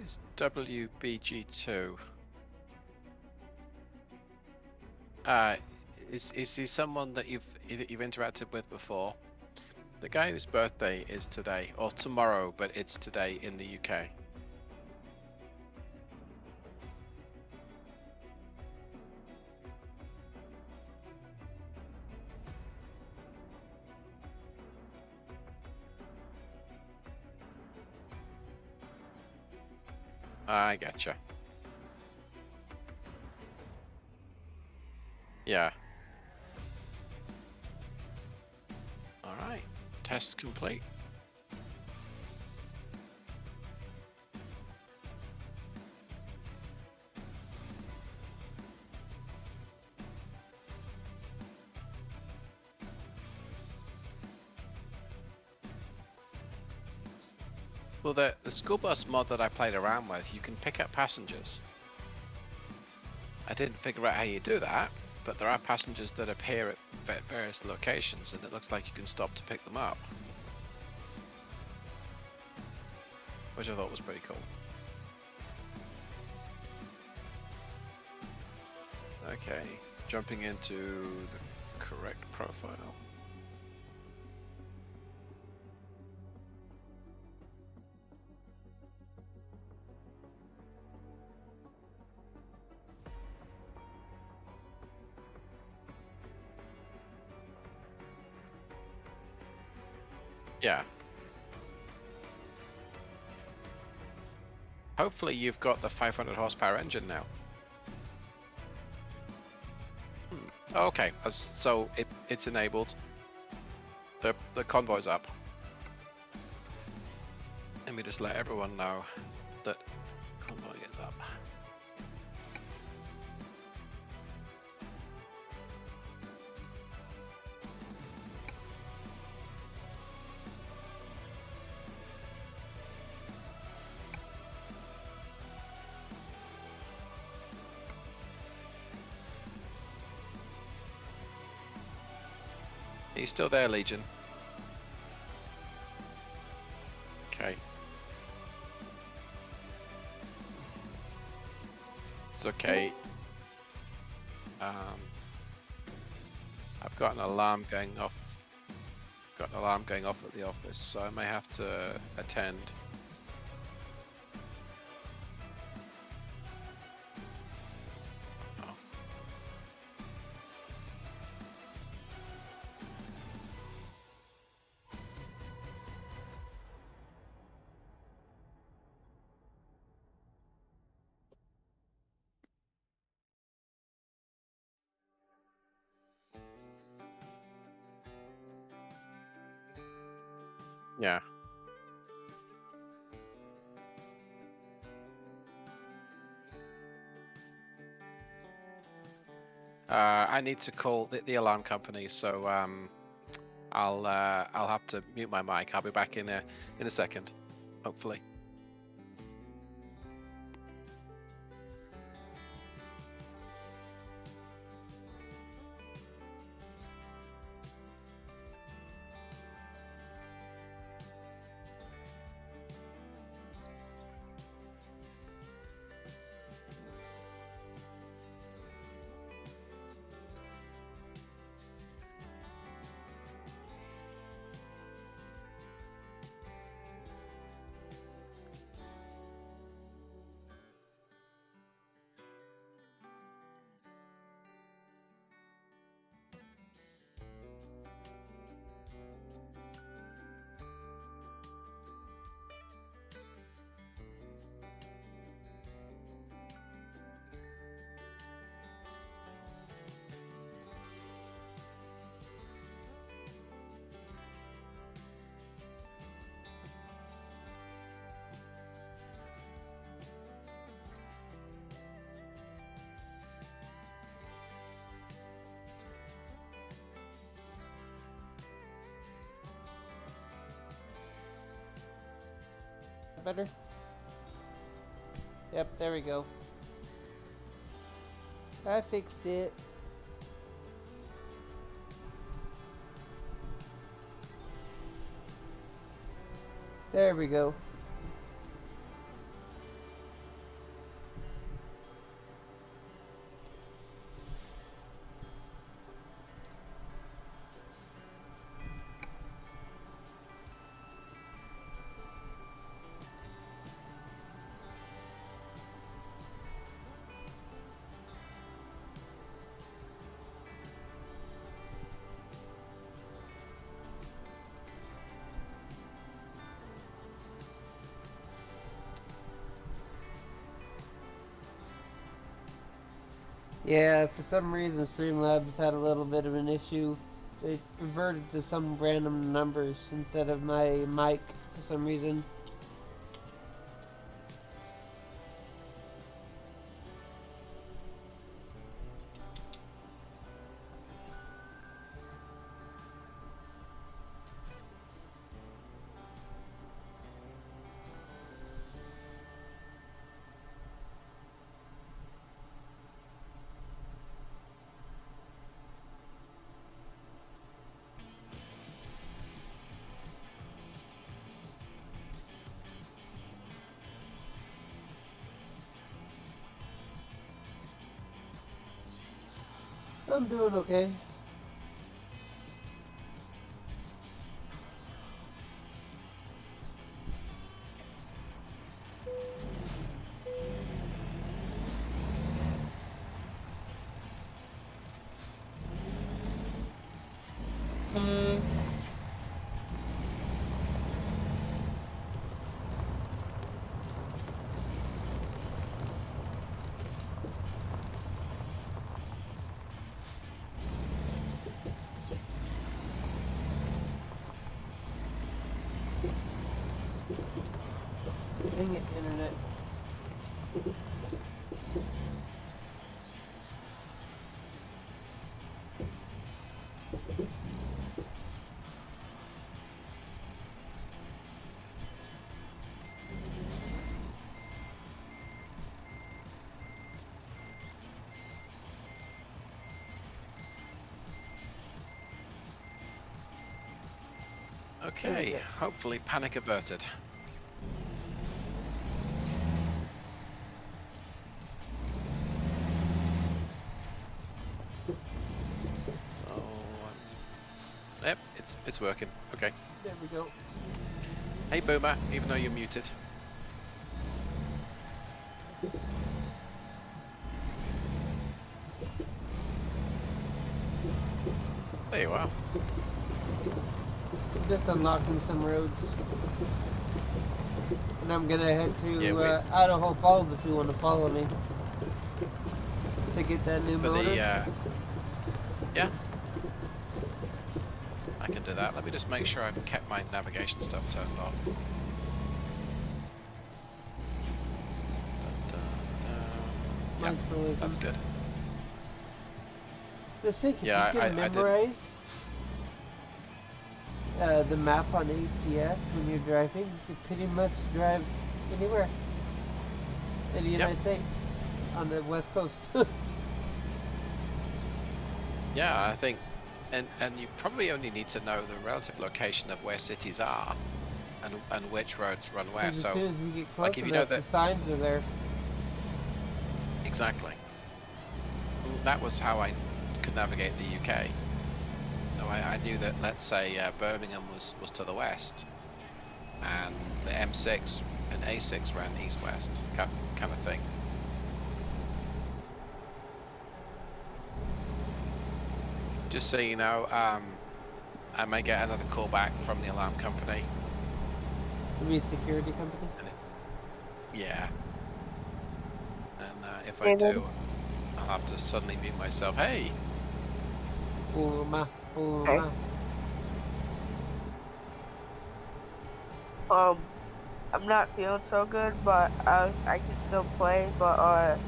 is WBG2? Is he someone that you've interacted with before? The guy whose birthday is today, or tomorrow, but it's today in the UK. I getcha. Yeah. Alright. Test complete. Well, the school bus mod that I played around with, you can pick up passengers. I didn't figure out how you do that, but there are passengers that appear at various locations, and it looks like you can stop to pick them up. Which I thought was pretty cool. Okay, jumping into the correct profile. Yeah. Hopefully you've got the 500 horsepower engine now. Okay, so it's enabled. The convoy's up. Let me just let everyone know that convoy is up. Are you still there, Legion? Okay. It's okay. I've got an alarm going off. Got an alarm going off at the office, so I may have to attend. Oh. Yeah. I need to call the alarm company, so I'll have to mute my mic. I'll be back in a second, hopefully. Better? Yep, there we go. I fixed it. There we go. Yeah, for some reason Streamlabs had a little bit of an issue. It reverted to some random numbers instead of my mic for some reason. I'm doing okay. Dang it, internet. Okay, hopefully panic averted. So, yep, it's working. Okay. There we go. Hey Boomer, even though you're muted. There you are. Just unlocking some roads. And I'm gonna head to Idaho Falls if you want to follow me. To get that new For motor. the, yeah. I can do that. Let me just make sure I've kept my navigation stuff turned off. Yeah, Mine still isn't. that's good. Just think, if Yeah, you can I did. memorize the map on ATS when you're driving, you can pretty much drive anywhere in the United States on the West Coast. Yeah, I think, and you probably only need to know the relative location of where cities are, and which roads run where. As So, soon as you get close like, if you enough, know the that signs are there. exactly, that was how I could navigate the UK. So I knew that, let's say Birmingham was to the west, and the M6 and A6 ran east-west, kind of thing. Just so you know, I may get another call back from the alarm company. You mean security company? Yeah. And if I do, I'll have to suddenly mute myself. Hey! Okay. I'm not feeling so good, but I can still play. But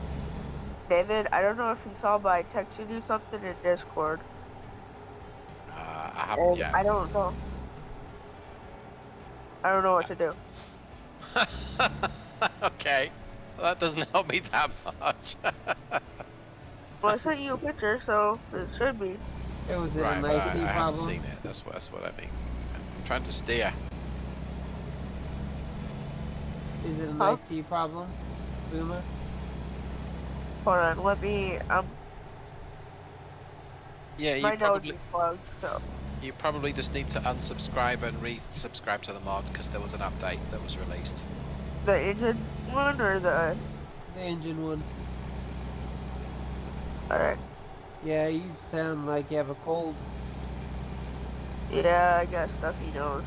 David, I don't know if you saw, but I texted you something in Discord. I haven't yet. I don't know. I don't know what to do. Okay. Well, that doesn't help me that much. Well, I sent you a picture, so it should be. It was Right, an but IT I haven't problem. seen it. That's what I mean. I'm trying to steer. Is it an Huh? IT problem, Boomer? Hold on, let me. Yeah, you My nose probably is plugged, so. you probably just need to unsubscribe and resubscribe to the mod because there was an update that was released. The engine one or the. The engine one. Alright. Yeah, you sound like you have a cold. Yeah, I got stuffy nose.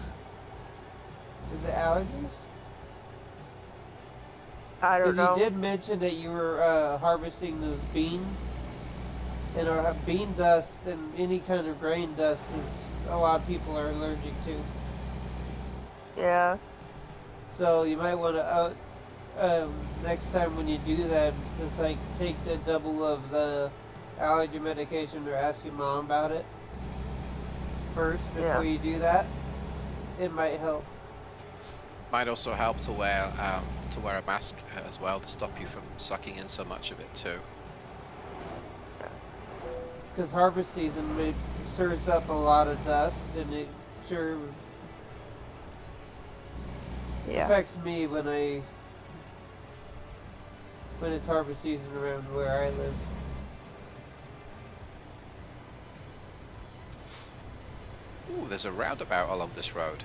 Is it allergies? I don't Because know. you did mention that you were harvesting those beans. And our bean dust and any kind of grain dust is a lot of people are allergic to. Yeah. So you might want to next time when you do that, just like take the double of the allergy medication or ask your mom about it first before you do that. It might help. Might also help to wear a mask as well to stop you from sucking in so much of it too. Because harvest season stirs up a lot of dust, and it sure affects me when it's harvest season around where I live. Ooh, there's a roundabout along this road.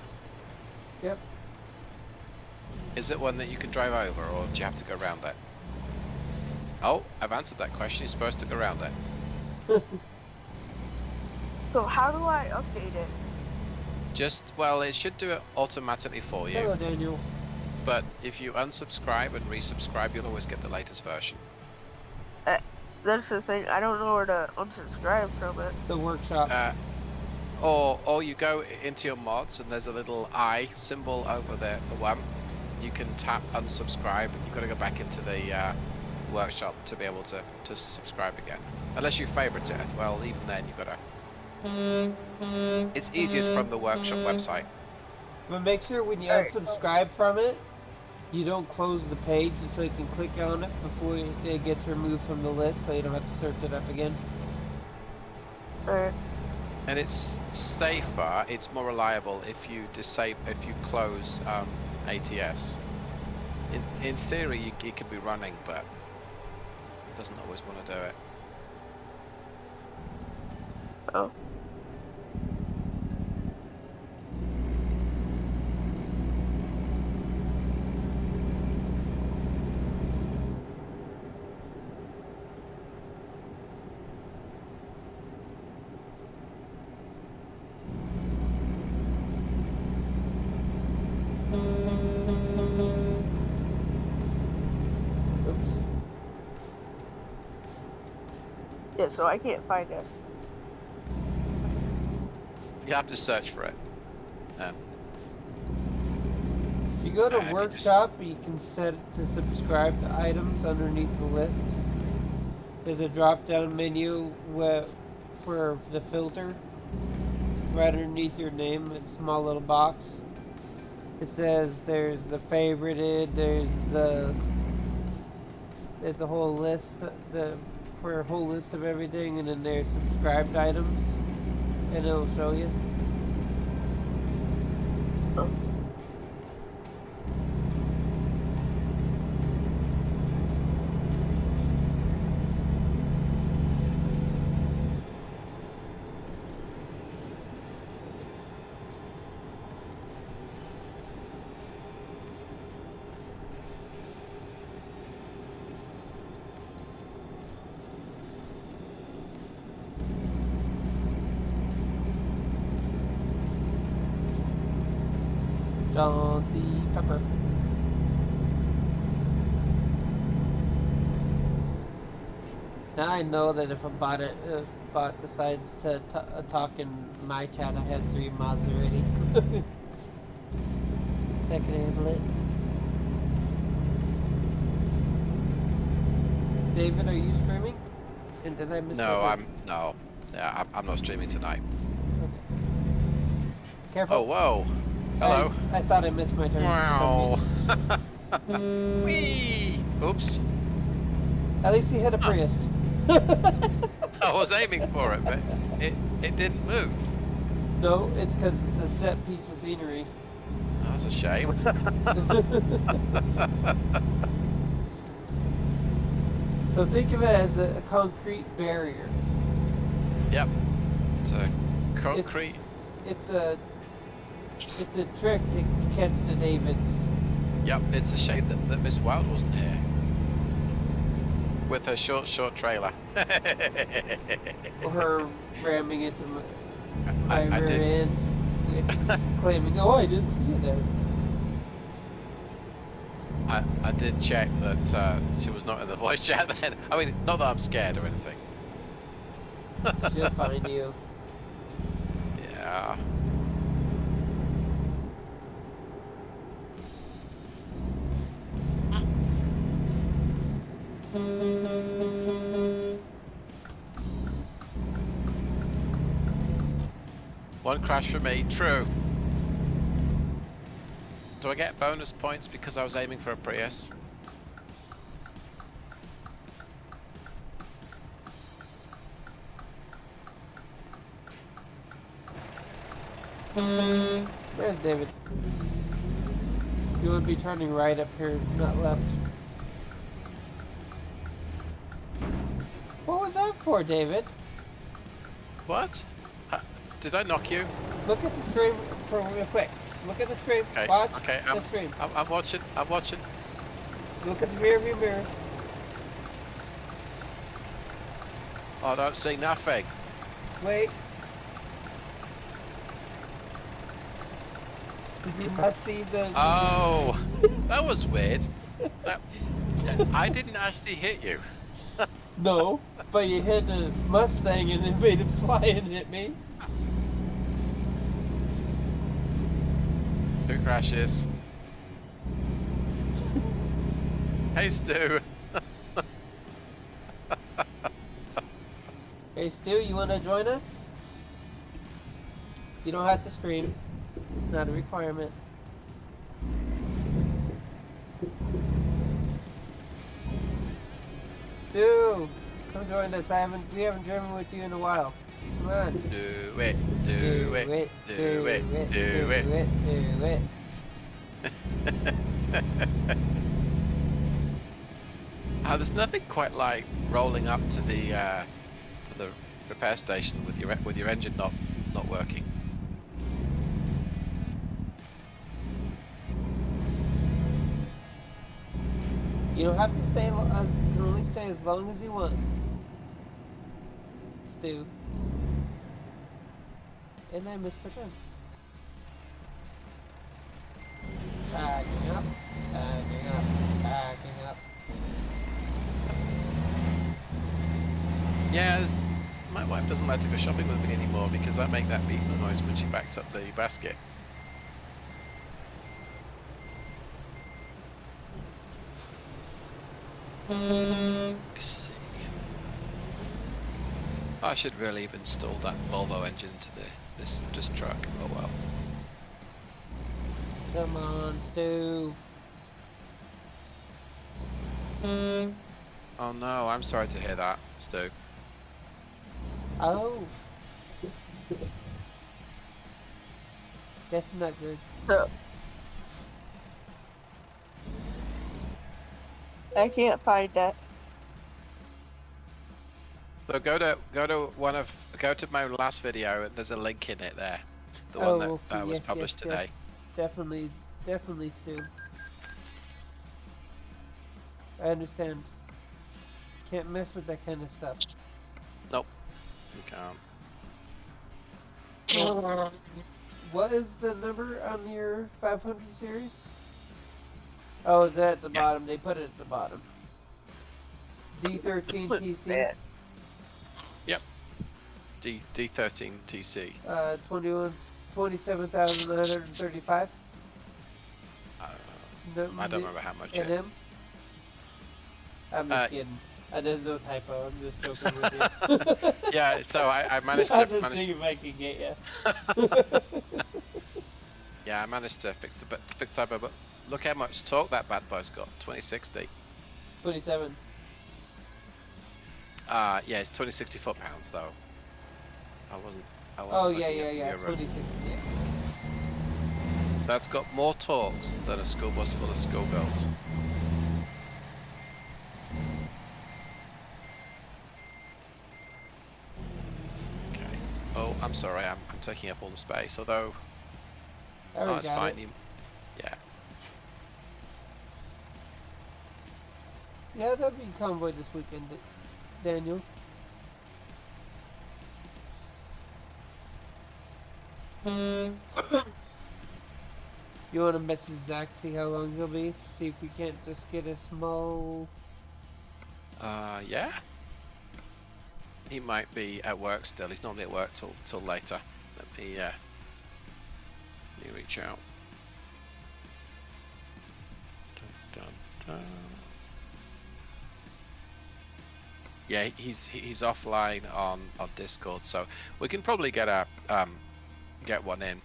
Yep. Is it one that you can drive over, or do you have to go around it? Oh, I've answered that question. You're supposed to go around it. So how do I update it? Well, it should do it automatically for you. Hello, Daniel. But if you unsubscribe and resubscribe, you'll always get the latest version. That's the thing. I don't know where to unsubscribe from it. The workshop. Or you go into your mods and there's a little I symbol over the one. You can tap unsubscribe, and you've got to go back into the workshop to be able to subscribe again. Unless you favorite it. Well, even then you've got to. It's easiest from the workshop website. But make sure when you unsubscribe from it, you don't close the page, so you can click on it before it gets removed from the list, so you don't have to search it up again. Alright. And it's safer, it's more reliable if you close ATS. In theory, it can be running, but it doesn't always want to do it. Oh. Yeah, so I can't find it. You have to search for it. If you go to workshop, you can set it to subscribe to items underneath the list. There's a drop-down menu for the filter right underneath your name. It's a small little box. It says there's the favorited, there's a whole list for a whole list of everything, and then there's subscribed items, and it'll show you. Oh. John C. Pepper. Now I know that if a bot decides to talk in my chat, I have 3 mods already. That can handle it. David, are you streaming? And did I miss? No, I'm not streaming tonight. Okay. Careful. Oh, whoa. Hello. I thought I missed my turn. Wow. Whee! Oops. At least he hit a Prius. I was aiming for it, but it didn't move. No, it's because it's a set piece of scenery. Oh, that's a shame. So think of it as a concrete barrier. Yep. It's a concrete. It's a trick to catch the Davids. Yep. It's a shame that Miss Wild wasn't here with her short trailer. Or her ramming into my I rear did. end, claiming, "Oh, I didn't see you there." I did check that she was not in the voice chat then. I mean, not that I'm scared or anything. She'll find you. Yeah. One crash for me, true. Do I get bonus points because I was aiming for a Prius? There's David. You would be turning right up here, not left. What was that for, David? What? Did I knock you? Look at the screen for real quick. Look at the screen. Okay. Watch Okay. the screen. I'm watching. I'm watching. Look at the rear view mirror. Oh, I don't see nothing. Just wait. Did you not see the... Oh, that was weird. That, I didn't actually hit you. No, but you hit the Mustang and it made it fly and hit me. Who crashes? Hey, Stu. Hey Stu, you want to join us? You don't have to stream. It's not a requirement. Stu, come join us. We haven't driven with you in a while. Come on. Do it. Do it. Do it. Do it. Do it. There's nothing quite like rolling up to the repair station with your engine not working. You don't have to stay. You can only stay as long as you want. Stu. And I misput them. Backing up. Backing up. Backing up. Yeah, my wife doesn't like to go shopping with me anymore because I make that beeping noise when she backs up the basket. Let's see. I should really have installed that Volvo engine into this truck. Oh well. Come on, Stu. Oh no, I'm sorry to hear that, Stu. Oh. That's not good. So, I can't find that. So go to my last video and there's a link in it there. The one that okay, was yes, published yes, today. Yes. Definitely, Stu. I understand. Can't mess with that kind of stuff. Nope. You can't. What is the number on your 500 series? Oh, is that at the bottom? They put it at the bottom. D13 TC. Yep. D13 TC. 27,935. I don't remember how much. NM. I'm just kidding. There's no typo. I'm just joking with you. Yeah. So I managed to. I'll just see if I can get you. Yeah, I managed to fix the typo, but look how much torque that bad boy's got. 2060. 27. Yeah, it's 2060 foot-pounds though. I wasn't. Oh yeah. looking at the 26. Yeah. That's got more torques than a school bus full of schoolgirls. Okay. Oh, I'm sorry. I'm taking up all the space. Although, Oh, it's fine. Yeah. Yeah, that'll be Convoy this weekend, Daniel. You want to message Zach, see how long he'll be? See if we can't just get a small... Yeah. He might be at work still. He's normally at work till later. Let me reach out. Dun, dun, dun. Yeah, he's offline on Discord, so we can probably get get one in,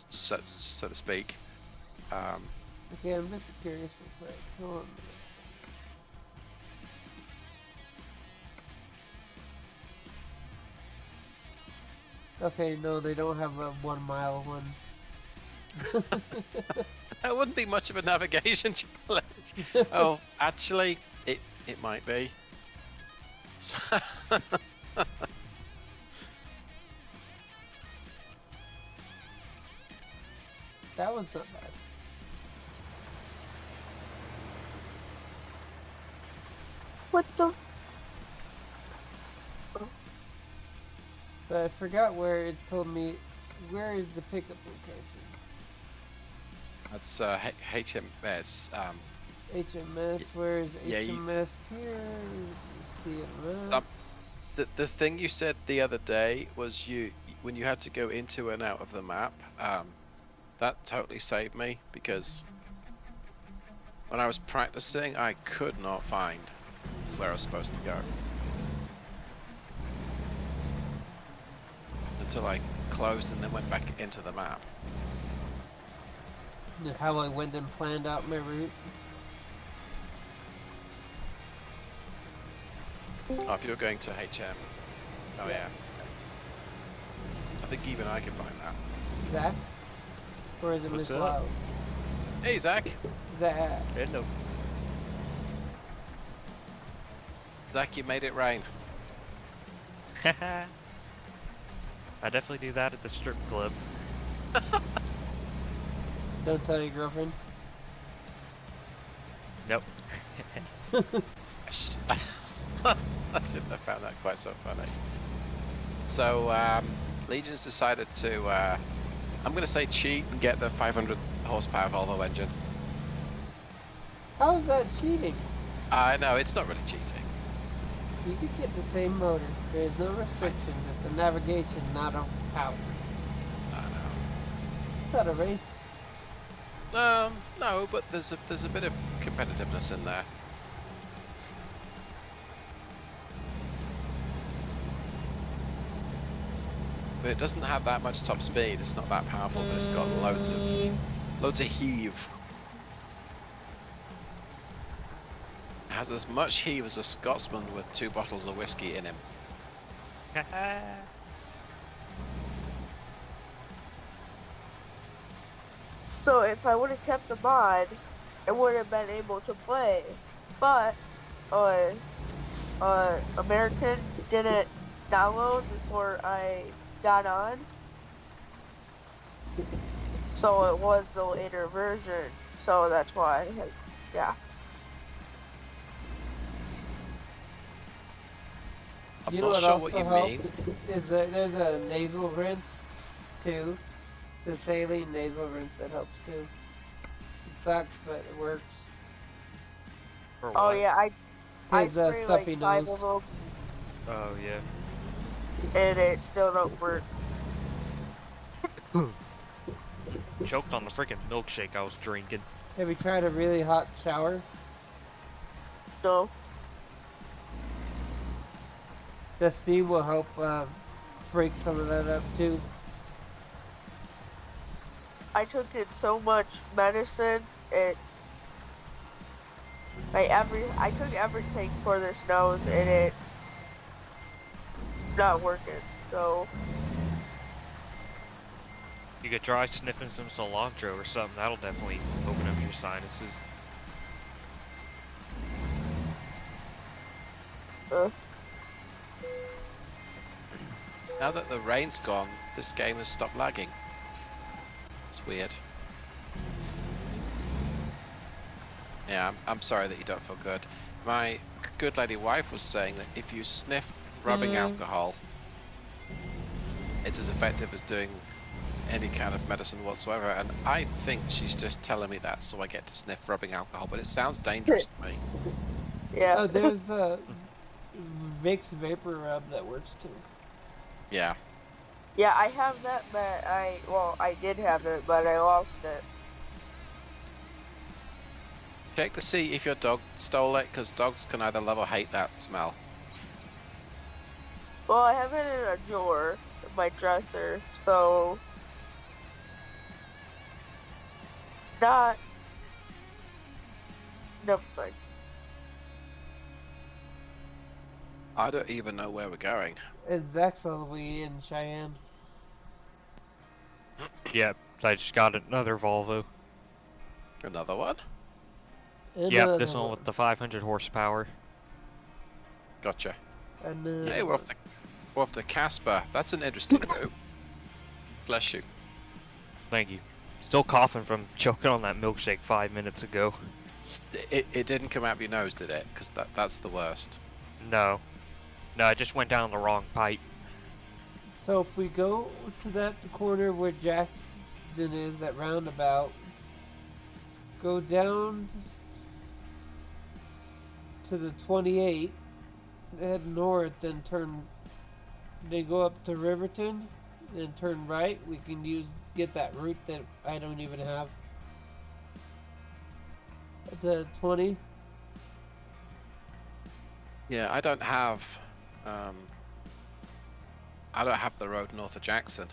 so to speak. Okay, I'm just curious real quick. Hold on a minute. Okay, no, they don't have a 1 mile one. That wouldn't be much of a navigation challenge. Oh, actually, it might be. That one's not bad. What the? But I forgot where it told me. Where is the pickup location? That's HMS. HMS. Where is Yeah, HMS here? Let's see it. Map. The thing you said the other day was when you had to go into and out of the map. That totally saved me, because when I was practicing, I could not find where I was supposed to go until I closed and then went back into the map. How I went and planned out my route. Oh, if you're going to HM. Oh yeah. I think even I can find that. Zach? Or is it What's Miss up? Loud? Hey Zach. Zach. Hello. Zach, you made it rain. I definitely do that at the strip club. Don't tell your girlfriend. Nope. I shouldn't have found that quite so funny. So, Legion's decided to, I'm going to say cheat and get the 500 horsepower Volvo engine. How is that cheating? I know, it's not really cheating. You could get the same motor. There's no restrictions. It's a navigation, not a power. I know. It's not a race. No, but there's a bit of competitiveness in there. But it doesn't have that much top speed. It's not that powerful, but it's got loads of heave. It has as much heave as a Scotsman with 2 bottles of whiskey in him. So if I would have kept the mod, I would have been able to play. But American didn't download before I got on. So it was the later version. So that's why, yeah. I'm You know not what sure also what you mean. helps is that there's a nasal rinse too. The saline nasal rinse that helps too. It sucks, but it works. For Oh what? yeah, I Gives a spray stuffy like 5 nose. of Oh yeah. them, and it still don't work. Choked on the freaking milkshake I was drinking. Have you tried a really hot shower? So The steam will help break some of that up too. I took in so much medicine, I took everything for this nose, and it's not working. So You could try sniffing some cilantro or something. That'll definitely open up your sinuses. Now that the rain's gone, this game has stopped lagging. It's weird. Yeah, I'm sorry that you don't feel good. My good lady wife was saying that if you sniff rubbing alcohol, it's as effective as doing any kind of medicine whatsoever, and I think she's just telling me that so I get to sniff rubbing alcohol, but it sounds dangerous to me. yeah. Oh, there's Vicks Vapor Rub that works too. Yeah. Yeah, I have that, but I did have it, but I lost it. Check to see if your dog stole it, because dogs can either love or hate that smell. Well, I have it in a drawer in my dresser, so not. Never mind. I don't even know where we're going. And Zach's all the way in Cheyenne. Yep, I just got another Volvo. Another one? Yep, this one with the 500 horsepower. Gotcha. And Hey, we're off to Casper. That's an interesting route. Bless you. Thank you. Still coughing from choking on that milkshake 5 minutes ago. It didn't come out of your nose, did it? Because that's the worst. No. No, it just went down the wrong pipe. So if we go to that corner where Jackson is, that roundabout, go down to the 28, head north, then go up to Riverton, then turn right. We can get that route that I don't even have. The 20. Yeah, I don't have the road north of Jackson.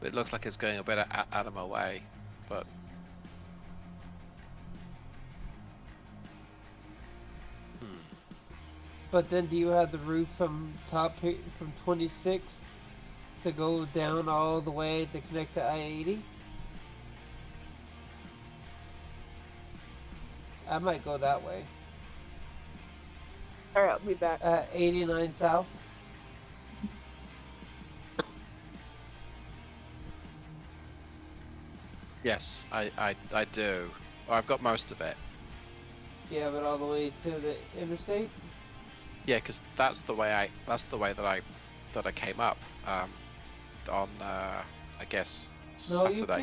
It looks like it's going a bit out of my way, but But then do you have the route from 26 to go down all the way to connect to I-80? I might go that way. Alright, I'll be back. 89 South. yes, I do. Well, I've got most of it. Do you have it all the way to the interstate? Yeah, because that's the way that I came up on I guess No, Saturday. you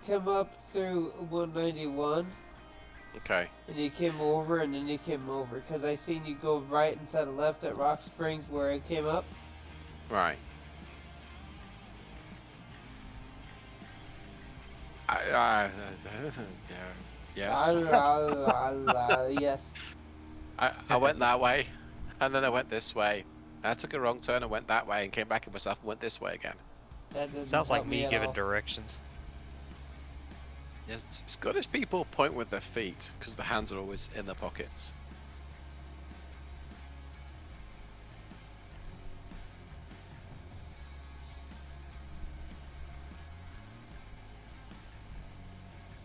came up through 191, Okay. and you came over, and then you came over, because I seen you go right instead of left at Rock Springs where I came up. Right. Yeah. Yes. Yes. I went that way, and then I went this way. I took a wrong turn and went that way, and came back in myself and went this way again. That doesn't Sounds like help me at giving all. directions. Yes, Scottish people point with their feet because the hands are always in their pockets.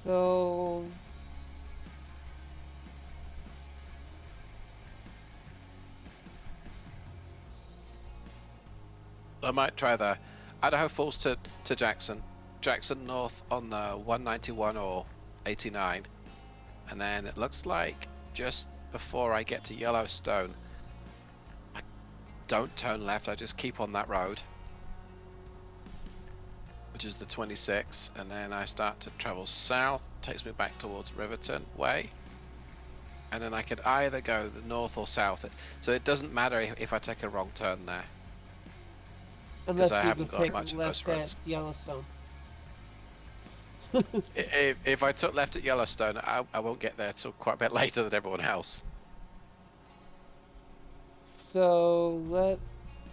So I might try the Idaho Falls to Jackson. Jackson North on the 191 or 89. And then it looks like just before I get to Yellowstone, I don't turn left, I just keep on that road, which is the 26, and then I start to travel south, takes me back towards Riverton way. And then I could either go the north or south. So it doesn't matter if I take a wrong turn there. unless I you haven't could got pick much of left those roads. at Yellowstone. If I took left at Yellowstone, I won't get there till quite a bit later than everyone else. So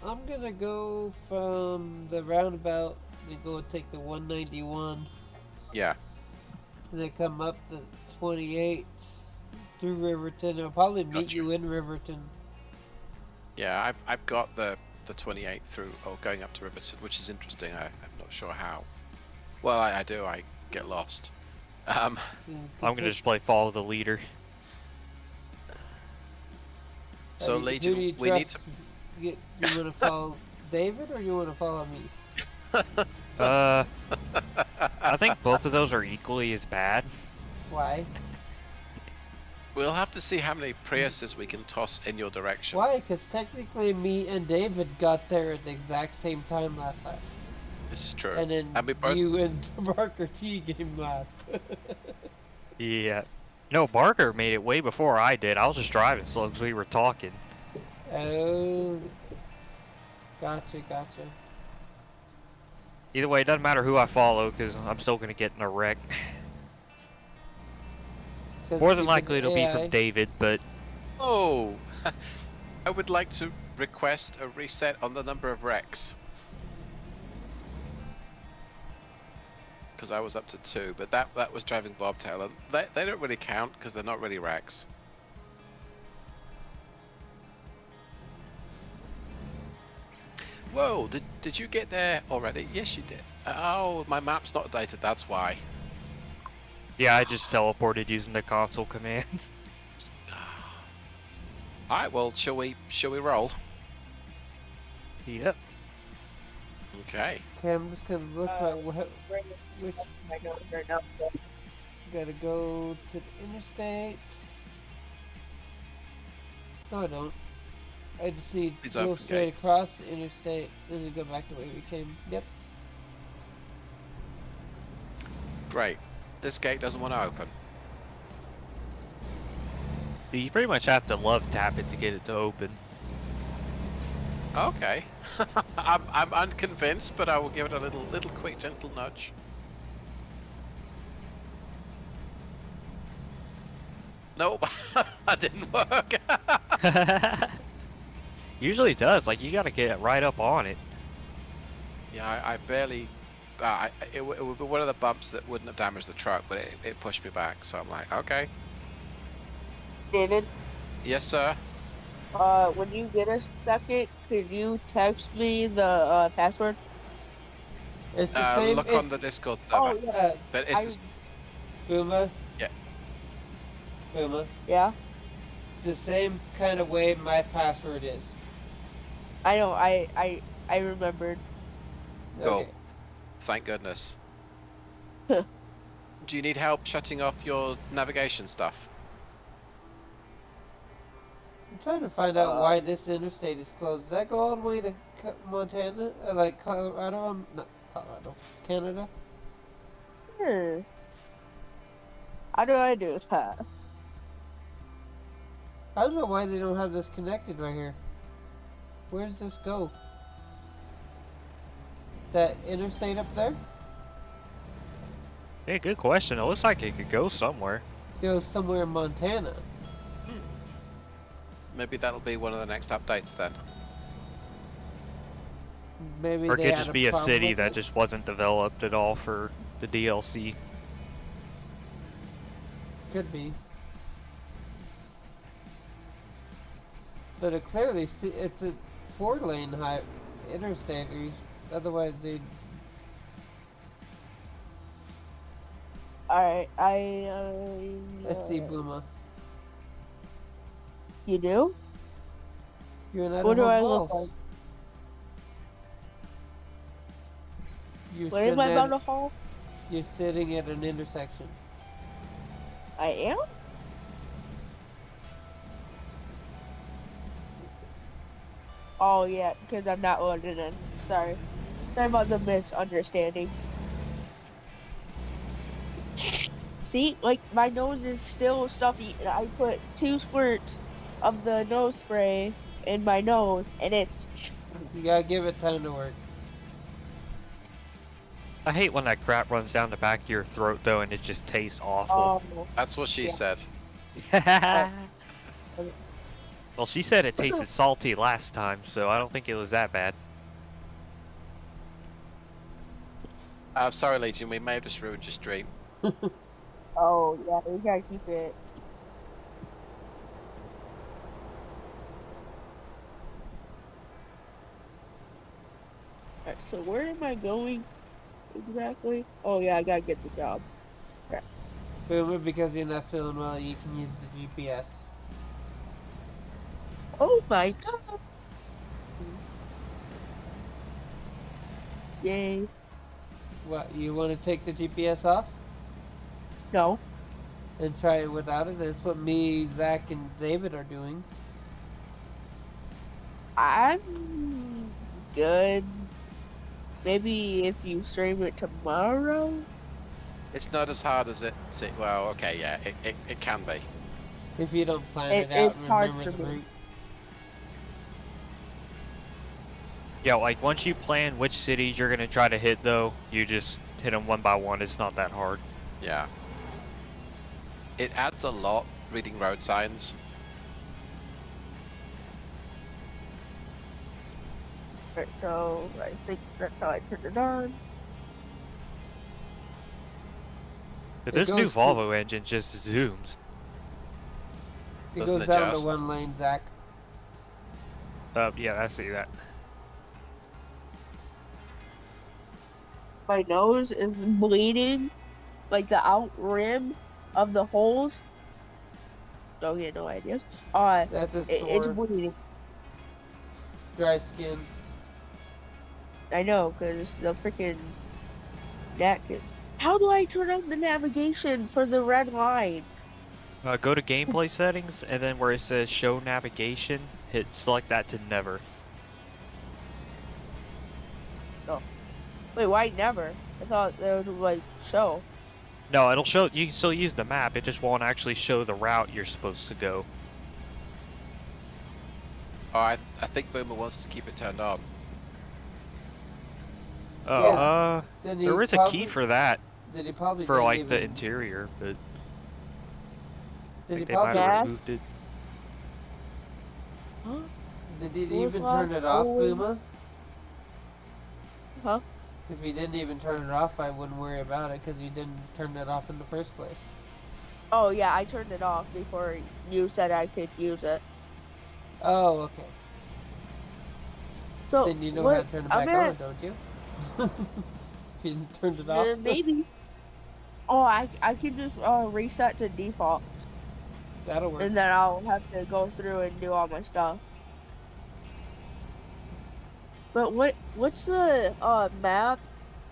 I'm gonna go from the roundabout and go take the 191, Yeah. and then come up the 28 through Riverton. I'll probably meet Gotcha. you in Riverton. Yeah, I've got the 28 through, or going up to Riverton, which is interesting. I'm not sure how. Well, I do. I get lost. I'm gonna just play follow the leader. So who do Legion, you we need trust? You want to follow David, or you want to follow me? I think both of those are equally as bad. Why? We'll have to see how many Priuses we can toss in your direction. Why? Because technically me and David got there at the exact same time last time. This is true. And then we both, you and Parker T came last. Yeah. No, Barker made it way before I did. I was just driving slow because we were talking. Oh. Gotcha. Either way, it doesn't matter who I follow because I'm still going to get in a wreck. 'Cause More than stupid likely it'll be AI. from David, but Oh, I would like to request a reset on the number of wrecks. Because I was up to 2, but that was driving bobtail, and they don't really count because they're not really wrecks. Whoa, did you get there already? Yes, you did. Oh, my map's not updated, that's why. yeah, I just teleported using the console commands. Alright, well, shall we roll? Yep. Okay. Okay, I'm just gonna look at what. Which I know right now. gotta go to the interstate. No, I don't. I just need These to go open straight gates. across the interstate and then go back the way we came. Yep. Great. This gate doesn't want to open. You pretty much have to love tap it to get it to open. Okay. I'm unconvinced, but I will give it a little quick gentle nudge. Nope, that didn't work. Usually it does. Like, you gotta get right up on it. Yeah, I barely. It would be one of the bumps that wouldn't have damaged the truck, but it pushed me back. So I'm like, okay. David, Yes, sir. when you get a second, could you text me the password? It's the same. Look on the Discord server. Oh yeah. But it's Booma. Yeah. Booma. Yeah. It's the same kind of way my password is. I know. I remembered. Cool. Okay. Thank goodness. Huh. Do you need help shutting off your navigation stuff? I'm trying to find out why this interstate is closed. Does that go all the way to Montana? Like Colorado? Not Colorado. Canada? How do I do that? I don't know why they don't have this connected right here. Where does this go? That interstate up there? Hey, good question. It looks like it could go somewhere. Goes somewhere in Montana. Maybe that'll be one of the next updates then. Maybe Or it they could had just be a problem city with that it. just wasn't developed at all for the DLC. Could be. But it clearly, it's a 4-lane high interstate. Otherwise, they'd. Alright, I see Bluma. You do? You're in What do Idaho I look Falls. like? You're What am sitting I at- about to haul? You're sitting at an intersection. I am? Oh yeah, because I'm not loaded in. Sorry. Sorry about the misunderstanding. See, like my nose is still stuffy and I put 2 squirts of the nose spray in my nose and it's You gotta give it time to work. I hate when that crap runs down the back of your throat, though, and it just tastes awful. That's what she Yeah. said. Well, she said it tasted salty last time, so I don't think it was that bad. I'm sorry, Legion, we may have just ruined your stream. oh yeah, we gotta keep it. Alright, so where am I going exactly? Oh yeah, I gotta get the job. Boomer, because you're not feeling well, you can use the GPS. Oh my god! Yay. What, you want to take the GPS off No. and try it without it? That's what me, Zach, and David are doing. I'm good. Maybe if you stream it tomorrow? It's not as hard as it. Well, okay, yeah, it can be. If you don't plan it out It's and hard remember for the me. route. Yeah, like once you plan which cities you're gonna try to hit, though, you just hit them one by one. It's not that hard. Yeah. It adds a lot reading road signs. Right, so I think that's how I turn it on. But It this new goes to- Volvo engine just zooms. It Doesn't goes down adjust. to one lane, Zach. Yeah, I see that. My nose is bleeding, like the out rim of the holes. Don't get no ideas. That's a sore, It's bleeding. dry skin. I know, cause the freaking napkins. How do I turn on the navigation for the red line? Go to gameplay settings, and then where it says show navigation, select that to never. Wait, why never? I thought they would like show. No, it'll show. You can still use the map. It just won't actually show the route you're supposed to go. Oh, I think Boomer wants to keep it turned on. Oh, Then he there is a probably, key for that, Did he probably for didn't like the even, interior, but Did I he think they might probably? Yeah. have removed it. Huh? Did he Who's even turn it off, lost? Boomer? Huh? If he didn't even turn it off, I wouldn't worry about it because you didn't turn it off in the first place. Oh yeah, I turned it off before you said I could use it. Oh, okay. So Then you know what, how to turn it I'm back gonna- on, don't you? If you didn't turn it off. maybe. Oh, I can just reset to default, That'll work. and then I'll have to go through and do all my stuff. But what's the map?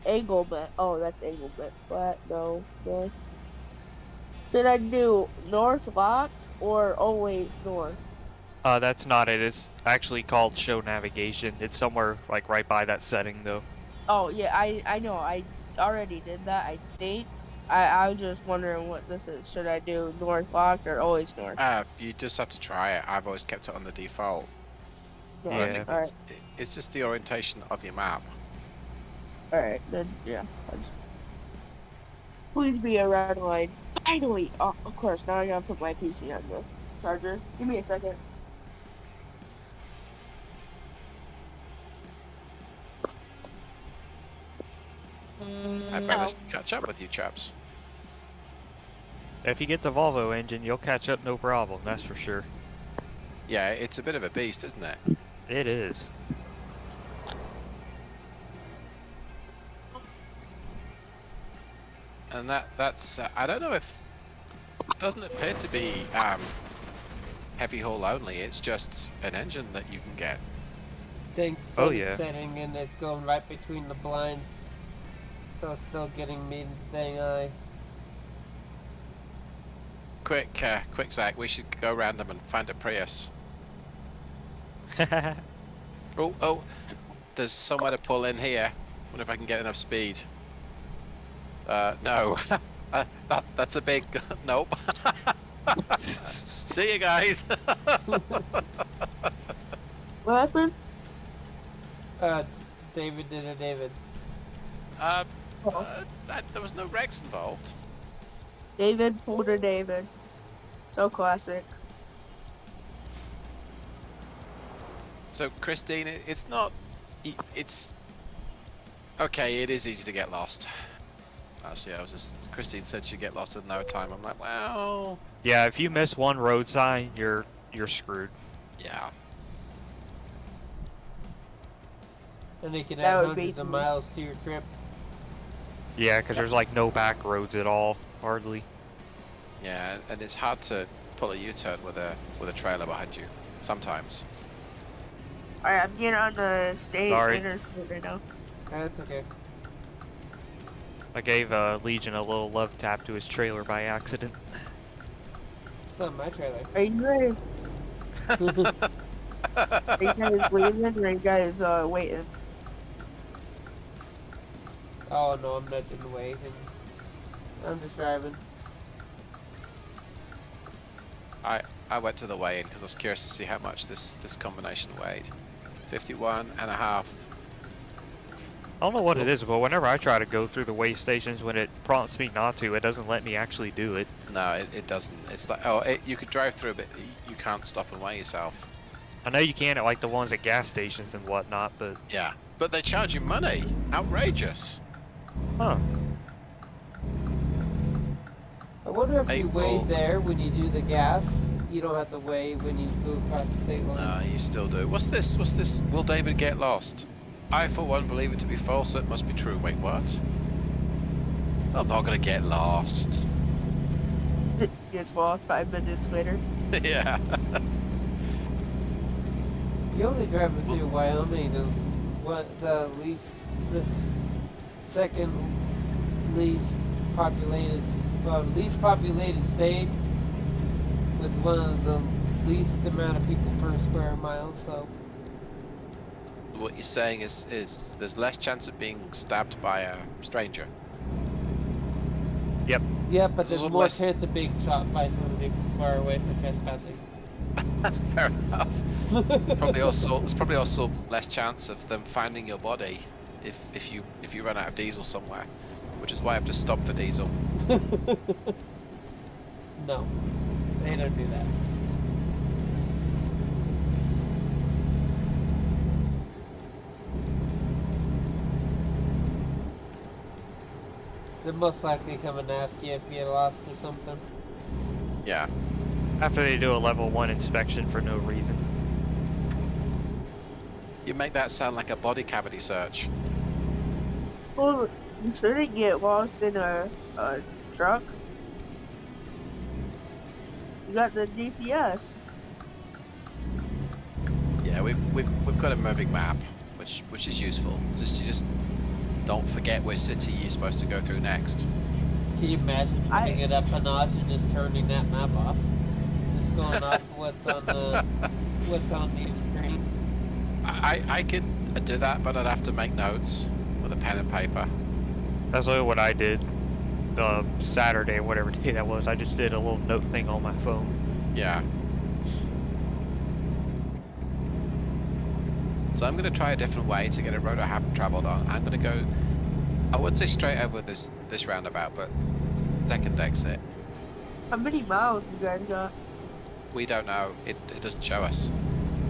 Anglement. Oh, that's Anglement. Flat. No. North. Should I do north locked or always north? That's not it. It's actually called show navigation. It's somewhere like right by that setting, though. Oh yeah, I know. I already did that. I think. I was just wondering what this is. Should I do north locked or always north? You just have to try it. I've always kept it on the default. North. I think Yeah. Alright. it's just the orientation of your map. Alright, then yeah. Please be a red line. Finally! Oh, of course, now I gotta put my PC on the charger. Give me a second. I better catch up with you chaps. If you get the Volvo engine, you'll catch up no problem. That's for sure. Yeah, it's a bit of a beast, isn't it? It is. And that's I don't know if it doesn't appear to be heavy haul only. It's just an engine that you can get. Thanks. Oh, Sun's yeah. setting and it's going right between the blinds. So it's still getting me the dang eye. Quick, Zach, we should go random and find a Prius. Oh, there's somewhere to pull in here. Wonder if I can get enough speed. No. That's a big nope. See you guys. What happened? David did a David. There was no Rex involved. David pulled a David. So classic. So Christine, it's not. It's okay. It is easy to get lost. Actually, Christine said she'd get lost in no time. I'm like, well, Yeah, if you miss one road sign, you're screwed. yeah. And they can That add would be hundreds of me. miles to your trip. Yeah, because there's like no back roads at all, hardly. Yeah, and it's hard to pull a U-turn with a trailer behind you. Sometimes. Alright, I'm getting on the state Sorry. interstate right now. That's okay. I gave Legion a little love tap to his trailer by accident. It's not my trailer. Are you guys, are you guys leaving or are you guys waiting? Oh no, I'm not in the way. I'm just driving. I went to the weigh-in because I was curious to see how much this combination weighed. 51 and a half. I don't know what it is, but whenever I try to go through the weigh stations, when it prompts me not to, it doesn't let me actually do it. No, it doesn't. It's like, you could drive through, but you can't stop and weigh yourself. I know you can at like the ones at gas stations and whatnot, but... Yeah, but they charge you money. Outrageous. Huh. I wonder if you April. weigh there when you do the gas. You don't have to weigh when you go across the state line. No, you still do. What's this? What's this? Will David get lost? I, for one, believe it to be false, so it must be true. Wait, what? I'm not gonna get lost. Gets lost 5 minutes later. Yeah. You only drive through Wyoming, the second least populated state with one of the least amount of people per square mile. So What you're saying is there's less chance of being stabbed by a stranger. Yep. yeah, but There's there's a more less- chance of being shot by somebody from far away for trespassing. Fair enough. There's probably also less chance of them finding your body if you run out of diesel somewhere, which is why I've just stopped for diesel. No, they don't do that. They're most likely come and ask you if you get lost or something. Yeah. After they do a level 1 inspection for no reason. You make that sound like a body cavity search. Well, you shouldn't get lost in a truck. You got the GPS. Yeah, we've got a moving map, which is useful. You just don't forget which city you're supposed to go through next. Can you imagine turning it up a notch and just turning that map off? Just going off what's on the screen. I could do that, but I'd have to make notes with a pen and paper. That's really what I did Saturday, whatever day that was. I just did a little note thing on my phone. Yeah. So I'm going to try a different way to get a road I haven't travelled on. I'm going to go, I would say straight over this roundabout, but second exit. How many miles you guys got? We don't know. It doesn't show us.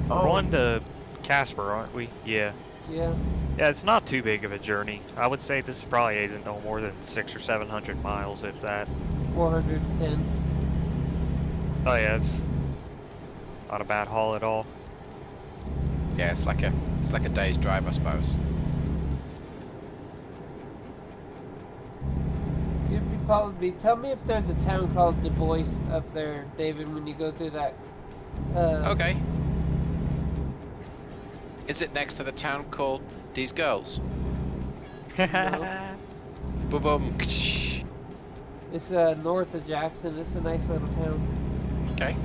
We're on to Casper, aren't we? Yeah. Yeah. Yeah, it's not too big of a journey. I would say this probably isn't no more than 600 or 700 miles, if that. 410. Oh yeah, it's not a bad haul at all. Yeah, it's like a day's drive, I suppose. Tell me if there's a town called Du Bois up there, David, when you go through that. Okay. Is it next to the town called These Girls? Boom boom. It's north of Jackson. It's a nice little town. Okay.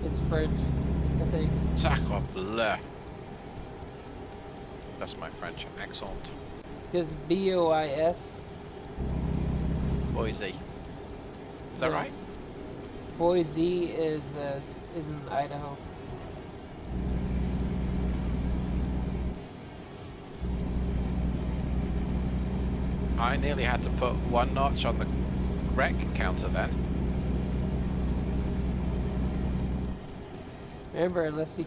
It's French, I think. Sacre bleu. That's my French accent. It's B-O-I-S. Boise. Is that Yeah. right? Boise is in Idaho. I nearly had to put one notch on the wreck counter then. Remember, unless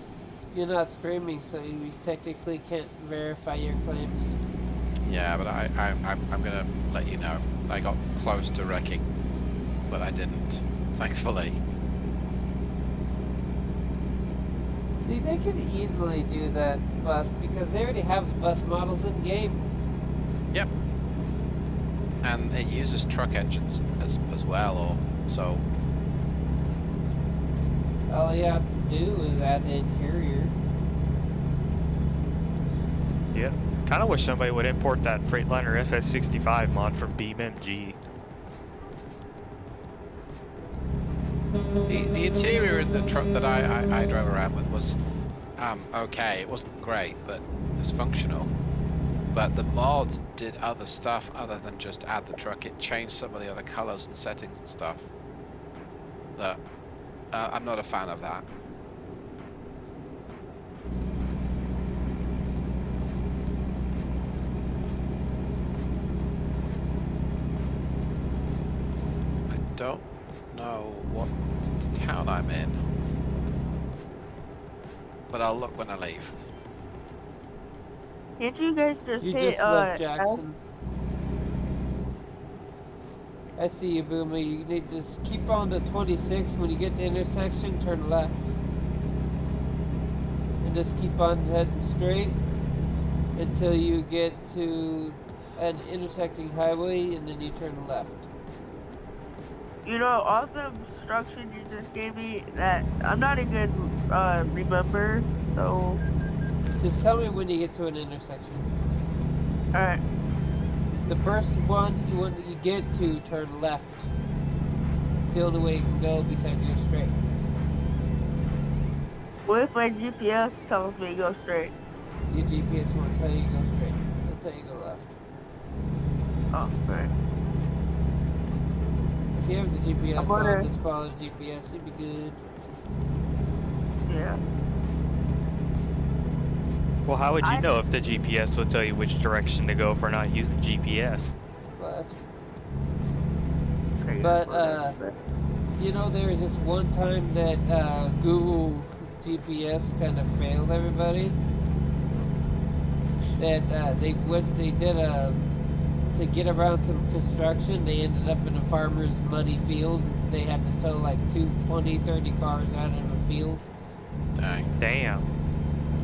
you're not streaming, so you technically can't verify your claims. Yeah, but I'm gonna let you know. I got close to wrecking, but I didn't, thankfully. See, they could easily do that bus because they already have the bus models in game. Yep. And it uses truck engines as well, or so. All you have to do is add the interior. Yeah. Kind of wish somebody would import that Freightliner FS65 mod from BeamMG. The interior in the truck that I drove around with was okay. It wasn't great, but it was functional. But the mods did other stuff other than just add the truck. It changed some of the other colors and settings and stuff. That I'm not a fan of that. I don't know what town I'm in, but I'll look when I leave. Can't you guys just You hit just left Jackson. I see you, Boomer. You need to just keep on to 26. When you get to the intersection, turn left. And just keep on heading straight until you get to an intersecting highway, and then you turn left. You know, all the instructions you just gave me, that I'm not a good remember, so... Just tell me when you get to an intersection. Alright. The first one you get to, turn left. It's the only way you can go besides go straight. What if my GPS tells me to go straight? Your GPS won't tell you to go straight. It'll tell you to go left. Oh, right. If you have the GPS I'm gonna- on, just follow the GPS, you'll be good. Yeah. Well, how would you know if the GPS would tell you which direction to go for not using GPS? Well, that's Okay, But, that's what you know, there was this one time that Google GPS kind of failed everybody. That they did to get around some construction, they ended up in a farmer's muddy field. They had to tow like 30 cars out of a field Dang. Damn.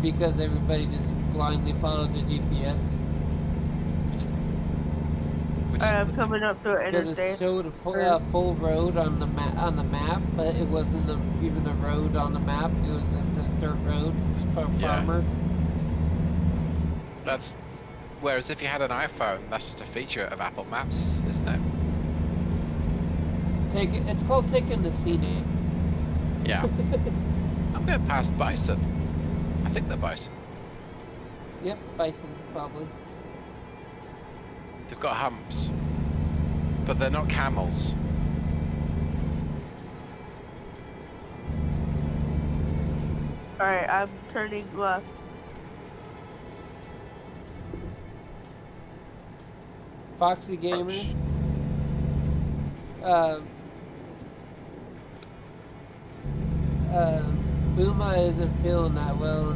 because everybody just blindly followed the GPS. Which, I'm coming up to an Because interstate. it showed a full road on the map, but it wasn't even a road on the map. It was just a dirt road for a Yeah. farmer. that's whereas if you had an iPhone, that's just a feature of Apple Maps, isn't it? It's called taking the scenic. Yeah. I'm going past bison. I think they're bison. Yep, bison probably. They've got humps, but they're not camels. Alright, I'm turning left. Foxy Gamer. Ouch. Booma isn't feeling that well,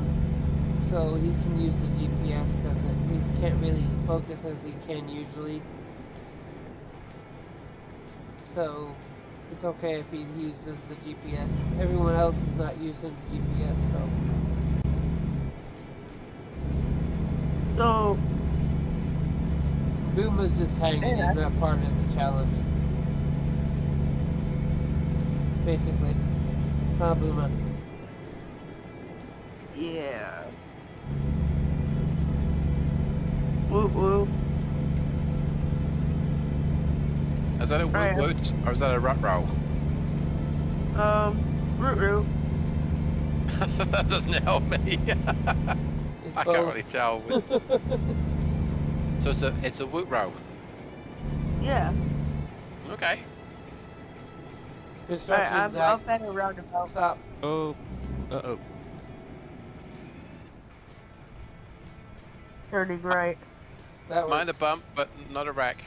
so he can use the GPS because he can't really focus as he can usually. So it's okay if he uses the GPS. Everyone else is not using the GPS, so So, Booma's just hanging. Yeah. He's not part of the challenge, basically. Huh, Booma? yeah. Woo woo. Is that a woot Alright. woot or is that a rut roll? Root root. That doesn't help me. It's I both. can't really tell. So it's a woot row. Yeah. Okay. Alright, Construction's I'm at a roundabout. Stop. Oh. Uh-oh. Turning right. That Mind a works. bump, but not a wreck.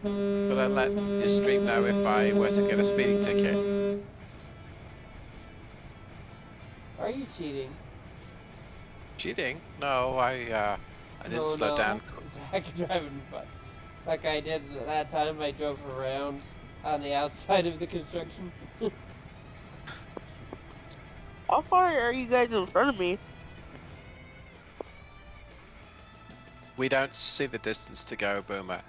But I'd let your stream know if I were to get a speeding ticket. Are you cheating? Cheating? No, I didn't slow down. I could drive like I did that time. I drove around on the outside of the construction. How far are you guys in front of me? We don't see the distance to go, Boomer.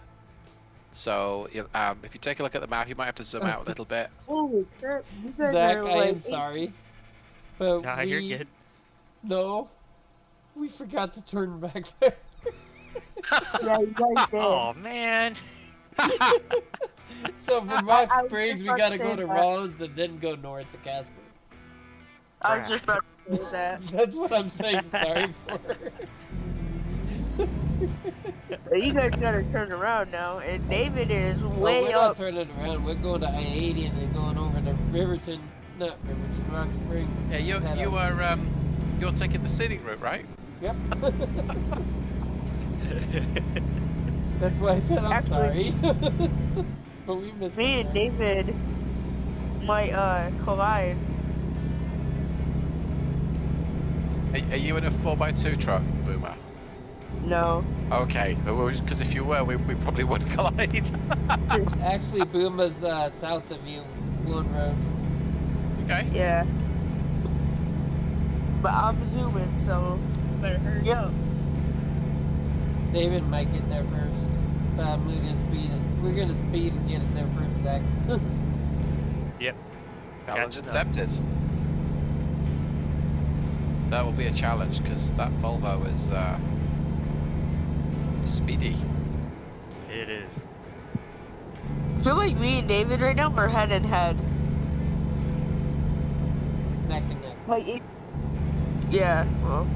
So if you take a look at the map, you might have to zoom out a little bit. Holy crap. You guys Zach, are I like am sorry, but Nah, we you're good. no, we forgot to turn back there. Yeah, you guys did. Oh man. So from Rock I was Springs, just we about gotta to go say to that. Rollins and then go north to Casper. I was just about to say that. That's what I'm saying. Sorry for. But you guys gotta turn around now, and David is Oh, way we're not up. turning around. We're going to Aidon and going over to Riverton, not Riverton, Rock Springs. Yeah, you're taking the scenic route, right? Yep. That's why I said I'm Actually- sorry. But we missed Me it, and right? David might collide. Are you in a 4x2 truck, Boomer? No. Okay, because if you were, we probably would collide. Actually, Booma's south of you, one road. Okay. Yeah. But I'm zooming, so better hurry up. David might get there first. But we're gonna speed it. We're gonna speed and get it there first, Zach. Yep. Challenge Catching up. accepted. That will be a challenge because that Volvo is speedy. It is. I feel like me and David right now are head and head. Neck and neck. Like it. Yeah. Well,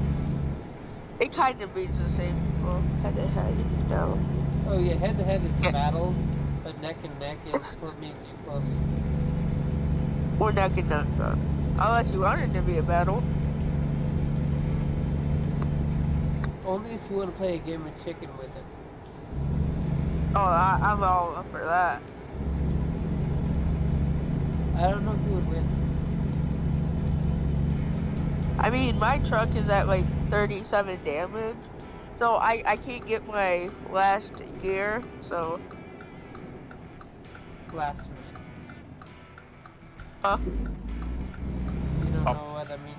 it kind of means the same. Well, head and head. No. Oh yeah, head to head is battle, but neck and neck is means you close. Or neck and neck. Unless you want it to be a battle. Only if you want to play a game of chicken with it. Oh, I'm all up for that. I don't know who would win. I mean, my truck is at like 37 damage, so I can't get my last gear, so... Blasphemy. Huh? You don't Oh. know what that means?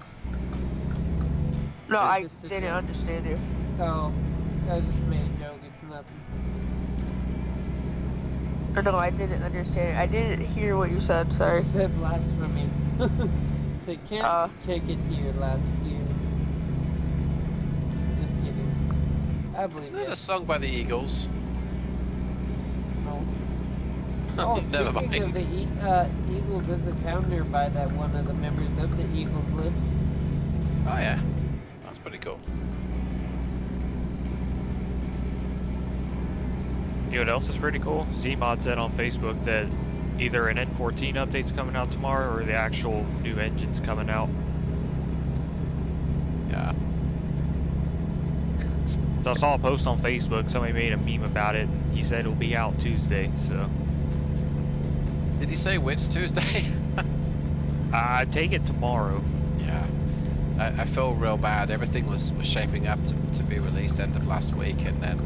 No, I It's just a didn't joke. understand you. Oh, I just made a joke. It's nothing. Or no, I didn't understand. I didn't hear what you said, I sorry. said blasphemy. They can't take it to your last year. Just kidding. I believe Isn't that it. a song by the Eagles? No. Oh, Never speaking of mind. the Eagles, there's a town nearby that one of the members of the Eagles lives. Oh yeah, that's pretty cool. You know what else is pretty cool? Z-Mod said on Facebook that either an N14 update's coming out tomorrow or the actual new engine's coming out. Yeah. So I saw a post on Facebook, somebody made a meme about it. He said it'll be out Tuesday, so Did he say which Tuesday? I take it tomorrow. Yeah. I feel real bad. Everything was shaping up to be released end of last week, and then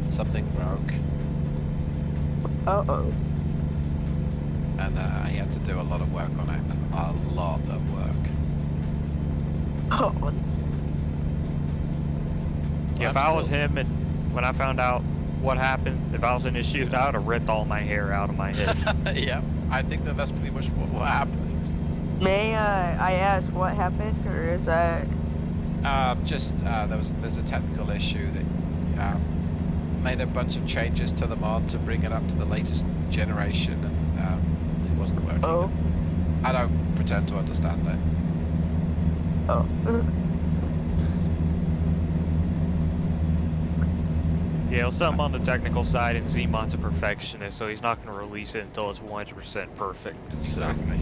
something broke, Uh-oh. and he had to do a lot of work on it. A lot of work. Oh, Yeah, if I was him and when I found out what happened, if I was in his shoes, I would have ripped all my hair out of my head. Yeah, I think that's pretty much what happened. may I ask what happened, or is that... There's a technical issue that made a bunch of changes to the mod to bring it up to the latest generation, and it wasn't working. Oh. I don't pretend to understand it. Oh. Yeah, it was something on the technical side, and Z-Mod's a perfectionist, so he's not going to release it until it's 100% perfect. So, Exactly.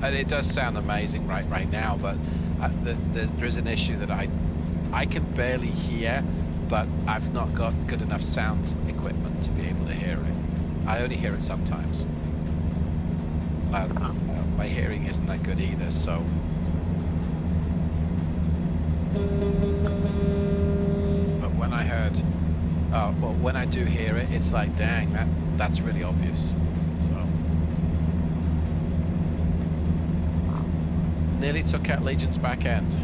And it does sound amazing right now, but there's an issue that I can barely hear, but I've not got good enough sound equipment to be able to hear it. I only hear it sometimes. My hearing isn't that good either, so... But when I heard... well, when I do hear it, it's like, dang, that's really obvious. So... Nearly took out Legion's back end.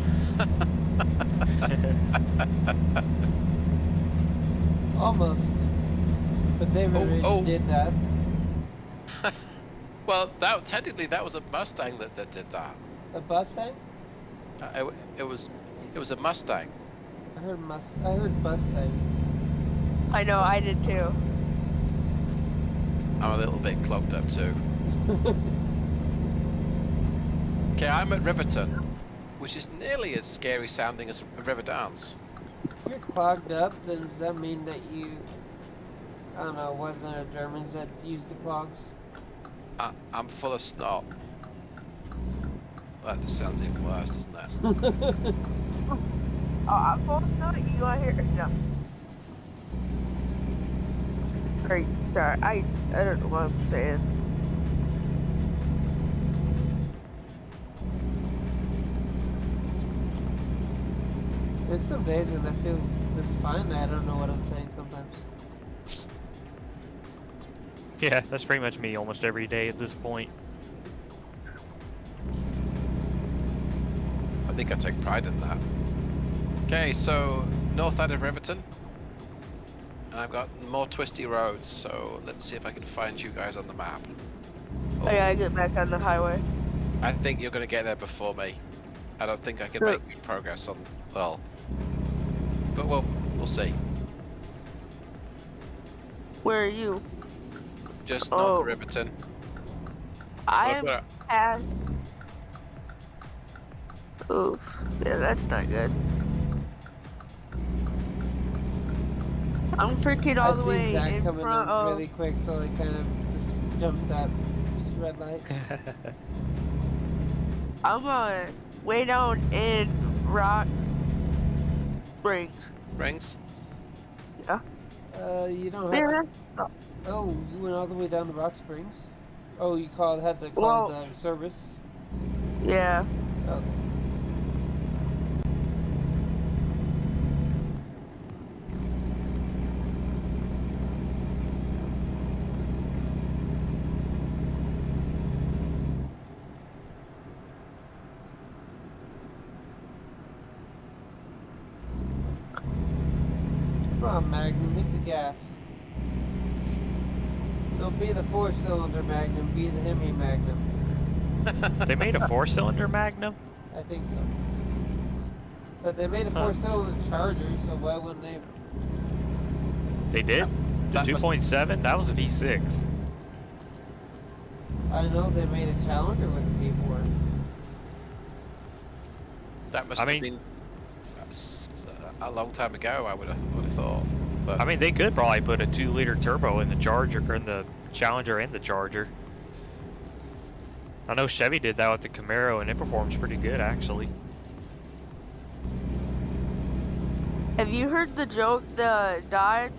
Almost. But they already did that. Well, technically that was a Mustang that did that. A Mustang? It was a Mustang. I heard Mustang. I know, I did too. I'm a little bit clogged up too. Okay, I'm at Riverton, which is nearly as scary sounding as River Dance. If you're clogged up, then does that mean that you, I don't know, wasn't it Germans that used the clogs? I'm full of snot. That just sounds even worse, doesn't it? Oh, I'm full of snow. You want to hear? No. Sorry, I don't know what I'm saying. There's some days when I feel just fine. I don't know what I'm saying sometimes. Yeah, that's pretty much me almost every day at this point. I think I take pride in that. Okay, so north out of Riverton. And I've got more twisty roads, so let's see if I can find you guys on the map. I gotta get back on the highway. I think you're going to get there before me. I don't think I can make good progress on, well, but we'll see. Where are you? Just north of Riverton. I'm past. Oof. Yeah, that's not good. I'm freaking all the way Zach in coming front in of. really quick, so I kind of just jumped that red light. I'm way down in Rock Springs. Springs? Yeah. You don't have. Yeah. Oh, you went all the way down to Rock Springs. Oh, you had to call Well, the service. Yeah. Okay. Come on, Magnum, hit the gas. Don't be the 4-cylinder Magnum, be the Hemi Magnum. They made a 4-cylinder Magnum? I think so. But they made a 4-cylinder Charger, so why wouldn't they? They did? The That must- 2.7? That was a V6. I know they made a Challenger with a V4. That must I have mean- been a long time ago, I would have thought. But I mean, they could probably put a 2-liter turbo in the Charger, or in the Challenger and the Charger. I know Chevy did that with the Camaro, and it performs pretty good, actually. Have you heard the joke the Dodge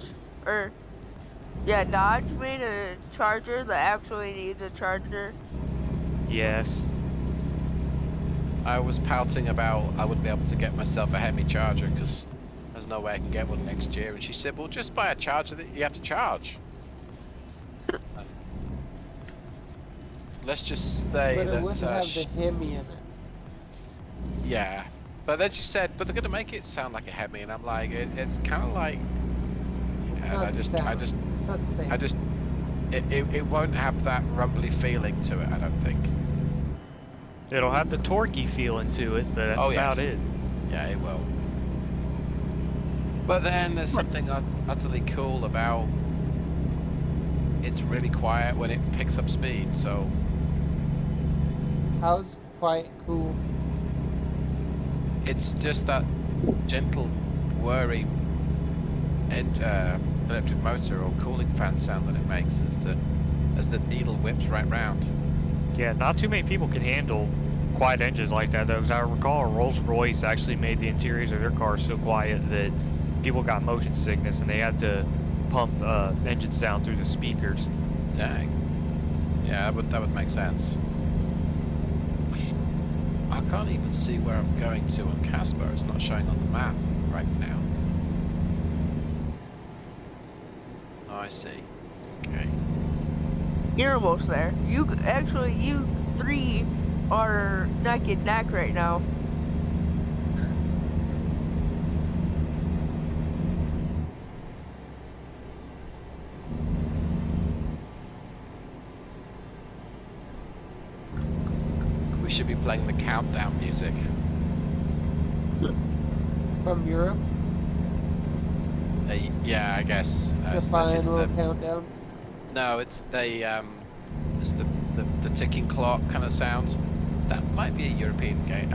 made a Charger that actually needs a charger? Yes. I was pouting about I wouldn't be able to get myself a Hemi Charger because there's no way I can get one next year. And she said, well, just buy a charger that you have to charge. Let's just say But it that wouldn't have the Hemi in it. yeah. But then she said, but they're gonna make it sound like a Hemi, and I'm like, it's kind of like, and Not I the just, sound. It's not the same. it won't have that rumbly feeling to it. I don't think. It'll have the torquey feeling to it, but that's Oh, about yes. it. Yeah, it will. But then there's something utterly cool about it's really quiet when it picks up speed. So How's quite cool? it's just that gentle whirring and electric motor or cooling fan sound that it makes as the needle whips right round. Yeah, not too many people can handle quiet engines like that, though, because I recall Rolls-Royce actually made the interiors of their cars so quiet that people got motion sickness and they had to pump engine sound through the speakers. Dang. Yeah, that would make sense. I can't even see where I'm going to on Casper. It's not showing on the map right now. Oh, I see. Okay. You're almost there. You three are neck and neck right now. We should be playing the countdown music. From Europe? Yeah, I guess. It's the it's final the countdown. No, it's it's the ticking clock kind of sounds. That might be a European game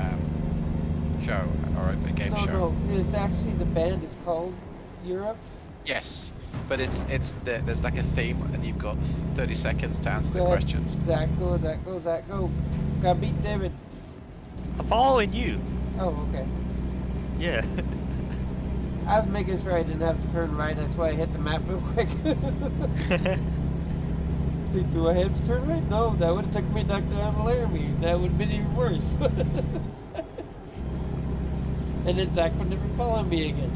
show or a game show. No, it's actually the band is called Europe. Yes, but there's like a theme, and you've got 30 seconds to answer the questions. Zach, go. Got beat David. I'm following you. Oh, okay. Yeah. I was making sure I didn't have to turn right, that's why I hit the map real quick. Do I have to turn right? No, that would have took me down to Laramie. That would have been even worse. And then Zach would never follow me again.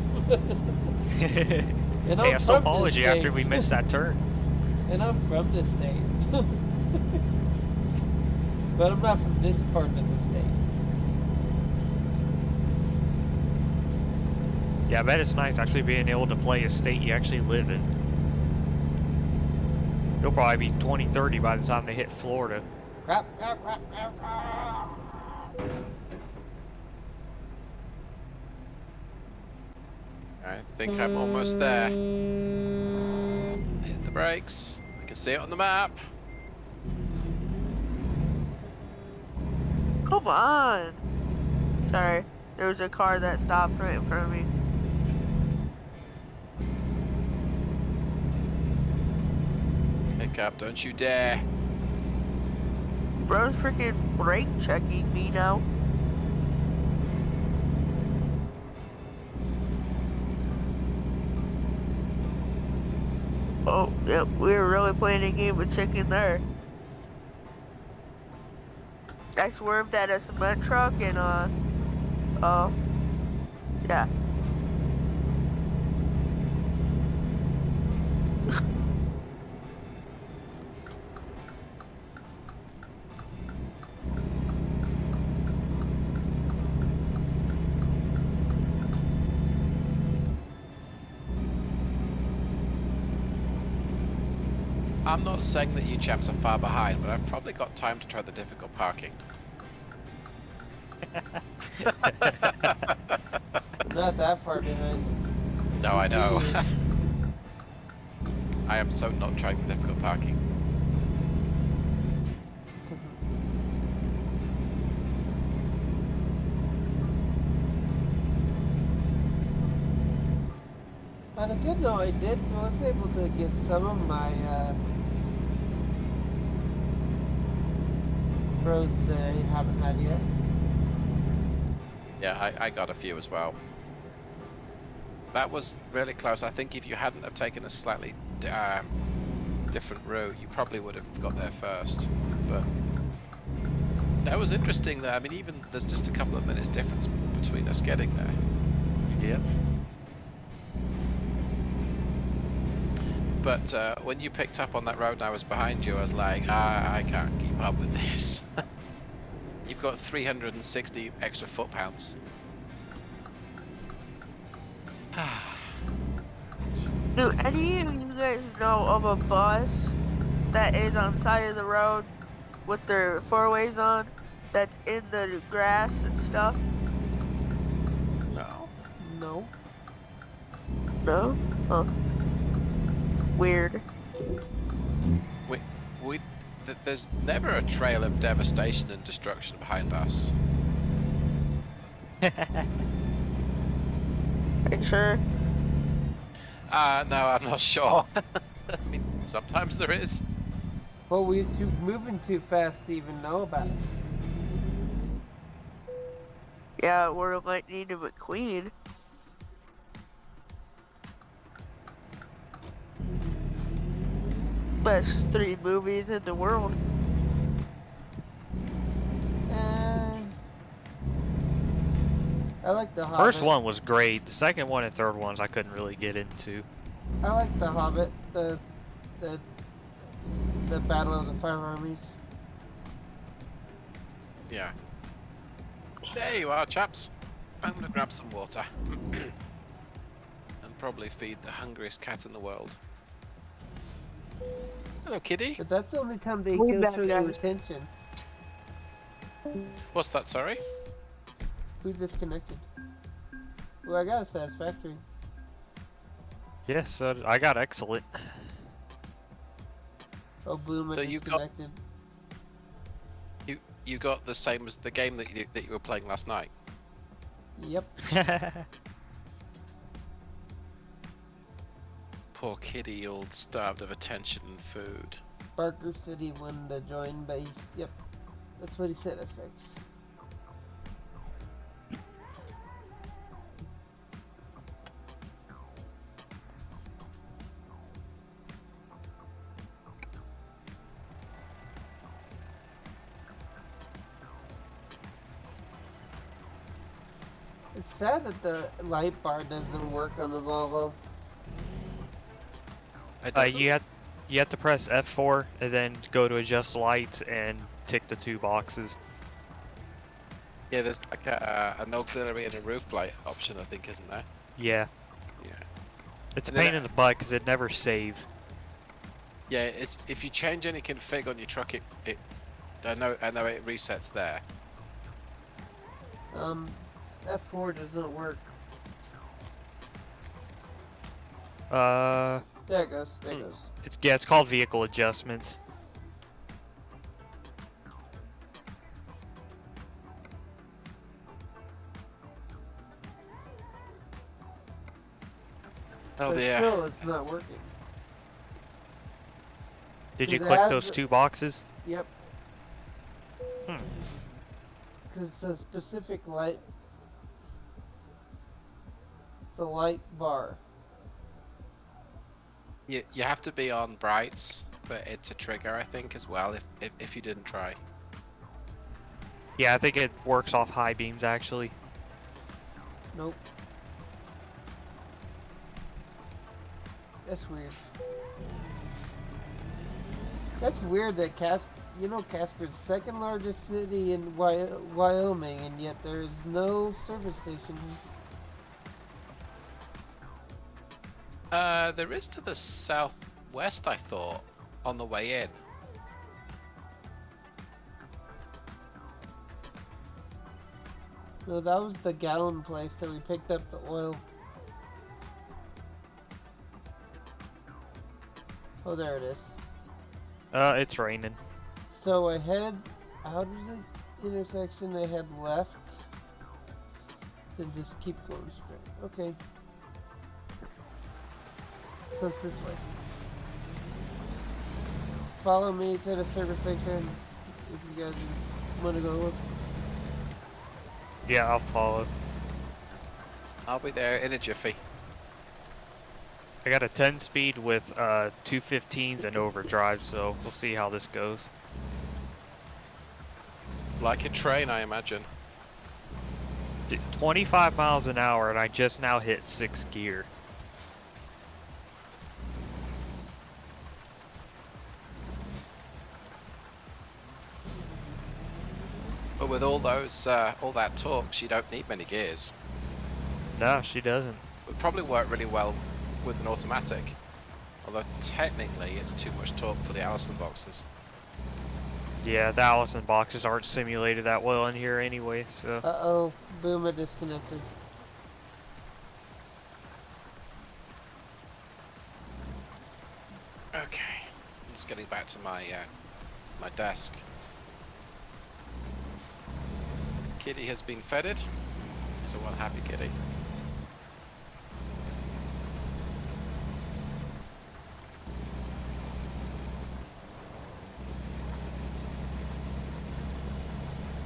And Hey, I still followed you after we missed that turn. And I'm from this state. But I'm not from this part of the state. Yeah, I bet it's nice actually being able to play a state you actually live in. You'll probably be 20, 30 by the time they hit Florida. Crap. I think I'm almost there. Hit the brakes. I can see it on the map. Come on. Sorry, there was a car that stopped right in front of me. Pick up, don't you dare. Bro's freaking brake checking me now. Oh, yep, we were really playing a game of chicken there. I swerved at a cement truck and, yeah. I'm not saying that you chaps are far behind, but I've probably got time to try the difficult parking. Not that far behind. No, I know. I am so not trying the difficult parking. On a good note, I was able to get some of my roads that I haven't had yet. Yeah, I got a few as well. That was really close. I think if you hadn't have taken a slightly different route, you probably would have got there first. But that was interesting though. I mean, even there's just a couple of minutes difference between us getting there. Yep. But when you picked up on that road and I was behind you, I was like, I can't keep up with this. You've got 360 extra foot-pounds. Do any of you guys know of a bus that is on the side of the road with their four-ways on, that's in the grass and stuff? No. No. No? Huh. Weird. There's never a trail of devastation and destruction behind us. Are you sure? No, I'm not sure. I mean, sometimes there is. Well, we're moving too fast to even know about it. Yeah, we're Lightning and McQueen. Best 3 movies in the world. I like the Hobbit. First one was great. The second one and third ones I couldn't really get into. I like the Hobbit. The Battle of the Five Armies. Yeah. There you are, chaps. I'm gonna grab some water. And probably feed the hungriest cat in the world. Hello, kitty. But that's the only time they Way go back show you then. attention. What's that, sorry? Who's disconnected? Well, I got a satisfactory. Yes, I got excellent. Oh, boom! So It disconnected. you got the same as the game that you were playing last night. Yep. Poor kitty, all starved of attention and food. Barker said he wanted to join base. Yep. That's what he said at 6. It's sad that the light bar doesn't work on the Volvo. It doesn't? You have to press F4 and then go to adjust lights and tick the 2 boxes. Yeah, there's like an auxiliary and a roof light option, I think, isn't there? Yeah. Yeah. It's a And then pain in the butt because it never saves. Yeah, it's if you change any config on your truck, it I know it resets there. F4 does not work. There it goes. There it goes. It's called vehicle adjustments. Oh But dear. still, it's not working. Did you Does it click have those the- 2 boxes? Yep. Hmm. Because it's a specific light. It's a light bar. You have to be on brights for it to trigger, I think, as well. If you didn't try. Yeah, I think it works off high beams actually. Nope. That's weird. That's weird that Casper's the second largest city in Wyoming, and yet there is no service station. There is to the southwest, I thought, on the way in. No, that was the gallon place that we picked up the oil. Oh, there it is. It's raining. So I head out of the intersection, I head left, then just keep going straight. Okay. So it's this way. Follow me to the service station if you guys want to go look. Yeah, I'll follow. I'll be there in a jiffy. I got a 10 speed with 215s and overdrive, so we'll see how this goes. Like a train, I imagine. 25 miles an hour, and I just now hit 6th gear. But with all that torque, she don't need many gears. No, she doesn't. Would probably work really well with an automatic. Although technically, it's too much torque for the Allison boxes. Yeah, the Allison boxes aren't simulated that well in here anyway, so... Uh-oh, boom, it disconnected. Okay, I'm just getting back to my my desk. Kitty has been feted. It's a one happy kitty.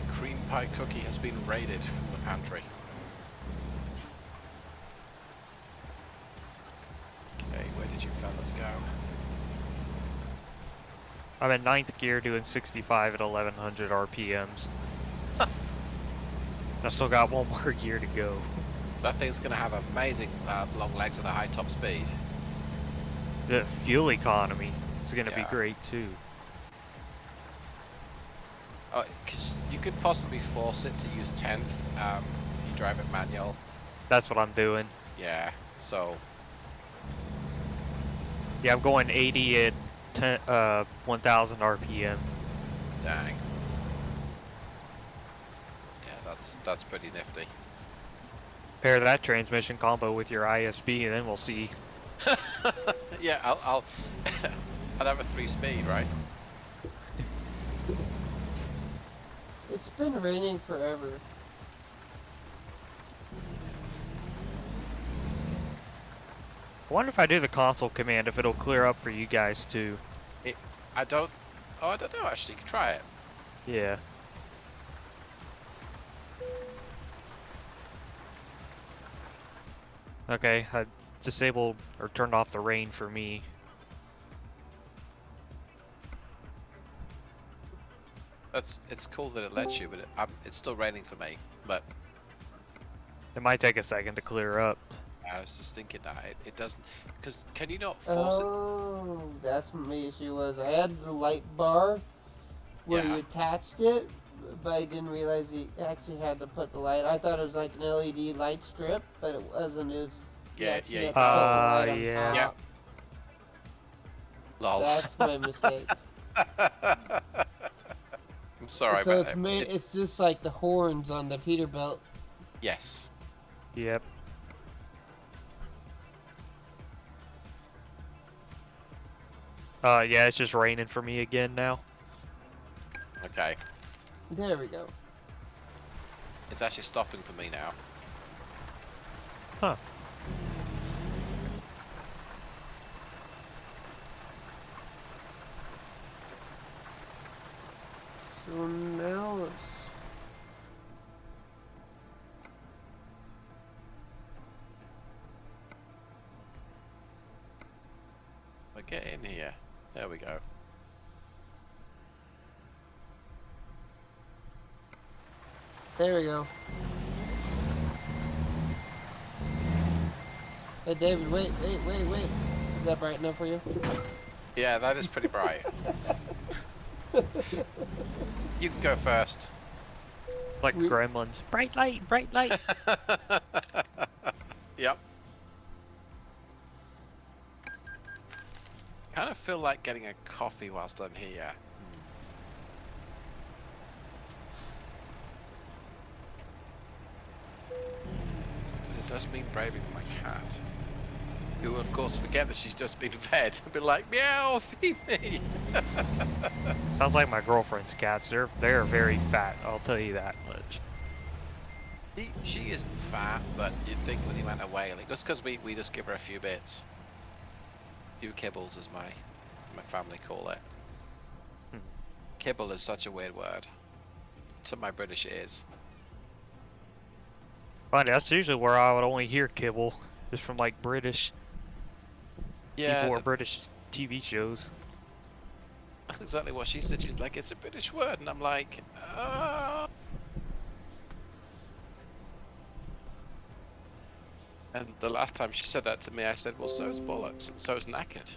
Cream pie cookie has been raided from the pantry. Okay, where did you fellas go? I'm in 9th gear doing 65 at 1100 RPMs. I still got one more gear to go. That thing's gonna have amazing long legs at a high top speed. The fuel economy is going to be Yeah. great too. Oh, 'cause you could possibly force it to use 10th if you drive it manual. That's what I'm doing. Yeah, so Yeah, I'm going 80 at 1000 RPM. dang. Yeah, that's pretty nifty. Pair that transmission combo with your ISB and then we'll see. Yeah, I'll I'd have a 3-speed, right? It's been raining forever. I wonder if I do the console command if it'll clear up for you guys too. I don't know actually, you can try it. Yeah. Okay, I disabled or turned off the rain for me. It's cool that it lets you, but it's still raining for me. But It might take a second to clear up. I was just thinking that it doesn't, because can you not force it? Oh, that's what my issue was. I had the light bar where Yeah. you attached it, but I didn't realize you actually had to put the light. I thought it was like an LED light strip, but it wasn't. It was you Yeah, actually yeah, had to put the light on yeah. Yeah. top. Lol. That's my mistake. I'm sorry, So but it's just like the horns on the Peterbilt. yes. Yep. Yeah, it's just raining for me again now. Okay. There we go. It's actually stopping for me now. Huh. So now let's. We'll get in here. There we go. There we go. Hey David, wait. Is that bright enough for you? Yeah, that is pretty bright. You can go first. Like We- gremlins. Bright light, bright light. Yep. Kind of feel like getting a coffee whilst I'm here. But it does mean braving my cat. Who of course forget that she's just been fed and be like, meow, feed me. Sounds like my girlfriend's cats. They're very fat, I'll tell you that much. She isn't fat, but you'd think with the amount of whaling, just because we just give her a few bits. Few kibbles, as my family call it. Hmm. Kibble is such a weird word. To my British ears. Funny, that's usually where I would only hear kibble, just from like British people or British TV shows. That's exactly what she said. She's like, it's a British word, and I'm like, And the last time she said that to me, I said, well, so's bollocks, and so's knackered.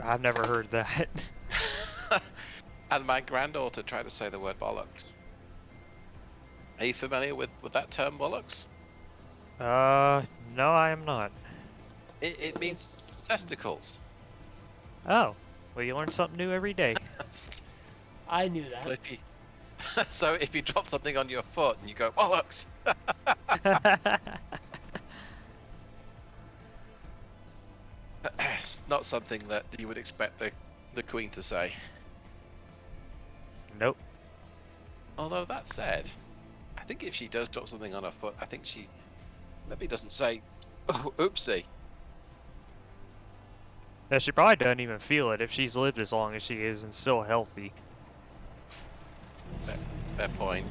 I've never heard that. And my granddaughter tried to say the word bollocks. Are you familiar with that term, bollocks? No, I am not. It means testicles. Oh, well, you learn something new every day. I knew So that. so if you drop something on your foot and you go, bollocks! It's not something that you would expect the Queen to say. Nope. Although that said, I think if she does drop something on her foot, I think she maybe doesn't say, oh, oopsie. Yeah, she probably doesn't even feel it if she's lived as long as she is and still healthy. Fair point.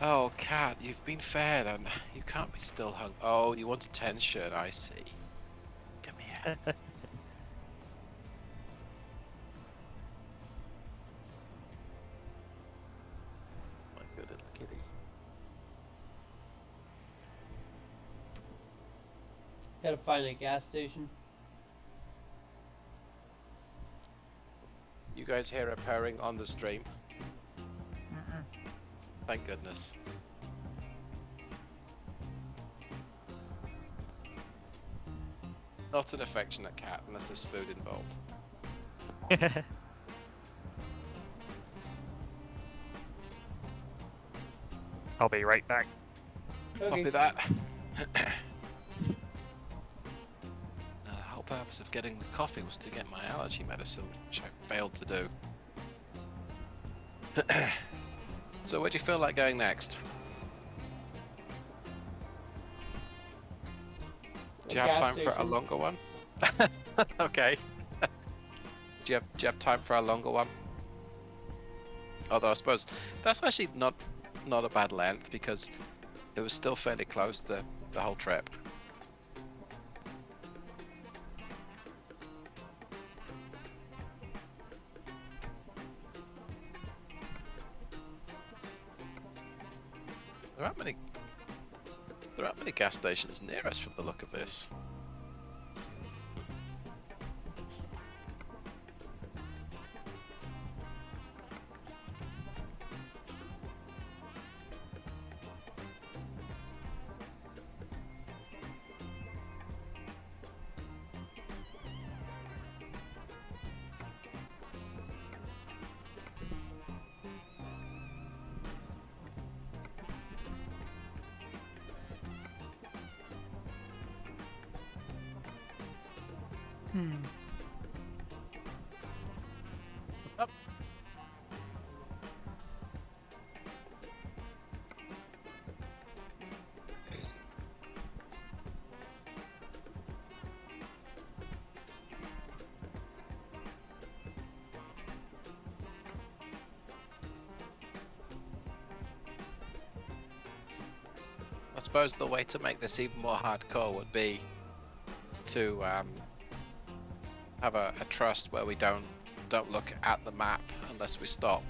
Oh, cat, you've been fed and you can't be still hung. Oh, you want attention, I see. Come here. My good little kitty. Gotta find a gas station. You guys hear her purring on the stream? Thank goodness. Not an affectionate cat unless there's food involved. I'll be right back. Copy that. purpose of getting the coffee was to get my allergy medicine, which I failed to do. So where do you feel like going next? Do you have Gas time for a station. longer one? Okay. Do you have time for a longer one? Although I suppose that's actually not a bad length because it was still fairly close the whole trip. There aren't many gas stations near us from the look of this. Up. I suppose the way to make this even more hardcore would be to have a trust where we don't look at the map unless we stop.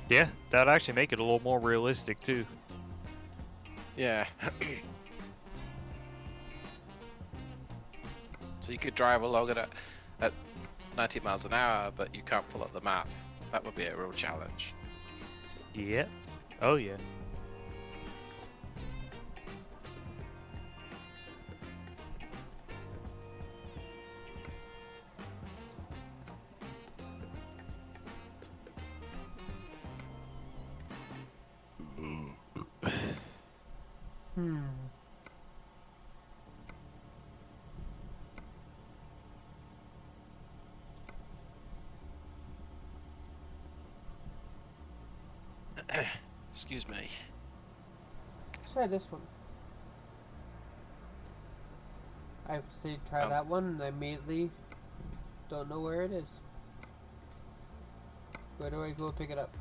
Yeah, that'd actually make it a little more realistic too. Yeah. So you could drive along at 90 miles an hour, but you can't pull up the map. That would be a real challenge. Yeah. Oh yeah. Excuse me. Try this one. I say try that one, and I immediately don't know where it is. Where do I go pick it up?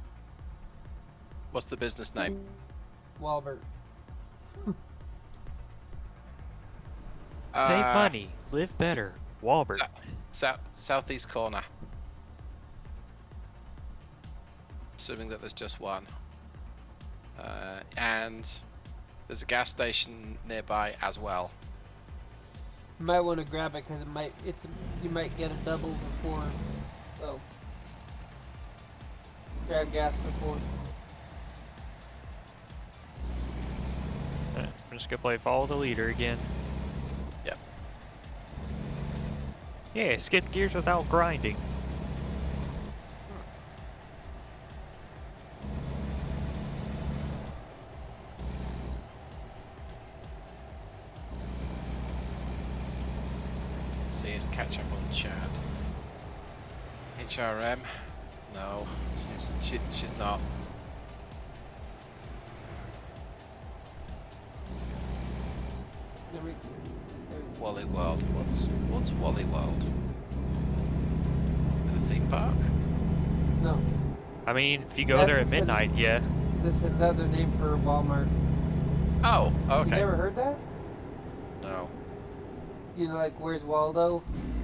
What's the business name? Walbert. Save money, live better, Walbert. Southeast corner. Assuming that there's just one. And there's a gas station nearby as well. You might want to grab it because you might get a double before. Oh. Grab gas before. I'm just gonna play follow the leader again. Yep. Yeah, skip gears without grinding. See us catch up on chat. HRM? No, she's not. Wally World. What's Wally World? The theme park? No. I mean, if you go there at midnight, yeah. This is another name for Walmart. Oh, okay. You never heard that? No. You know, like, where's Waldo?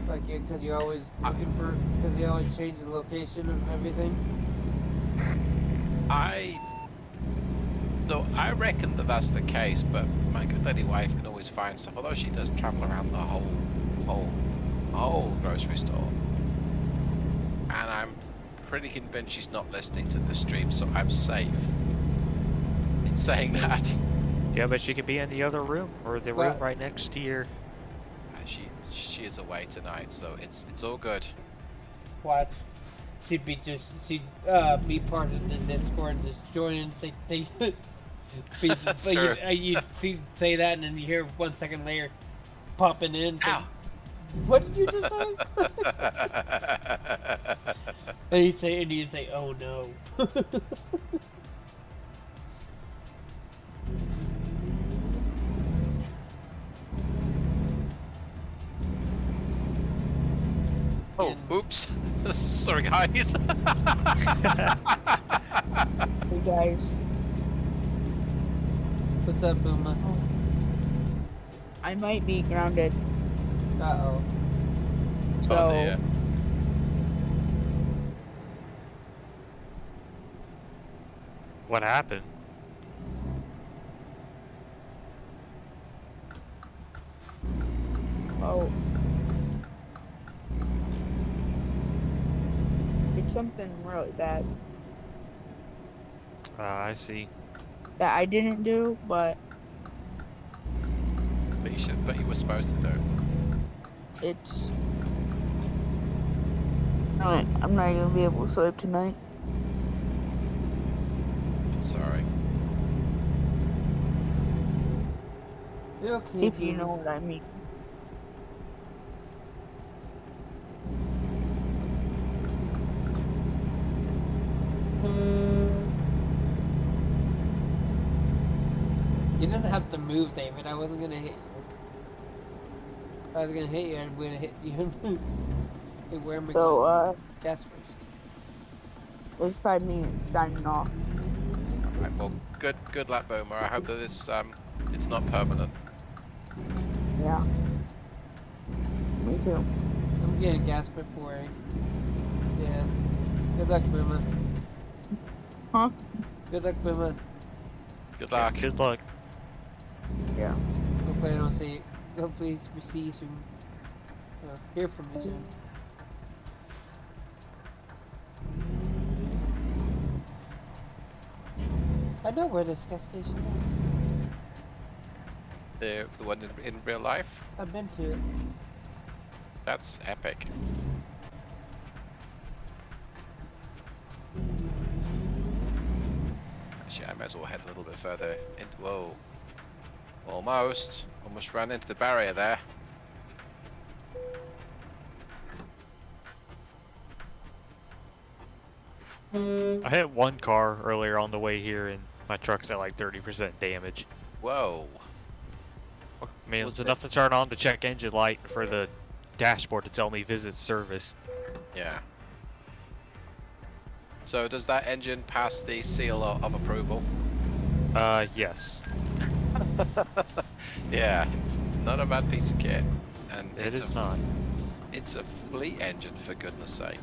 Like, because you're always looking for, because you always change the location of everything. No, I reckon that that's the case, but my good lady wife can always find stuff, although she does travel around the whole grocery store. And I'm pretty convinced she's not listening to this stream, so I'm safe in saying that. Yeah, but she could be in the otd room, or the room right next to your... She is away tonight, so it's all good. What? She'd be part of the Discord and just join and say That's true. You say that, and then you hear 1 second later popping in. Ow. What did you just say? And you say, oh no. Oh, oops. Sorry, guys. Hey guys. What's up, Uma? I might be grounded. Uh-oh. So Oh dear. What happened? oh. It's something really bad I see. that I didn't do, but But you were supposed to do. it's I'm not gonna be able to sleep tonight. I'm sorry. You're okay. If you know what I mean. You didn't have to move, David. I wasn't gonna hit you. If I was gonna hit you, I would have hit you. Hey, where am I So going? Gas first. it's 5 minutes signing off. Alright, well, good luck, Boomer. I hope that it's not permanent. Yeah. Me too. I'm getting gas before. Yeah. Good luck, Boomer. Huh? Good luck, Boomer. Good luck. Good luck. Yeah. Hopefully I don't see you. Hopefully we see you soon. Or hear from you soon. I know where this gas station is. The one in real life? I've been to it. That's epic. Actually, I might as well head a little bit further into. Whoa. Almost ran into the barrier there. I hit one car earlier on the way here, and my truck's at like 30% damage. Whoa. I mean, Was it's enough to turn on the check engine light for the dashboard to tell me visit service. Yeah. So does that engine pass the seal of approval? Yes. Yeah, it's not a bad piece of kit, and It is not. It's a fleet engine, for goodness sake.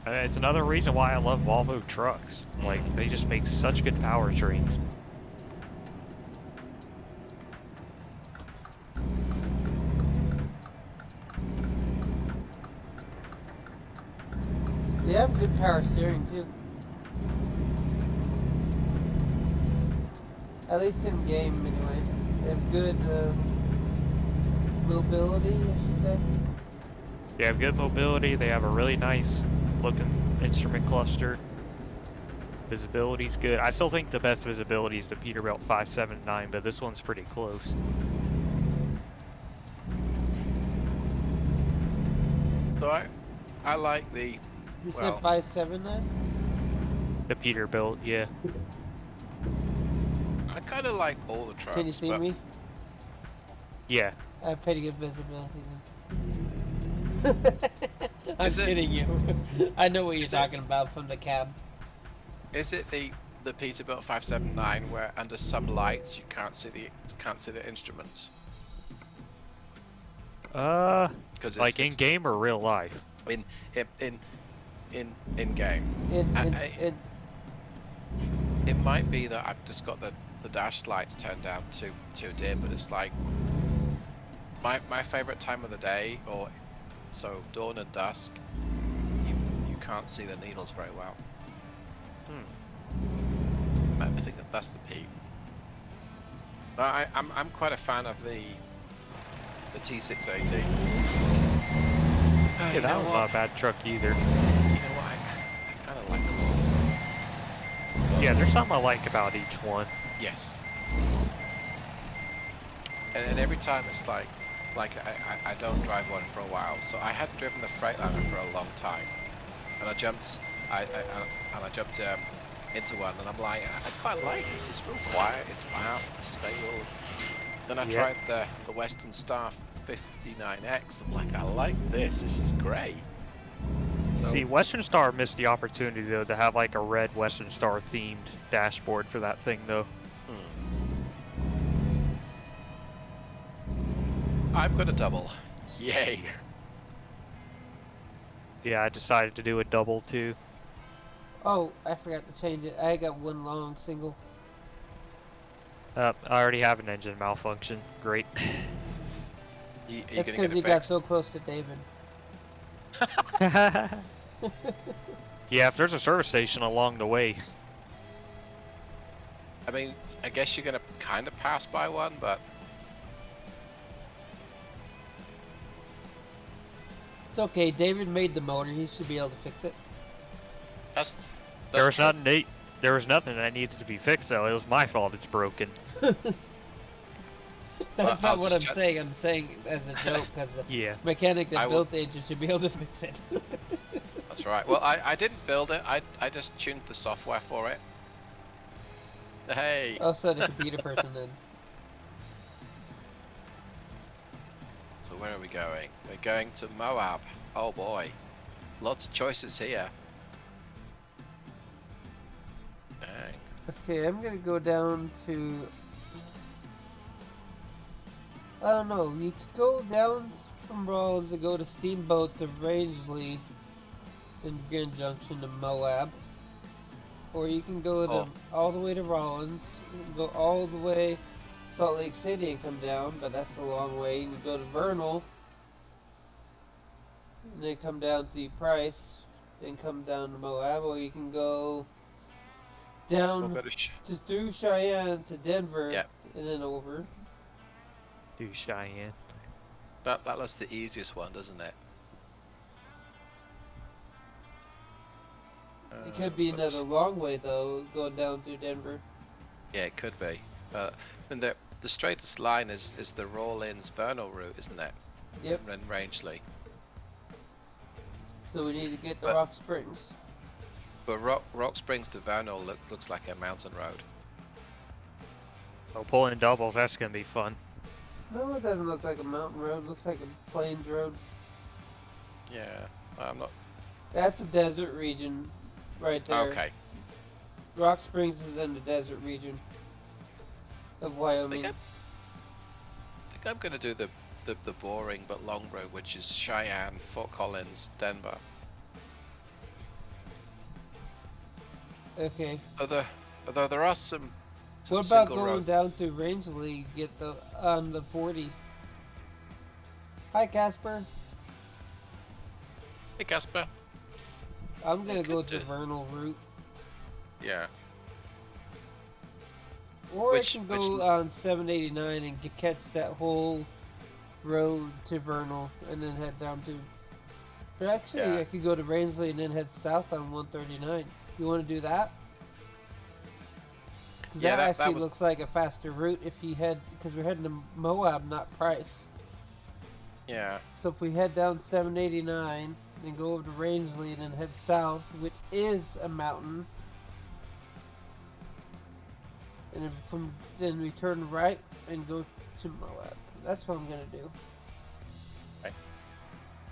It's another reason why I love Volvo trucks. Like, they just make such good powertrains. They have good power steering too. At least in game, anyway. They have good mobility, I should say. They have good mobility, they have a really nice looking instrument cluster. Visibility's good. I still think the best visibility is the Peterbilt 579, but this one's pretty close. So I like the. You Well- said 579? The Peterbilt, yeah. I kind of like all the trucks. Can you see but me? Yeah. I have pretty good visibility then. I'm Is it- kidding you. I know what you're Is it- talking about from the cab. Is it the Peterbilt 579 where under some lights you can't see the instruments? Because Like in game or real life? in game. It might be that I've just got the dash lights turned down too dim, but it's like my favorite time of the day, or so dawn and dusk. You can't see the needles very well. I think that's the peak. But I'm quite a fan of the T680. Yeah, that was not a bad truck either. You know what? I kind of like them all. Yeah, there's something I like about each one. Yes. And every time it's like I don't drive one for a while. So I had driven the Freightliner for a long time, and I jumped into one, and I'm like, I quite like this. It's real quiet. It's fast. It's stable. Then I tried the Western Star 59X. I'm like, I like this. This is great. So, see, Western Star missed the opportunity though to have like a red Western Star themed dashboard for that thing though. I've got a double. Yay. Yeah, I decided to do a double too. Oh, I forgot to change it. I got one long single. I already have an engine malfunction. Great. That's because you got so close to David. Yeah, if there's a service station along the way. I mean, I guess you're gonna kind of pass by one, but It's okay. David made the motor. He should be able to fix it. that's There was nothing that needed to be fixed though. It was my fault it's broken. That's not what I'm saying. I'm saying as a joke because the mechanic that built the engine should be able to fix it. That's right. Well, I didn't build it. I just tuned the software for it. Hey. Oh, so the computer person then. So where are we going? We're going to Moab. Oh boy. Lots of choices here. Dang. Okay, I'm gonna go down to... I don't know, you could go down from Rollins and go to Steamboat to Rangeley in Grand Junction to Moab. Or you can go to, all the way to Rollins, go all the way to Salt Lake City and come down, but that's a long way. You can go to Vernal, and then come down to Price, then come down to Moab, or you can go down just through Cheyenne to Denver, and then over. Through Cheyenne. That looks the easiest one, doesn't it? It could be another long way though, going down through Denver. Yeah, it could be. And the straightest line is the Rawlins Vernal route, isn't it? Yep. And Rangeley. So we need to get to Rock Springs. But Rock Springs to Vernal looks like a mountain road. Oh, pulling doubles, that's gonna be fun. No, it doesn't look like a mountain road. It looks like a plains road. Yeah, I'm not. That's a desert region, right there. Okay. Rock Springs is in the desert region of Wyoming. I think I'm gonna do the boring but long road, which is Cheyenne, Fort Collins, Denver. Okay. Although there are some what about going down to Rangeley, get on the 40? Hi, Casper. Hey, Casper. I'm gonna go to Vernal route. Yeah. Or I can go on 789 and catch that whole road to Vernal and then head down to... But actually, I could go to Rangeley and then head south on 139. You want to do that? Because that actually looks like a faster route if you head... Because we're heading to Moab, not Price. Yeah. So if we head down 789 and go over to Rangeley and then head south, which is a mountain... And then we turn right and go to Moab. That's what I'm gonna do. Okay.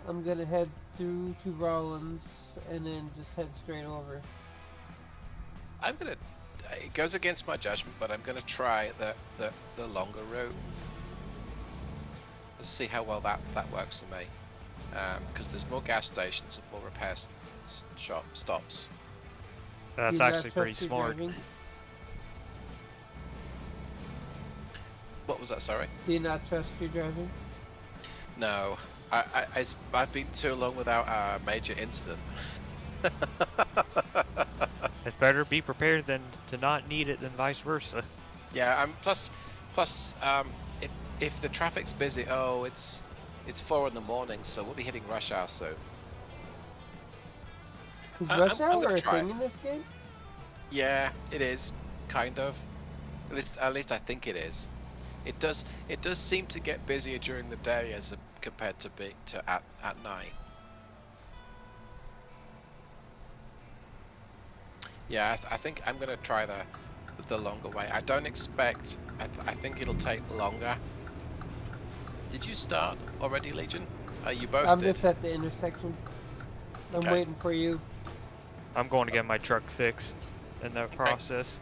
I'm gonna head through to Rollins and then just head straight over. It goes against my judgment, but I'm gonna try the longer route. Let's see how well that works for me. Because there's more gas stations and more repair stops. That's actually pretty smart. Driving? What was that? Sorry. Do you not trust your driving? No, I've been too long without a major incident. It's better to be prepared than to not need it than vice versa. Yeah, plus, if the traffic's busy, it's 4 in the morning, so we'll be hitting rush hour soon. Is rush hour a thing in this game? Yeah, it is, kind of. At least I think it is. It does seem to get busier during the day compared to at night. Yeah, I think I'm gonna try the longer way. I don't expect. I think it'll take longer. Did you start already, Legion? You both I'm did. just at the intersection. I'm Okay. waiting for you. I'm going to get my truck fixed in that process.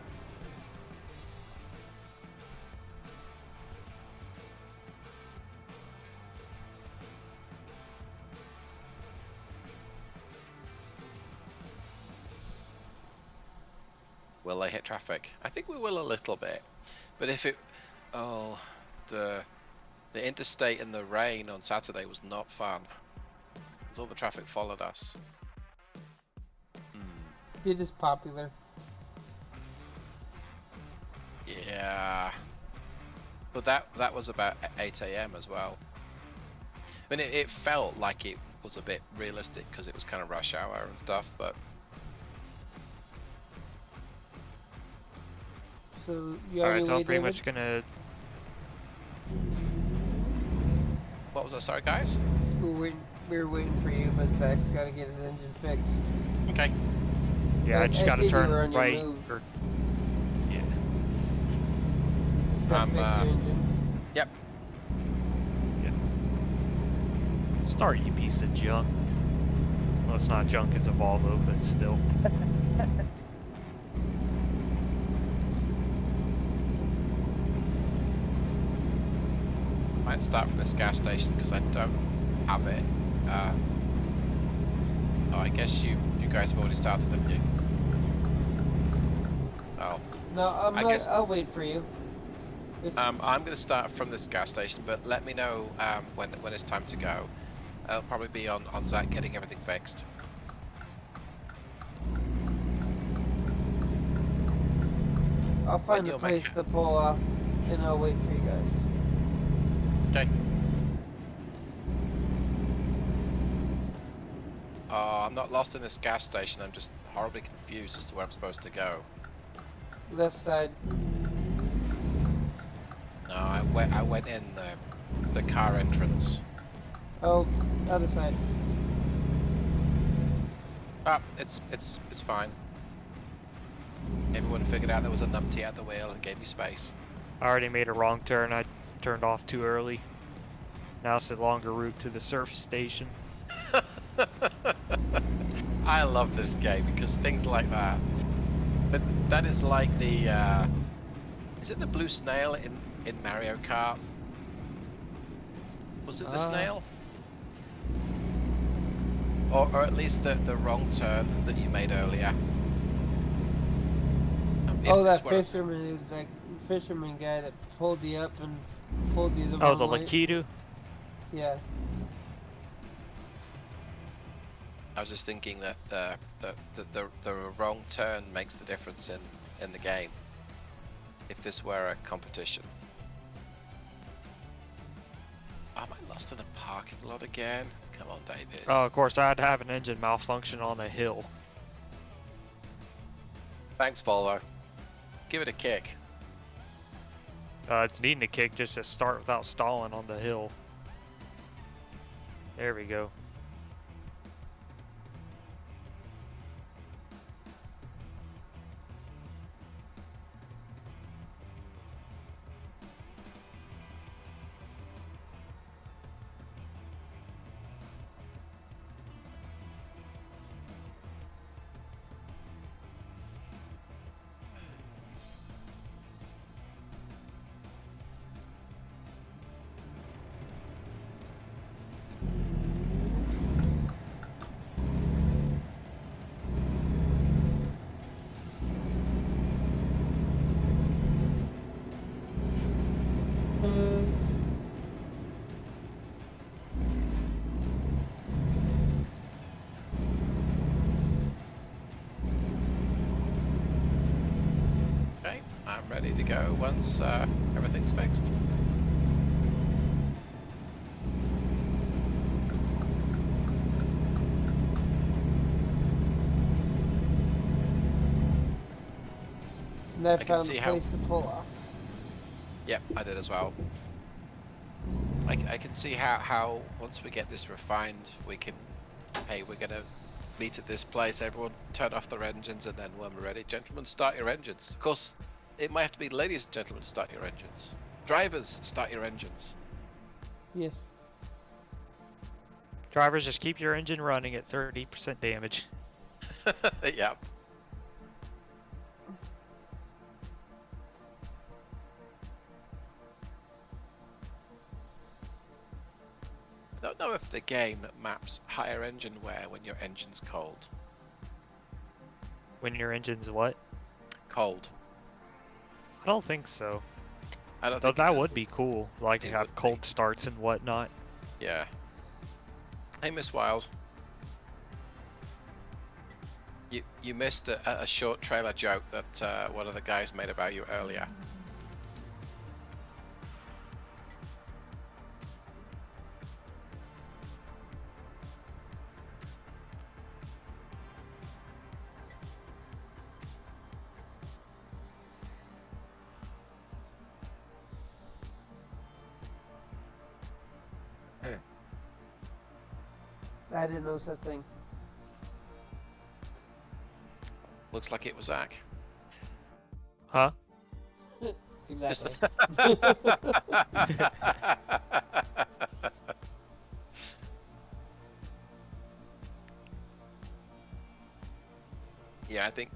Will they hit traffic? I think we will a little bit, but if it, oh, the interstate in the rain on Saturday was not fun. Because all the traffic followed us. It is popular. Yeah, but that was about 8 a.m. as well. I mean, it felt like it was a bit realistic because it was kind of rush hour and stuff, but So you Alright, so I'm way, pretty David? much gonna. what was that? Sorry, guys. We were waiting for you, but Zach's got to get his engine fixed. Okay. Yeah, I just I gotta see you turn were on your right. move. Yeah. Stop fix your engine. Yep. Start, you piece of junk. Well, it's not junk, it's a Volvo, but still. Might start from this gas station because I don't have it. Oh, I guess you guys have already started, haven't you? Oh. No, I guess- I'll wait for you. I'm going to start from this gas station, but let me know when it's time to go. I'll probably be on Zach getting everything fixed. I'll find a you'll place make- to pull off, and I'll wait for you guys. Okay. Oh, I'm not lost in this gas station. I'm just horribly confused as to where I'm supposed to go. Left side. No, I went in the car entrance. Oh, other side. Ah, it's fine. Everyone figured out there was a numpty at the wheel and gave me space. I already made a wrong turn. I turned off too early. Now it's a longer route to the surface station. I love this game because things like that. But that is like the is it the blue snail in Mario Kart? Was it the snail? Or at least the wrong turn that you made earlier. Oh, that fisherman, he was like fisherman guy that pulled you up and pulled you the wrong Oh, the way. Lakitu? Yeah. I was just thinking that the wrong turn makes the difference in the game. If this were a competition. Am I lost in a parking lot again? Come on, David. Oh, of course, I had to have an engine malfunction on a hill. Thanks, Volvo. Give it a kick. It's needing a kick just to start without stalling on the hill. There we go. Okay, I'm ready to go once everything's fixed. And I can found see a how- place to pull off. Yep, I did as well. I can see how once we get this refined, we can, hey, we're gonna meet at this place, everyone turn off their engines, and then when we're ready, gentlemen, start your engines. Of course, it might have to be ladies and gentlemen, start your engines. Drivers, start your engines. Yes. Drivers, just keep your engine running at 30% damage. Yep. I don't know if the game maps higher engine wear when your engine's cold. When your engine's what? Cold. I don't think so. I don't Though think it that does. would be cool, like It have would be. cold starts and whatnot. Yeah. Hey, Miss Wild. You missed a short trailer joke that one of the guys made about you earlier. I didn't know such thing. Looks like it was Zach. Huh? Exactly. Yeah, I think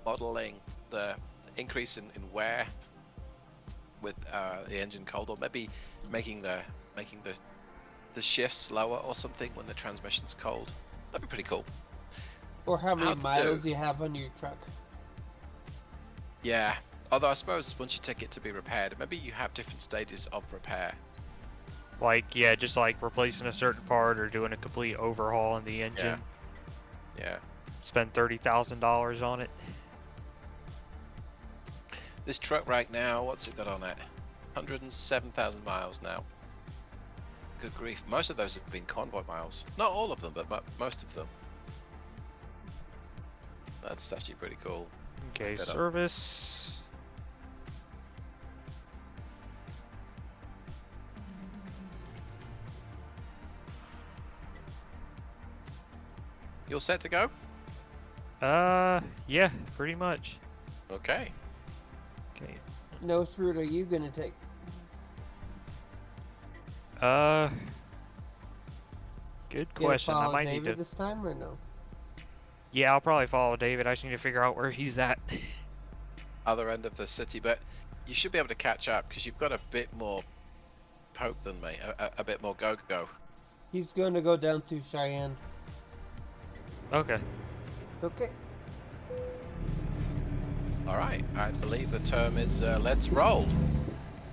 modeling the increase in wear with the engine cold, or maybe making the shifts slower or something when the transmission's cold. That'd be pretty cool. Or how many Hard to miles do. you have on your truck. Yeah. Although I suppose once you take it to be repaired, maybe you have different stages of repair. Like, yeah, just like replacing a certain part or doing a complete overhaul in the engine. Yeah. Spend $30,000 on it. This truck right now, what's it got on it? 107,000 miles now. Good grief. Most of those have been convoy miles. Not all of them, but most of them. That's actually pretty cool. Okay, Get up. service. You all set to go? Yeah, pretty much. Okay. Okay. No route are you gonna take? Good Gonna question. I follow might David need to. this time or no? Yeah, I'll probably follow David. I just need to figure out where he's at. Other end of the city, but you should be able to catch up because you've got a bit more poke than me, a bit more go. He's gonna go down to Cheyenne. Okay. Okay. All right. I believe the term is let's roll.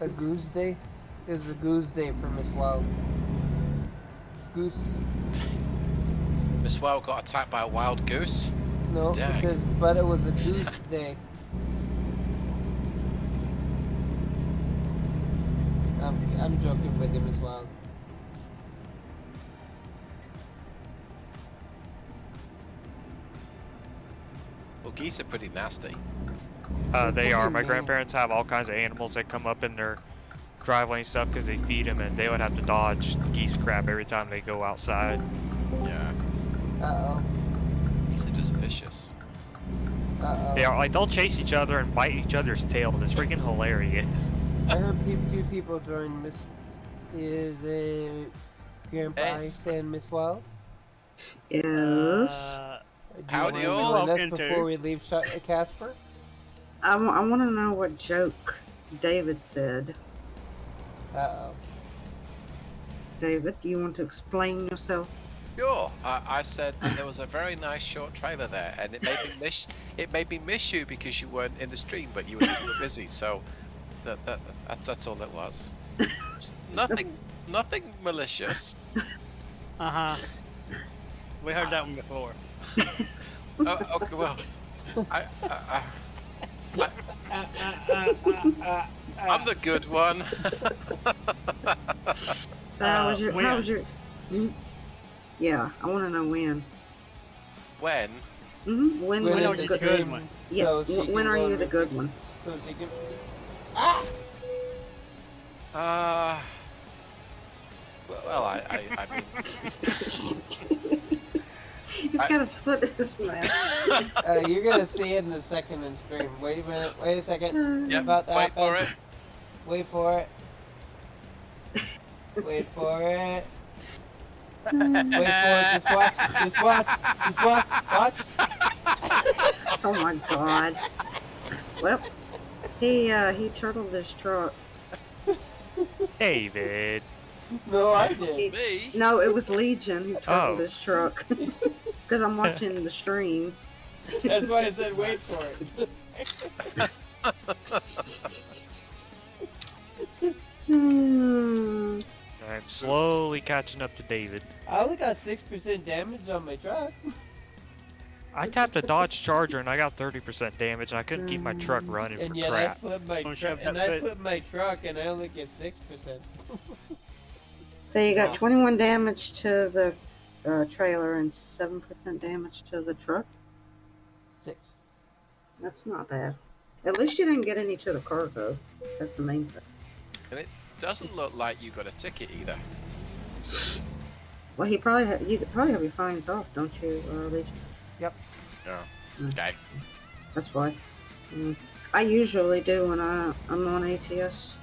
A goose day? Is a goose day for Miss Wild. Goose. Miss Well got attacked by a wild goose. No, Dang. it says, but it was a goose day. I'm joking with him as well. Well, geese are pretty nasty. They What are. do My you grandparents have all kinds of animals that come up in their driveway and stuff because they feed them, and they would have to dodge geese crap every time they go outside. Yeah. Uh-oh. Geese are just vicious. Uh-oh. They are like they'll chase each other and bite each other's tails. It's freaking hilarious. I heard two people join Miss... Is it Grandpa It's- and Miss Wild? Yes. Howdy Do you all. wanna join us Welcome to- before we leave Casper? I want to know what joke David said. Uh-oh. David, do you want to explain yourself? Sure. I said that there was a very nice short trailer there, and it made me miss you because you weren't in the stream, but you were busy. So that's all it was. Just nothing malicious. Uh-huh. We heard that one before. Okay, well, I'm the good one. So how was when? Yeah, I want to know when. When? When When are is you the the good stream, one? Yeah. so she When can are go you to the good one? So she can. Ah! Well, I mean, He's got his foot in his mouth. You're gonna see it in a second in stream. Wait a minute. Wait a second. yep, About to wait for happen. it. Wait for it. Wait for it. Mm. Wait for it. Just watch. Just watch. Just watch. Watch. Oh my god. Well, he turtled his truck. David. No, I did. Me? No, it was Legion who turtled Oh. his truck. Because I'm watching the stream. That's why I said wait for it. Hmm. I'm slowly catching up to David. I only got 6% damage on my truck. I tapped a Dodge Charger and I got 30% damage and I couldn't keep my truck running And for yet crap. I flipped my Don't truck, shove and that I foot. flipped my truck, and I only get 6%. So you got Wow. 21 damage to the trailer and 7% damage to the truck? 6. That's not bad. At least you didn't get any to the cargo. That's the main thing. And it doesn't look like you got a ticket either. Well, you probably have your fines off, don't you, Legion? Oh, Mm. okay. That's why. I usually do when I'm on ATS.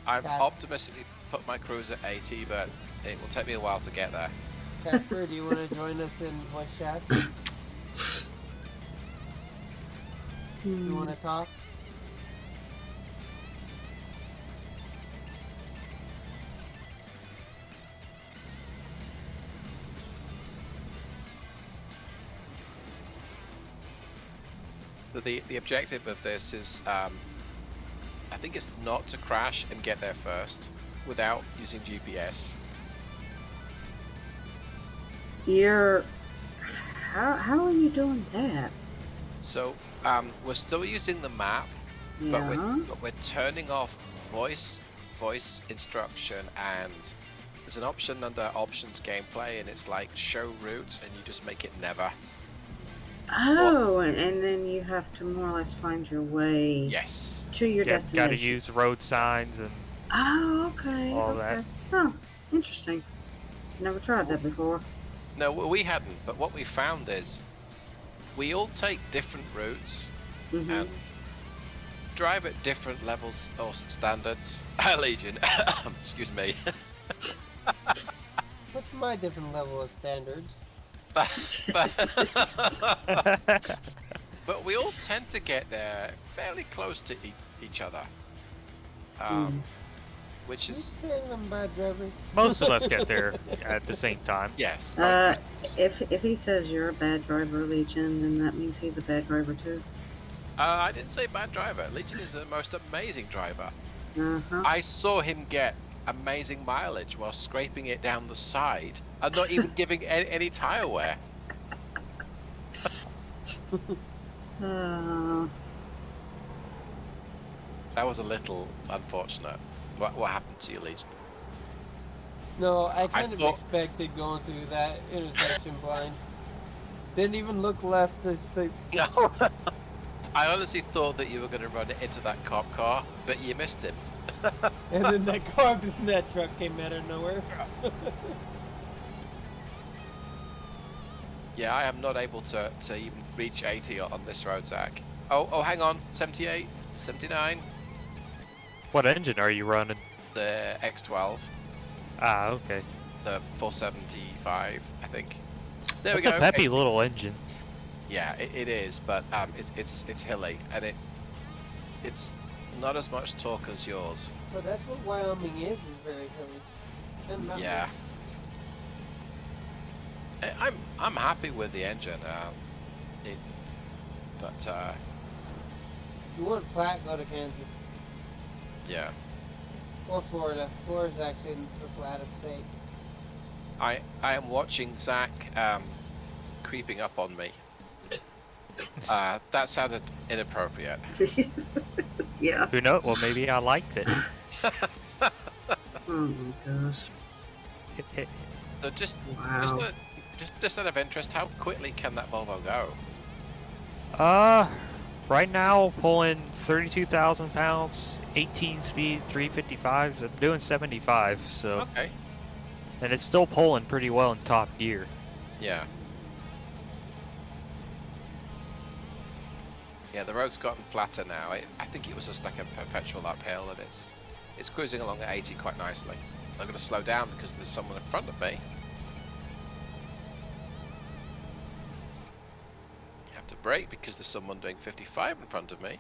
I'm Got it. optimistically put my cruise at 80, but it will take me a while to get there. Casper, do you want to join us in voice chat? You want to talk? So the objective of this is, I think it's not to crash and get there first without using GPS. How are you doing that? So we're still using the map, Yeah. but we're turning off voice instruction, and there's an option under options gameplay, and it's like show route, and you just make it never. Oh, and then you have to more or less find your way Yes. to your Yeah, destination. gotta use road signs and Oh, okay. all okay. that. Oh, interesting. Never tried that before. No, we hadn't, but what we found is we all take different routes Mm-hmm. and drive at different levels or standards. Legion, excuse me. What's my different level of standards? but we all tend to get there fairly close to each other, which is You saying I'm a bad driver? most of us get there at the same time. yes. If he says you're a bad driver, Legion, then that means he's a bad driver too. I didn't say bad driver. Legion is the most amazing driver. Uh-huh. I saw him get amazing mileage while scraping it down the side and not even giving any tire wear. That was a little unfortunate. What happened to you, Legion? No, I kind of thought- expected going through that intersection blind. Didn't even look left to see. No. I honestly thought that you were going to run into that cop car, but you missed him. And then that truck came out of nowhere. Yeah, I am not able to even reach 80 on this road, Zach. Oh, hang on. 78, 79, What engine are you running? the X12, Ah, okay. the 475, I think. There That's we go. a peppy little engine. Yeah, it is, but it's hilly, and it's not as much torque as yours. But that's what Wyoming is very hilly. And mountainous. Yeah. I'm happy with the engine. But You want flat, go to Kansas. yeah, Or Florida. Florida's actually the flattest state. I am watching Zach creeping up on me. That sounded inappropriate. Yeah. Who knows? Well, maybe I liked it. Oh my gosh. So just Wow. Just out of interest, how quickly can that Volvo go? Right now pulling 32,000 pounds, 18 speed, 355s. I'm doing 75, so. Okay. And it's still pulling pretty well in top gear. Yeah. Yeah, the road's gotten flatter now. I think it was just like a perpetual uphill, and it's cruising along at 80 quite nicely. I'm going to slow down because there's someone in front of me. Have to brake because there's someone doing 55 in front of me.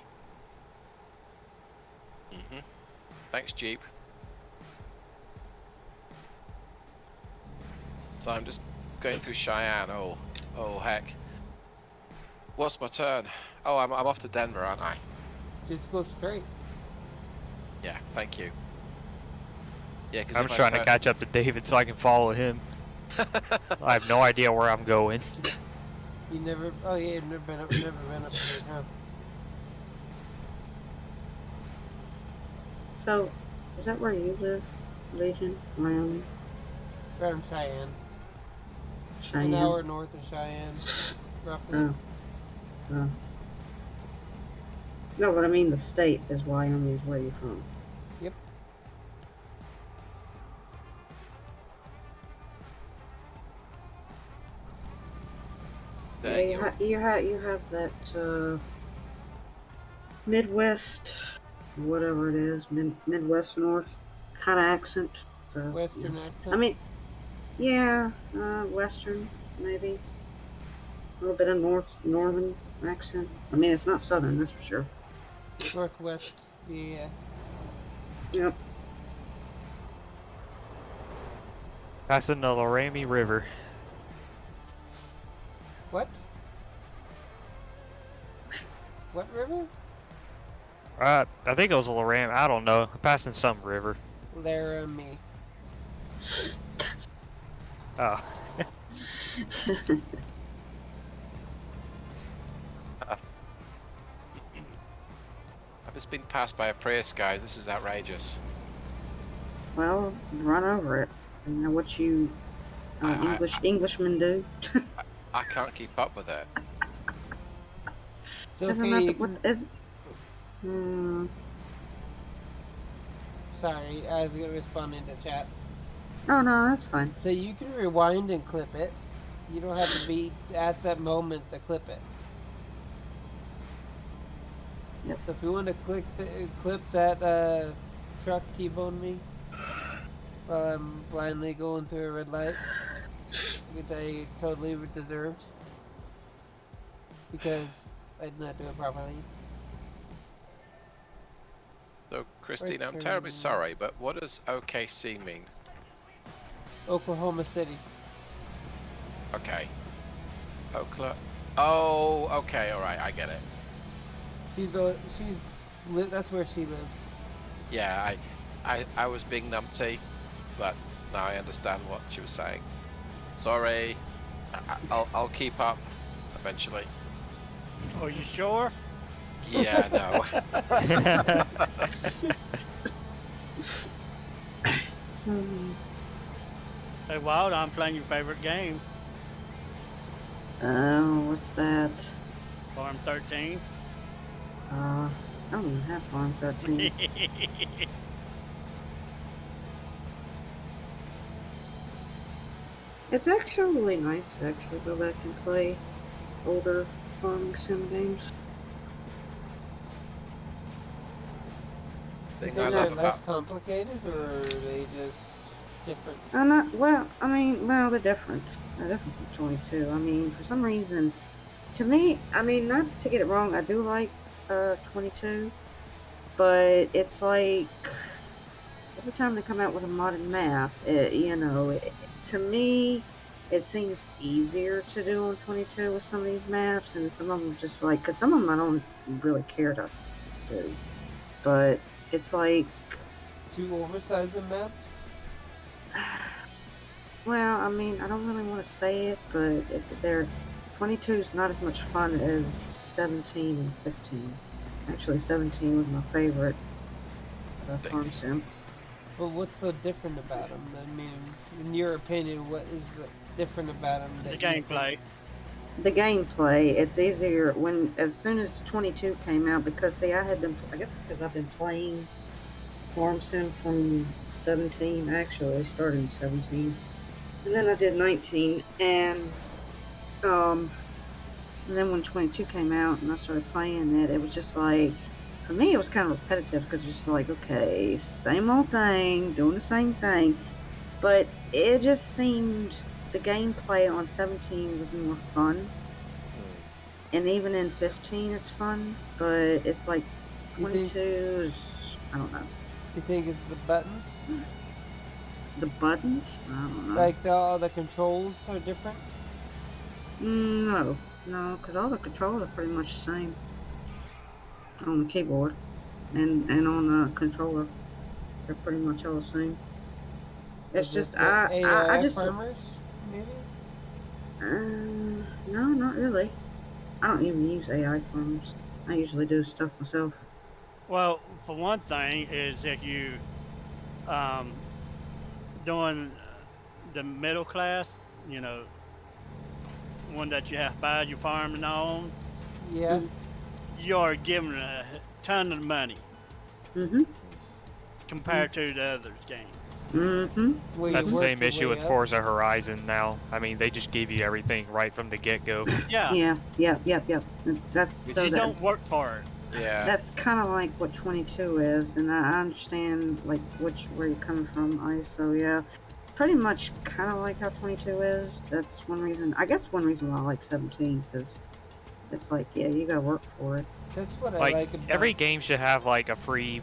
Thanks, Jeep. So I'm just going through Cheyenne. Oh heck. What's my turn? Oh, I'm off to Denver, aren't I? Just go straight. Yeah, thank you. Yeah, because I'm trying to catch up to David so I can follow him. I have no idea where I'm going. You never. Oh yeah, you've never been up here, huh? So, is that where you live, Legion, Wyoming? Around Cheyenne. Cheyenne? An hour north of Cheyenne, roughly. Oh. No, but I mean the state is Wyoming is where you're from. Yep. Yeah, you have that Midwest, whatever it is, Midwest North kind of accent. So, Western yeah. accent. I mean, yeah, Western maybe. A little bit of northern accent. I mean, it's not southern, that's for sure. Northwest. Yeah. Yep. Passing the Laramie River. What? What river? I think it was a Laramie. I don't know. Passing some river. Laramie. Oh. I've just been passed by a Prius, guys. This is outrageous. Well, run over it. You know what you Englishmen do? I can't keep up with it. So Isn't okay, that what is? Sorry, I was gonna respond into chat. Oh no, that's fine. So you can rewind and clip it. You don't have to be at that moment to clip it. Yep. So if you want to clip that truck T-bone me while I'm blindly going through a red light, which I totally deserved because I did not do it properly. So, Christine, I'm terribly sorry, but what does OKC mean? Oklahoma City. Okay. Oh, okay, alright, I get it. That's where she lives. Yeah, I was being numpty, but now I understand what she was saying. Sorry. I'll keep up eventually. Are you sure? Yeah, no. Hey, Wild, I'm playing your favorite game, Oh, what's that? Farm 13. I don't even have Farm 13. It's actually really nice to actually go back and play older farming sim games. Thing They're I love less about complicated, or are they just different? They're different. They're different from 22. I mean, for some reason, to me, I mean, not to get it wrong, I do like 22, but it's like every time they come out with a modded map, to me, it seems easier to do on 22 with some of these maps, and some of them just like, because some of them I don't really care to do, but it's like... Too oversized the maps? Well, I mean, I don't really want to say it, but 22 is not as much fun as 17 and 15. Actually, 17 was my favorite farm sim. But what's so different about them? I mean, in your opinion, what is different about them? The gameplay. The gameplay, it's easier as soon as 22 came out, because see, I guess because I've been playing Farm Sim from 17, actually, I started in 17, and then I did 19, and then when 22 came out and I started playing it, it was just like, for me, it was kind of repetitive, because it was just like, okay, same old thing, doing the same thing, but it just seemed the gameplay on 17 was more fun, and even in 15 it's fun, but it's like 22 is, I don't know. Do you think it's the buttons? The buttons? I don't know. Like all the controls are different? No, because all the controls are pretty much the same on the keyboard and on the controller. They're pretty much all the same. It's Is just it the AI I just farmers, maybe? no, not really. I don't even use AI farms. I usually do stuff myself. Well, for one thing, is if you doing the middle class, you know, one that you have to buy your farming on, Yeah. you're given a ton of money Mhm. compared to the other games. Mhm. Where That's you the work same your issue way with up. Forza Horizon now. I mean, they just give you everything right from the get-go. Yeah. Yeah. Yep. That's You so that don't work for it. Yeah. that's kind of like what 22 is, and I understand like where you're coming from, Ice. So yeah, pretty much kind of like how 22 is. That's one reason. I guess one reason why I like 17, because it's like, yeah, you gotta work for it. That's what I Like, like about every game should have like a free,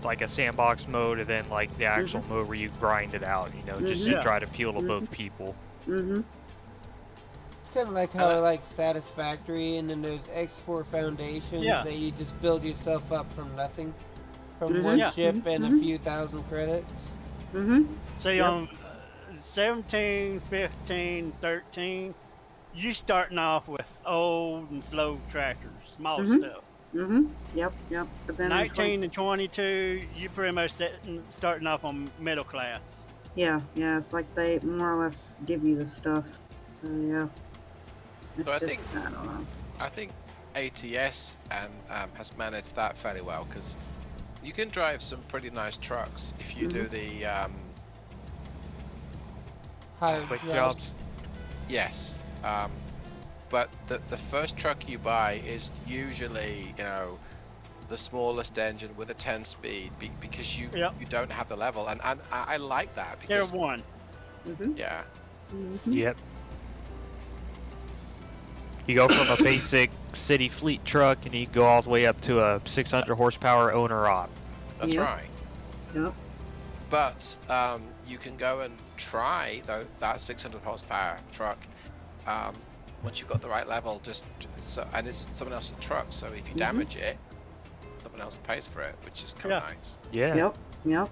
like a sandbox mode, and then like the actual mode where you grind it out, you know, just to Yeah. try to appeal to both people. Mhm. It's kind of like how I like Satisfactory, and then there's X4 Foundations Yeah. that you just build yourself up from nothing, from Mhm. one Yeah. ship and a Mhm. few thousand credits. Mhm. See, Yep. on 17, 15, 13, you starting off with old and slow tractors, small Mhm. stuff. Mhm. Yep. But then in 19 and 22, you pretty much starting off on middle class. yeah, it's like they more or less give you the stuff. So yeah, it's So I just I don't know. I think ATS has managed that fairly well, because you can drive some pretty nice trucks if you do the Higher Quick jobs. jobs. yes. But the first truck you buy is usually, you know, the smallest engine with a 10 speed, because you Yep. you don't have the level, and I like that, Tier because 1. Mhm. yeah. Mhm. Yep. You go from a basic city fleet truck, and you go all the way up to a 600 horsepower owner op. That's Yep. right. Yep. But you can go and try that 600 horsepower truck once you've got the right level. And it's someone else's truck, so if you damage it, someone else pays for it, which is kind of nice. Yeah. Yep.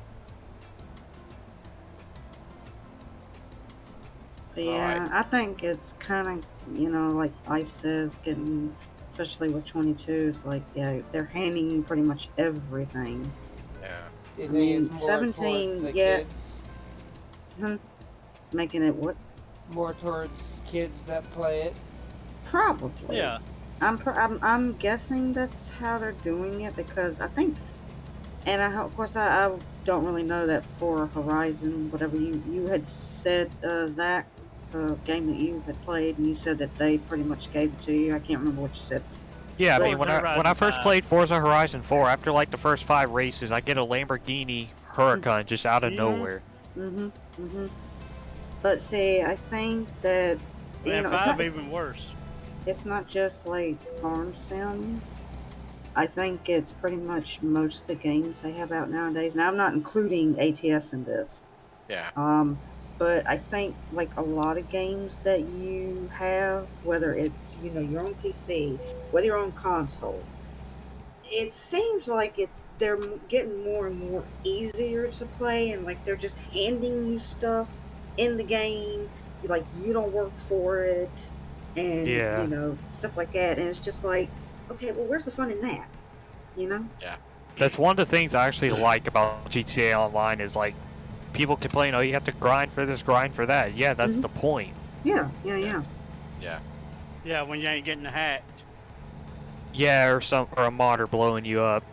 But yeah, I think it's kind of, you know, like Ice says, getting, especially with 22, it's like, yeah, they're handing you pretty much everything. Yeah. Do you I think mean, it's more 17, towards the yeah. kids? Making it what? More towards kids that play it? Probably. Yeah. I'm guessing that's how they're doing it, because I think, and of course I don't really know that for Horizon, whatever you had said, Zach, the game that you had played, and you said that they pretty much gave it to you. I can't remember what you said. Yeah, I Forza mean, when I Horizon first 5. played Forza Horizon 4, after like the first 5 races, I get a Lamborghini Huracan just out of Mhm. nowhere. But see, I think that, you And know, it's 5 not, even worse. it's not just like Farm Sim. I think it's pretty much most of the games they have out nowadays. Now, I'm not including ATS in this. Yeah. But I think like a lot of games that you have, whether it's, you know, your own PC, whether you're on console, it seems like they're getting more and more easier to play, and like they're just handing you stuff in the game, like you don't work for it, and Yeah. you know, stuff like that. And it's just like, okay, well, where's the fun in that? You know? That's one of the things I actually like about GTA Online is like people complain, oh, you have to grind for this, grind for that. Yeah, that's the point. Yeah. Yeah. Yeah, when you ain't getting hacked. Yeah, or a modder blowing you up.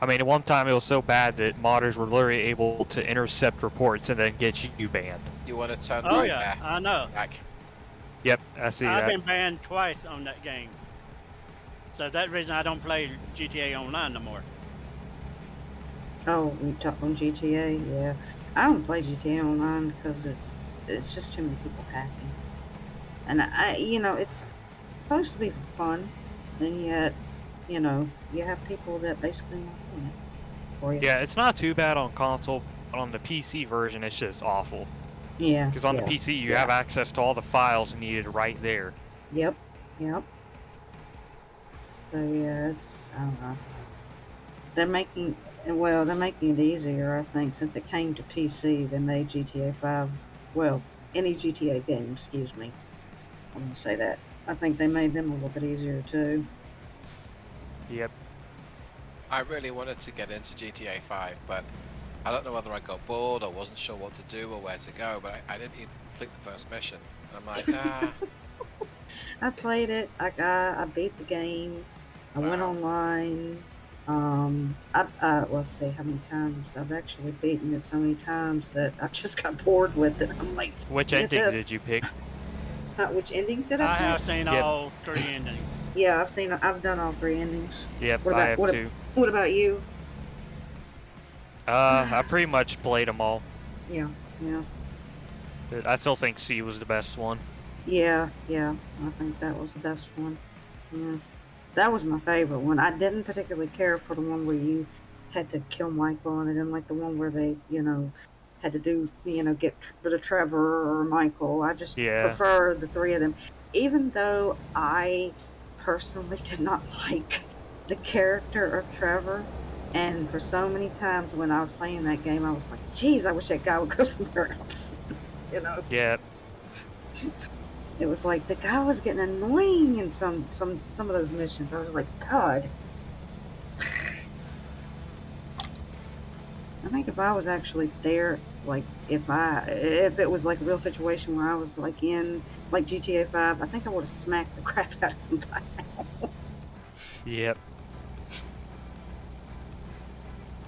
I mean, at one time it was so bad that modders were literally able to intercept reports and then get you banned. You want to turn Oh right yeah, there. I know. Back. Yep, I see I've that. been banned twice on that game. So that reason I don't play GTA Online no more. Oh, we talk on GTA. Yeah, I don't play GTA Online because it's just too many people hacking, and it's supposed to be for fun, and yet, you have people that basically not doing it for you. Yeah, it's not too bad on console, but on the PC version, it's just awful. Yeah. Because on the PC, you have access to all the files needed right there. Yep. So yes, I don't know. They're making it easier, I think, since it came to PC. They made GTA 5, well, any GTA game, excuse me. I'm gonna say that. I think they made them a little bit easier too. Yep. I really wanted to get into GTA 5, but I don't know whether I got bored or wasn't sure what to do or where to go, but I didn't even complete the first mission. And I'm like, nah. I played it. I beat the game. I went online. Let's see how many times I've actually beaten it. So many times that I just got bored with it. I'm like, which ending did you pick? Which endings did I I pick? have seen all 3 endings. Yeah, I've done all 3 endings. Yep, I have too. What about you? I pretty much played them all. Yeah. But I still think C was the best one. Yeah. I think that was the best one. Yeah. That was my favorite one. I didn't particularly care for the one where you had to kill Michael, and I didn't like the one where they, had to do, get rid of Trevor or Michael. I just prefer the 3 of them. Even though I personally did not like the character of Trevor, and for so many times when I was playing that game, I was like, geez, I wish that guy would go somewhere else. Yeah. It was like the guy was getting annoying in some of those missions. I was like, God. I think if I was actually there, like if it was like a real situation where I was like in like GTA 5, I think I would have smacked the crap out of him by now. Yep.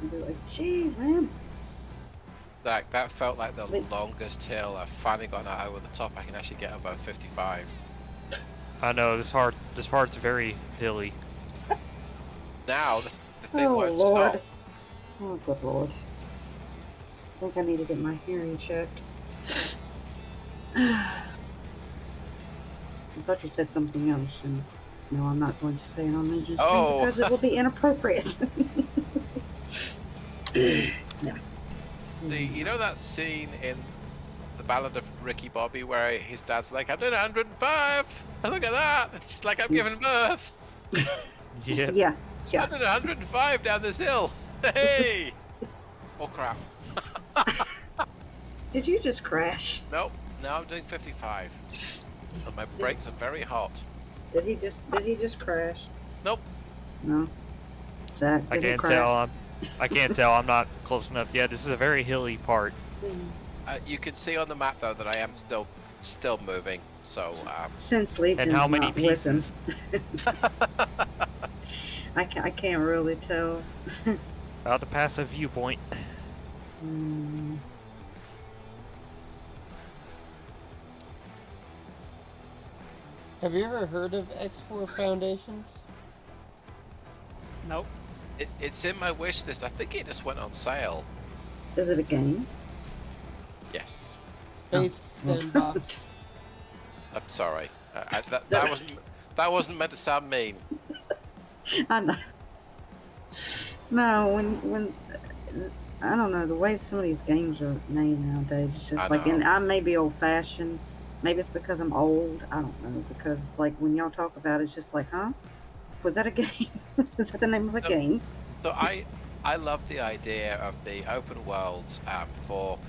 I'd be like, jeez, man. Like, that felt like the longest hill. I've finally gotten out over the top. I can actually get above 55. I know, this part's very hilly. Now, the thing won't Lord. stop. Oh, good Lord. I think I need to get my hearing checked. I thought you said something else, and no, I'm not going to say it on the stream because it will be inappropriate. Yeah. You know that scene in The Ballad of Ricky Bobby where his dad's like, I'm doing 105! Look at that! It's just like I'm giving birth! Yeah. I'm doing 105 down this hill! Hey! Oh crap. Did you just crash? Nope, now I'm doing 55. And my brakes are very hot. Did he just crash? Nope. No. Zach, I can't tell. I can't tell. I'm not close enough. Yeah, this is a very hilly part. You can see on the map though that I am still moving. So since Legion's and how many not pieces? With him. I can't really tell. About to pass a viewpoint. Have you ever heard of X4 Foundations? Nope. It's in my wish list. I think it just went on sale. Is it a game? Yes. Space Sandbox. I'm sorry. That wasn't meant to sound mean. I know. No, when I don't know, the way some of these games are named nowadays, it's just like, and I may be old-fashioned. Maybe it's because I'm old. I don't know, because it's like when y'all talk about it, it's just like, huh? Was that a game? Is that the name of a game? So I love the idea of the open worlds for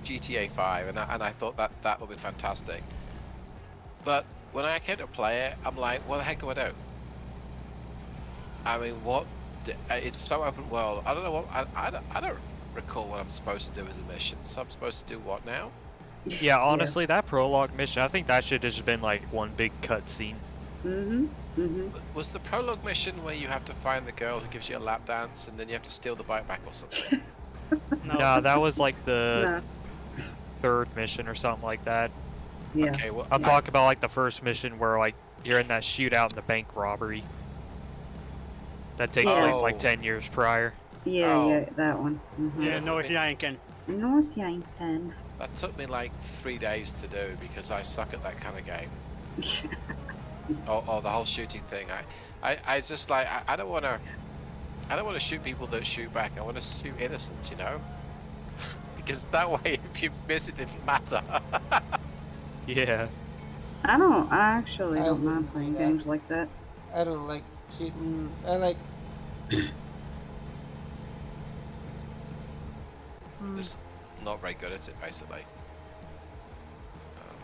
GTA 5, and I thought that would be fantastic. But when I came to play it, I'm like, what the heck do I do? I mean, what? It's so open world. I don't know what. I recall what I'm supposed to do as a mission. So I'm supposed to do what now? Yeah, honestly, that prologue mission, I think that should have just been like one big cutscene. Was the prologue mission where you have to find the girl who gives you a lap dance and then you have to steal the bike back or something? No. Nah, that was like the No. third mission or something like that. Yeah. Okay, well, I'm talking about like the first mission where like you're in that shootout in the bank robbery. That takes Yeah. place like 10 years prior. Yeah, Oh. yeah, that one. Yeah, North Yankton. North Yankton. that took me like 3 days to do because I suck at that kind of game. Or the whole shooting thing. I just like I don't want to shoot people that shoot back. I want to shoot innocents, you know. Because that way, if you miss, it didn't matter. Yeah. I actually I don't mind wouldn't playing do that. games like that. I don't like shooting. I like. Just not very good at it, basically.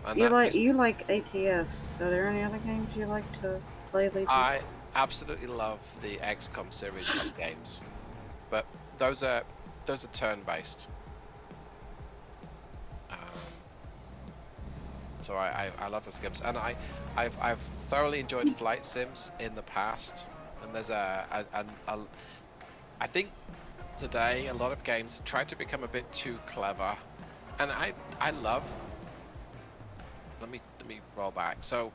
And You that like is- you like ATS. Are there any other games you like to play, Legion? I absolutely love the XCOM series of games, but those are turn-based. So I love those games, and I've thoroughly enjoyed flight sims in the past. And there's I think today a lot of games have tried to become a bit too clever, and I love. Let me roll back. So,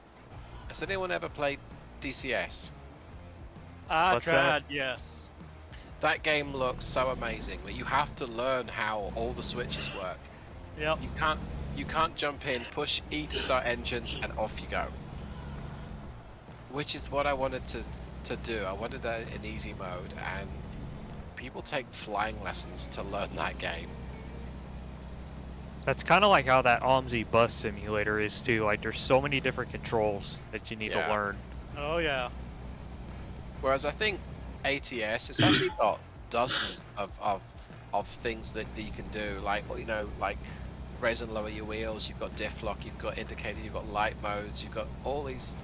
has anyone ever played DCS? I What's tried, that? yes. That game looks so amazing, but you have to learn how all the switches work. Yep. You can't jump in, push E to start engines, and off you go. Which is what I wanted to do. I wanted that in easy mode, and people take flying lessons to learn that game. That's kind of like how that OMSI bus simulator is too. Like there's so many different controls that you need to Yeah. learn. Oh, yeah. Whereas I think ATS, it's actually got dozens of things that you can do. Like, you know, like raise and lower your wheels, you've got diff lock, you've got indicator, you've got light modes, you've got all these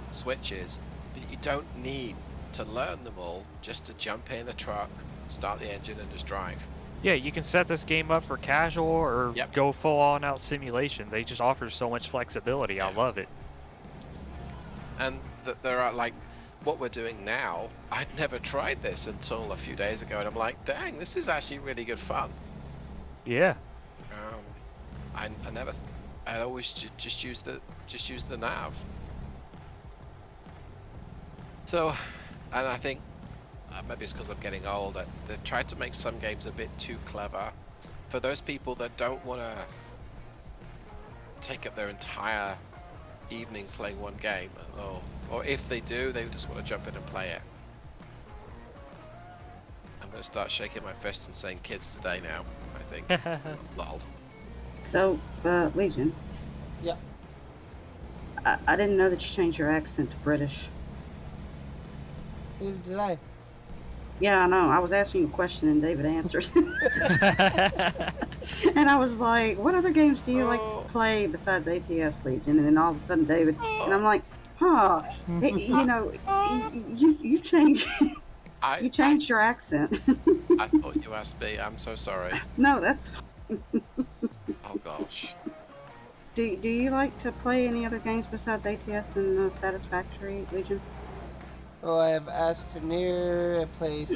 switches, but you don't need to learn them all just to jump in the truck, start the engine, and just drive. Yeah, you can set this game up for casual or Yep. go full on out simulation. They just offer so much flexibility. I Yeah. love it. And there are like what we're doing now. I'd never tried this until a few days ago, and I'm like, dang, this is actually really good fun. Yeah. I always just use the nav. So, and I think maybe it's because I'm getting old. They've tried to make some games a bit too clever for those people that don't want to take up their entire evening playing one game, or if they do, they just want to jump in and play it. I'm going to start shaking my fist and saying kids today now, I think. Lol. So, Legion. Yeah. I didn't know that you changed your accent to British. Neither did I. Yeah, I know. I was asking you a question and David answered. And I was like, what other games do you like to play besides ATS, Legion? And then all of a sudden David, and I'm like, huh, you know, you changed, you changed your accent. I thought you asked me. I'm so sorry. No, that's Oh gosh. Do you like to play any other games besides ATS and Satisfactory, Legion? Oh, I have Astroneer, I play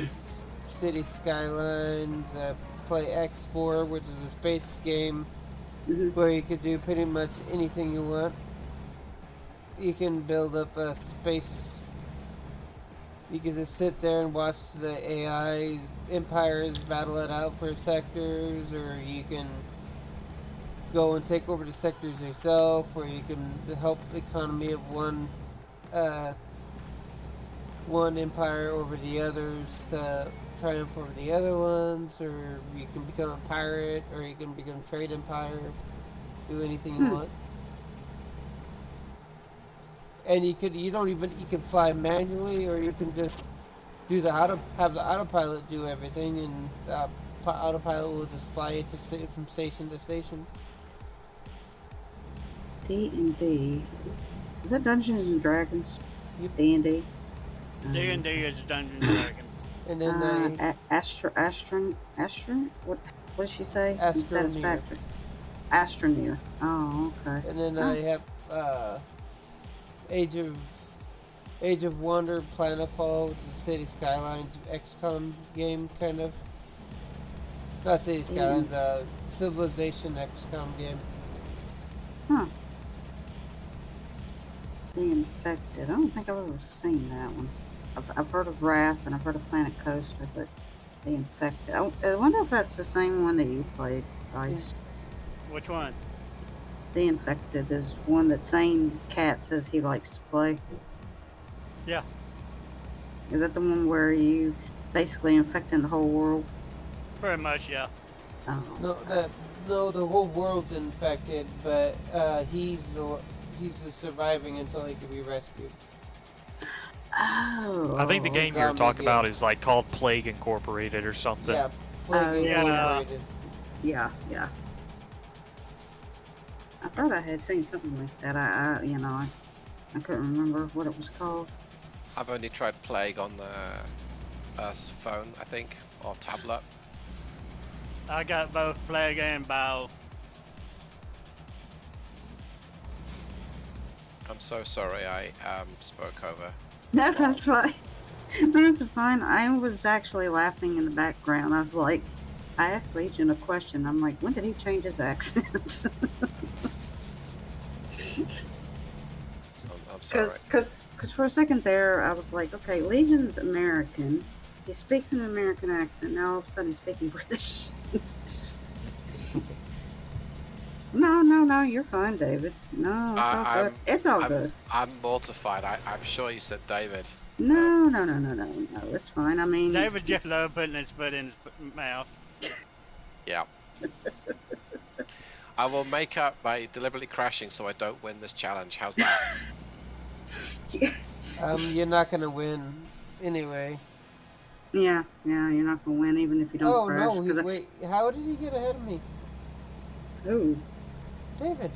City Skylines, I play X4, which is a space game where you could do pretty much anything you want. You can build up a space. You can just sit there and watch the AI empires battle it out for sectors, or you can go and take over the sectors yourself, or you can help the economy of one empire over the others to triumph over the other ones, or you can become a pirate, or you can become trade empire, do anything you want. And you can fly manually, or you can just do have the autopilot do everything, and the autopilot will just fly it from station to station. D&D. Is that Dungeons and Dragons? Yep. D&D. D&D is Dungeons and Dragons. And then Astron. What did she say? Astroneer. Unsatisfactory. Astroneer. Oh, okay. And then Oh. I have Age of Wonder, Planetfall, which is City Skylines XCOM game, kind of. Not City Skylines, Civilization XCOM game. Huh. The Infected. I don't think I've ever seen that one. I've heard of Wrath and I've heard of Planet Coaster, but The Infected. I wonder if that's the same one that you played, Ice. Which one? The Infected is one that Sane Cat says he likes to play. Yeah. Is that the one where you basically infecting the whole world? Pretty much, yeah. Oh. No, the whole world's infected, but he's surviving until he can be rescued. Oh. I think the game you're zombie talking game. about is like called Plague Incorporated or something. Yeah, Plague yeah. Incorporated. Yeah. I thought I had seen something like that. I couldn't remember what it was called. I've only tried Plague on the phone, I think, or tablet. I got both Plague and Bow. I'm so sorry I spoke over. No, that's fine. That's fine. I was actually laughing in the background. I was like, I asked Legion a question. I'm like, when did he change his accent? I'm sorry. Because for a second there, I was like, okay, Legion's American. He speaks in an American accent. Now all of a sudden he's speaking British. No, you're fine, David. No, it's all good. It's all good. I'm mortified. I'm sure you said David. No, it's fine. I mean, David just loved putting his foot in his mouth. Yeah. I will make up by deliberately crashing so I don't win this challenge. How's that? You're not gonna win anyway. Yeah, you're not gonna win even if you don't crash. Oh no! Wait, how did he get ahead of me? Who? David.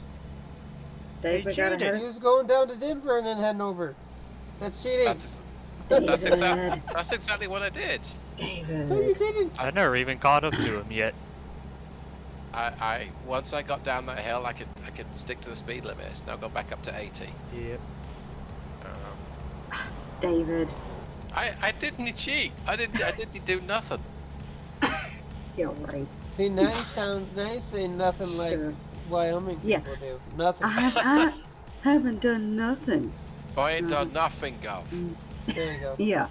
David got ahead He was going down to Denver and then heading over. That's cheating. That's exactly what I did. David. No, you didn't. I never even caught up to him yet. I once I got down that hill, I could stick to the speed limit. It's now gone back up to 80. Yep. David. I didn't cheat. I didn't do nothing. You're right. See, now you say nothing like Wyoming people do. Nothing. I haven't done nothing. I ain't done nothing, Gov. There you go. Yeah.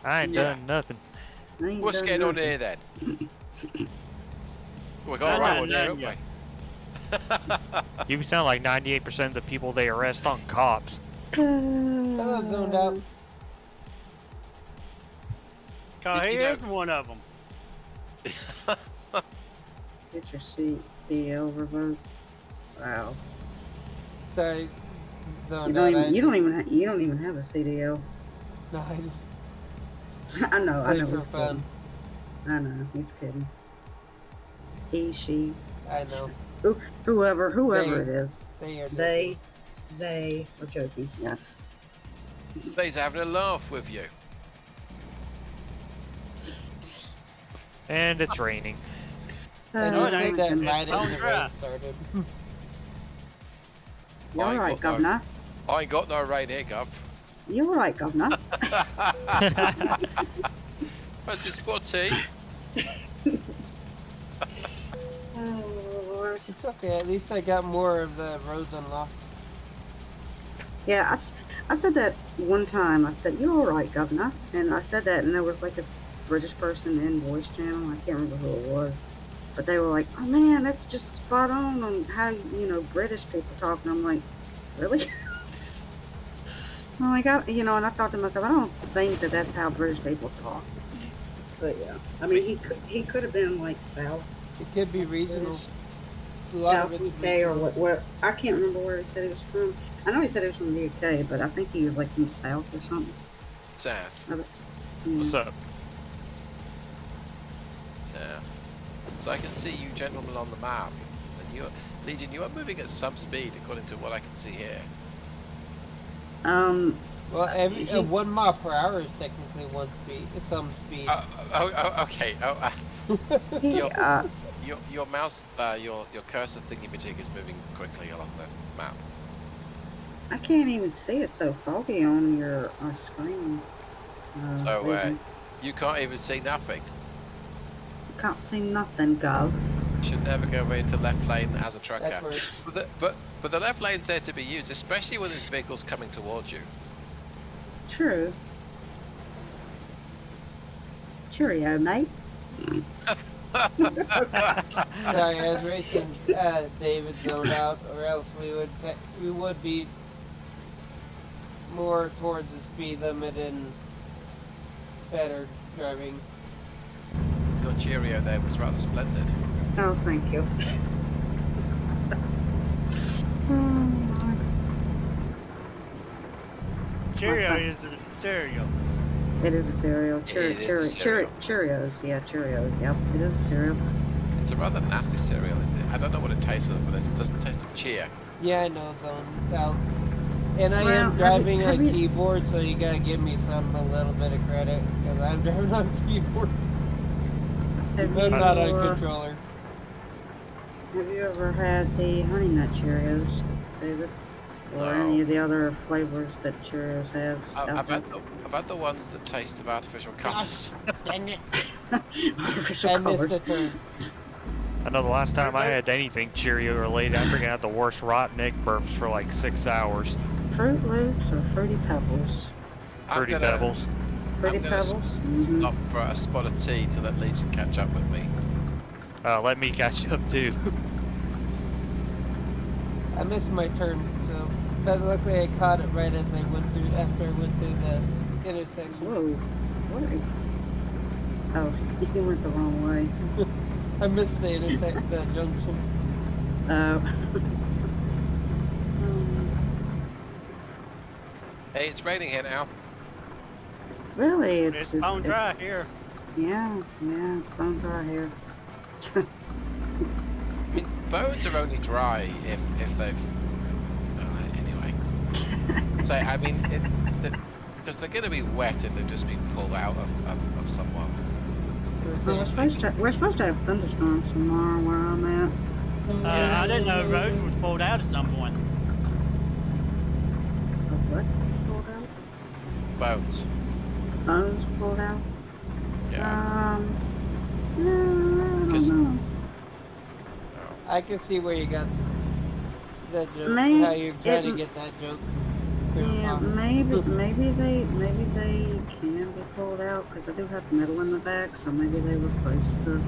I ain't done nothing. I ain't What's done going on nothing. here then? We got a right one here, haven't we? You sound like 98% of the people they arrest on cops. Hello, zoned out. Cause he is one of them. Get your CDL revoked. Wow. Sorry, zoned You don't out. even have a CDL. No, I just I know play he's for kidding. fun. I know he's kidding. He, she, I know. whoever They. it is. They are joking. Yes. They's having a laugh with you. And it's raining. And Oh, you no, said that it's right as on the dry. rain started. You're I right, got no- Governor. I ain't got no rain here, Gov. You're right, Governor. That's just squad tea. Oh, Lord. It's okay. At least I got more of the roads unlocked. Yeah, I said that one time. I said, "You're all right, Governor," and I said that, and there was like this British person in voice channel. I can't remember who it was, but they were like, "Oh man, that's just spot on how British people talk." And I'm like, "Really?" I'm like, and I thought to myself, I don't think that that's how British people talk. But yeah, I mean, he could have been like South. It could be regional. A lot South of it's UK or regional. where I can't remember where he said he was from. I know he said he was from the UK, but I think he was like from the South or something. Sam. What's up? So I can see you gentlemen on the map. And you, Legion, you are moving at some speed according to what I can see here. Well, every He's- 1 mile per hour is technically one speed, some speed. Okay. he, Your your mouse, your cursor thingy-majig is moving quickly along the map. I can't even see it, so foggy on your screen. So Vision. you can't even see nothing. Can't see nothing, Gov. Should never go into left lane as a trucker. That's worse. But the left lane's there to be used, especially when there's vehicles coming towards you. True. Cheerio, mate. Sorry, I was racing David zoned out, or else we would be more towards the speed limit and better driving. Your Cheerio there was rather splendid. Oh, thank you. Oh, Lord. Cheerio is a cereal. It is a cereal. It is a cereal. Cheerios. Yeah, Cheerios. Yep, it is a cereal. It's a rather nasty cereal. I don't know what it tastes of, but it doesn't taste of cheer. Yeah, I know, zoned out. And I Well, am driving have on you- keyboard, so you gotta give me a little bit of credit, because I'm driving on keyboard, Have but you, not on controller. have you ever had the Honey Nut Cheerios, David? Or No. any of the other flavors that Cheerios has out I've there? had the ones that taste of artificial colours. Dang it. Artificial I missed colors. the turn. I know the last time I had anything Cheerio related, I freaking had the worst rotten egg burps for like 6 hours. Fruit Loops or Fruity Pebbles? Fruity Pebbles. Fruity I'm gonna Pebbles? Mhm. Stop for a spot of tea to let Legion catch up with me. Let me catch up too. I missed my turn, so, but luckily I caught it right as I went through, after I went through the intersection. Whoa. What? Oh, he went the wrong way. I missed the junction. Hey, it's raining here now. Really? It's bone dry here. Yeah, it's bone dry here. I mean, bones are only dry if they've. Anyway. So I mean, because they're going to be wet if they've just been pulled out of someone. Well, we're supposed to have thunderstorms tomorrow where I'm at. I didn't know road was pulled out at some point. What? Pulled out? Bones. Bones pulled out? Yeah. No, I Just- don't know. I can see where you got that joke, May- how you're trying to it- get that joke. Yeah, maybe they can be pulled out because I do have metal in the back, so maybe they replaced the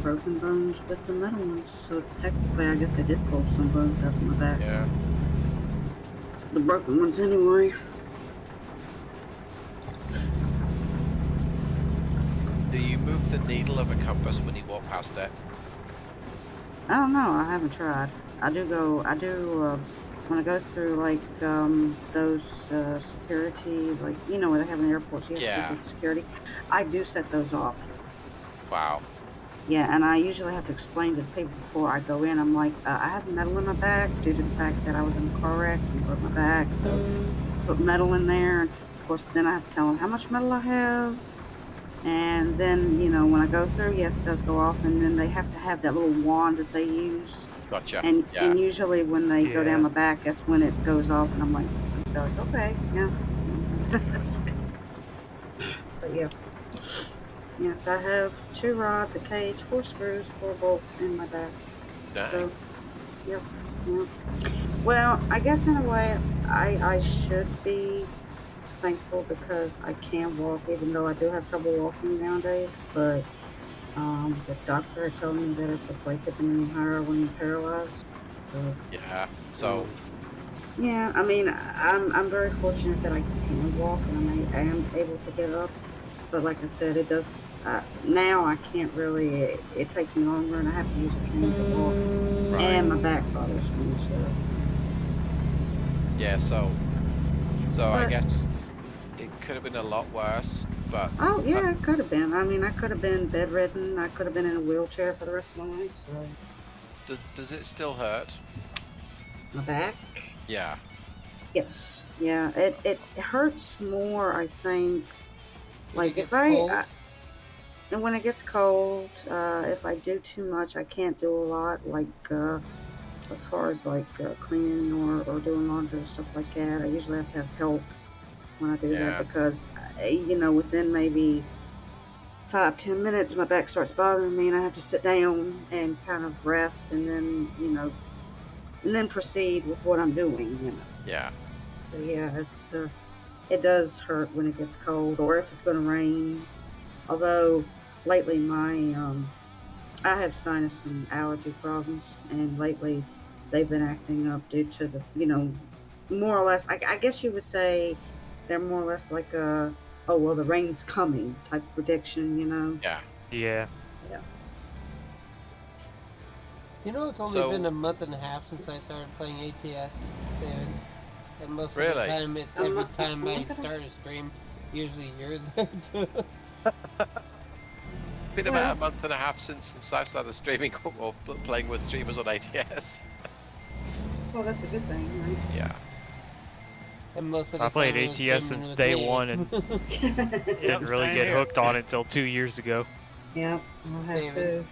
broken bones with the metal ones. So technically, I guess they did pull some bones out of my back. Yeah. The broken ones, anyway. Do you move the needle of a compass when you walk past it? I don't know. I haven't tried. I do when I go through like those security, like where they have in airports, you have to Yeah. go through security. I do set those off. Wow. Yeah, and I usually have to explain to the people before I go in. I'm like, I have metal in my back due to the fact that I was in a car wreck and broke my back, so put metal in there. And of course, then I have to tell them how much metal I have. And then, when I go through, yes, it does go off, and then they have to have that little wand that they use. Gotcha. And yeah. and usually when they go Yeah. down my back, that's when it goes off, and I'm like, they're like, okay, yeah. But yeah. Yes, I have 2 rods, a cage, 4 screws, 4 bolts in my back. Dang. So, yep. Well, I guess in a way, I should be thankful because I can walk, even though I do have trouble walking nowadays. But the doctor had told me that if the break had been higher when you're paralyzed. So Yeah. So yeah, I mean, I'm very fortunate that I can walk and I am able to get up. But like I said, it does now. I can't really. It takes me longer, and I have to use a cane to walk, right. and my back bothers me. So yeah. So I But- guess it could have been a lot worse, but oh yeah, it could have been. I mean, I could have been bedridden. I could have been in a wheelchair for the rest of my life. So does it still hurt? my back. Yeah. Yes. Yeah. It hurts more, I think. When it Like if gets cold? and when it gets cold, if I do too much, I can't do a lot. Like as far as like cleaning or doing laundry or stuff like that, I usually have to have help when I do that Yeah. because within maybe 5-10 minutes, my back starts bothering me, and I have to sit down and kind of rest, and then and then proceed with what I'm doing. Yeah. But yeah, it does hurt when it gets cold or if it's going to rain. Although lately I have sinus and allergy problems, and lately they've been acting up due to the more or less. I guess you would say they're more or less like a oh well the rain's coming type of prediction. Yeah. Yeah. Yeah. It's only So- been a month and a half since I started playing ATS, David. And most of Really? the time, A every month- time a I month and a- start a stream, usually you're there too. It's been about a month and a half since I've started streaming or playing with streamers on ATS. Well, that's a good thing, right? Yeah. And most of the I played time it was ATS streaming since with day me. one and didn't really same get here. hooked on it until 2 years ago. Yep, I'll have David. to.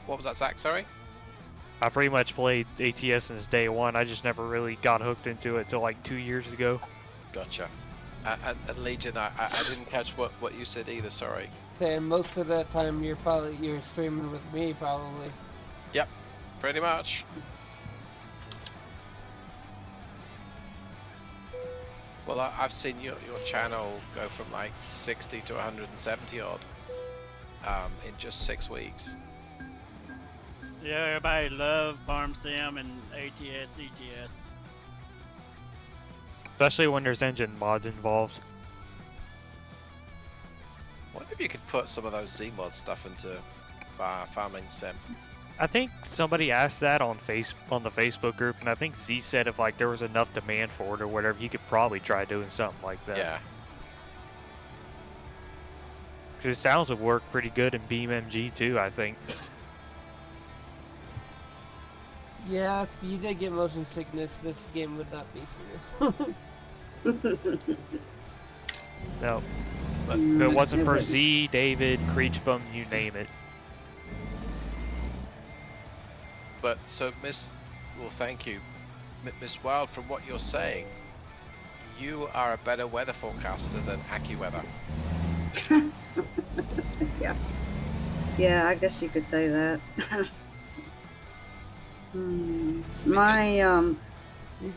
What was that, Zach? Sorry? I pretty much played ATS since day one. I just never really got hooked into it till like 2 years ago. Gotcha. And Legion, I didn't catch what you said either, sorry. And most of that time you're streaming with me probably. Yep, pretty much. Well, I've seen your channel go from like 60 to 170 odd in just 6 weeks. Yeah, everybody love Farm Sim and ATS, ETS. Especially when there's engine mods involved. Wonder if you could put some of those Z-mod stuff into Farming Sim. I think somebody asked that on the Facebook group, and I think Z said if like there was enough demand for it or whatever, he could probably try doing something like that. Yeah. Because it sounds to work pretty good in BeamMG too, I think. Yeah, if you did get motion sickness, this game would not be for you. No. But If it wasn't for wouldn't. Z, David, Creechbum, you name it. But so thank you. Miss Wild, from what you're saying, you are a better weather forecaster than AccuWeather. Yeah. Yeah, I guess you could say that. My You're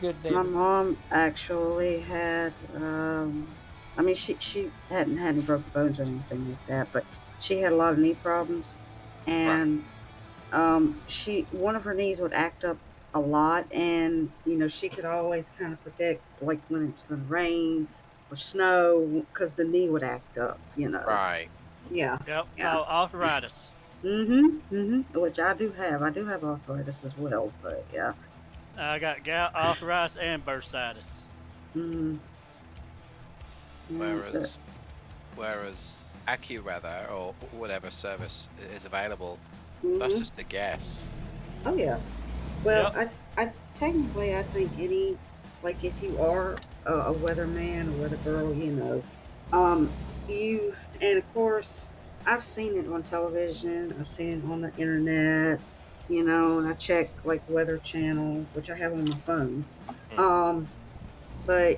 good, my David. mom actually had I mean she hadn't had any broken bones or anything like that, but she had a lot of knee problems, and one of her knees would act up a lot, and she could always kind of predict like when it was going to rain or snow because the knee would act up. Right. Yeah. Yep, Yeah. arthritis. Which I do have. I do have arthritis as well, but yeah. I got gout, arthritis, and bursitis. Mm. Whereas AccuWeather or whatever service is available, that's just a guess. Oh yeah. Well, I technically I think any like if you are a weatherman or weather girl, you and of course I've seen it on television, I've seen it on the internet, and I check like Weather Channel, which I have on my phone. But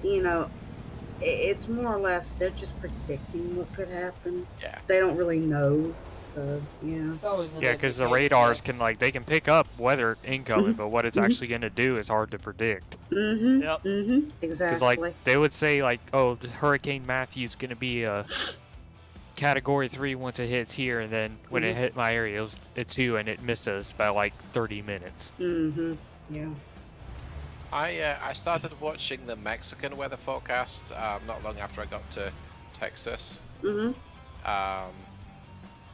it's more or less they're just predicting what could happen. Yeah. They don't really know. Yeah. It's always an Yeah, because the educated radars guess. can they can pick up weather incoming, but what it's Mhm. actually going to do is hard to predict. Yep. Because Exactly. like they would say like, oh, the Hurricane Matthew's going to be a Category 3 once it hits here, and then when it hit my area, it was a 2, and it missed us by like 30 minutes. Yeah. I started watching the Mexican weather forecast not long after I got to Texas.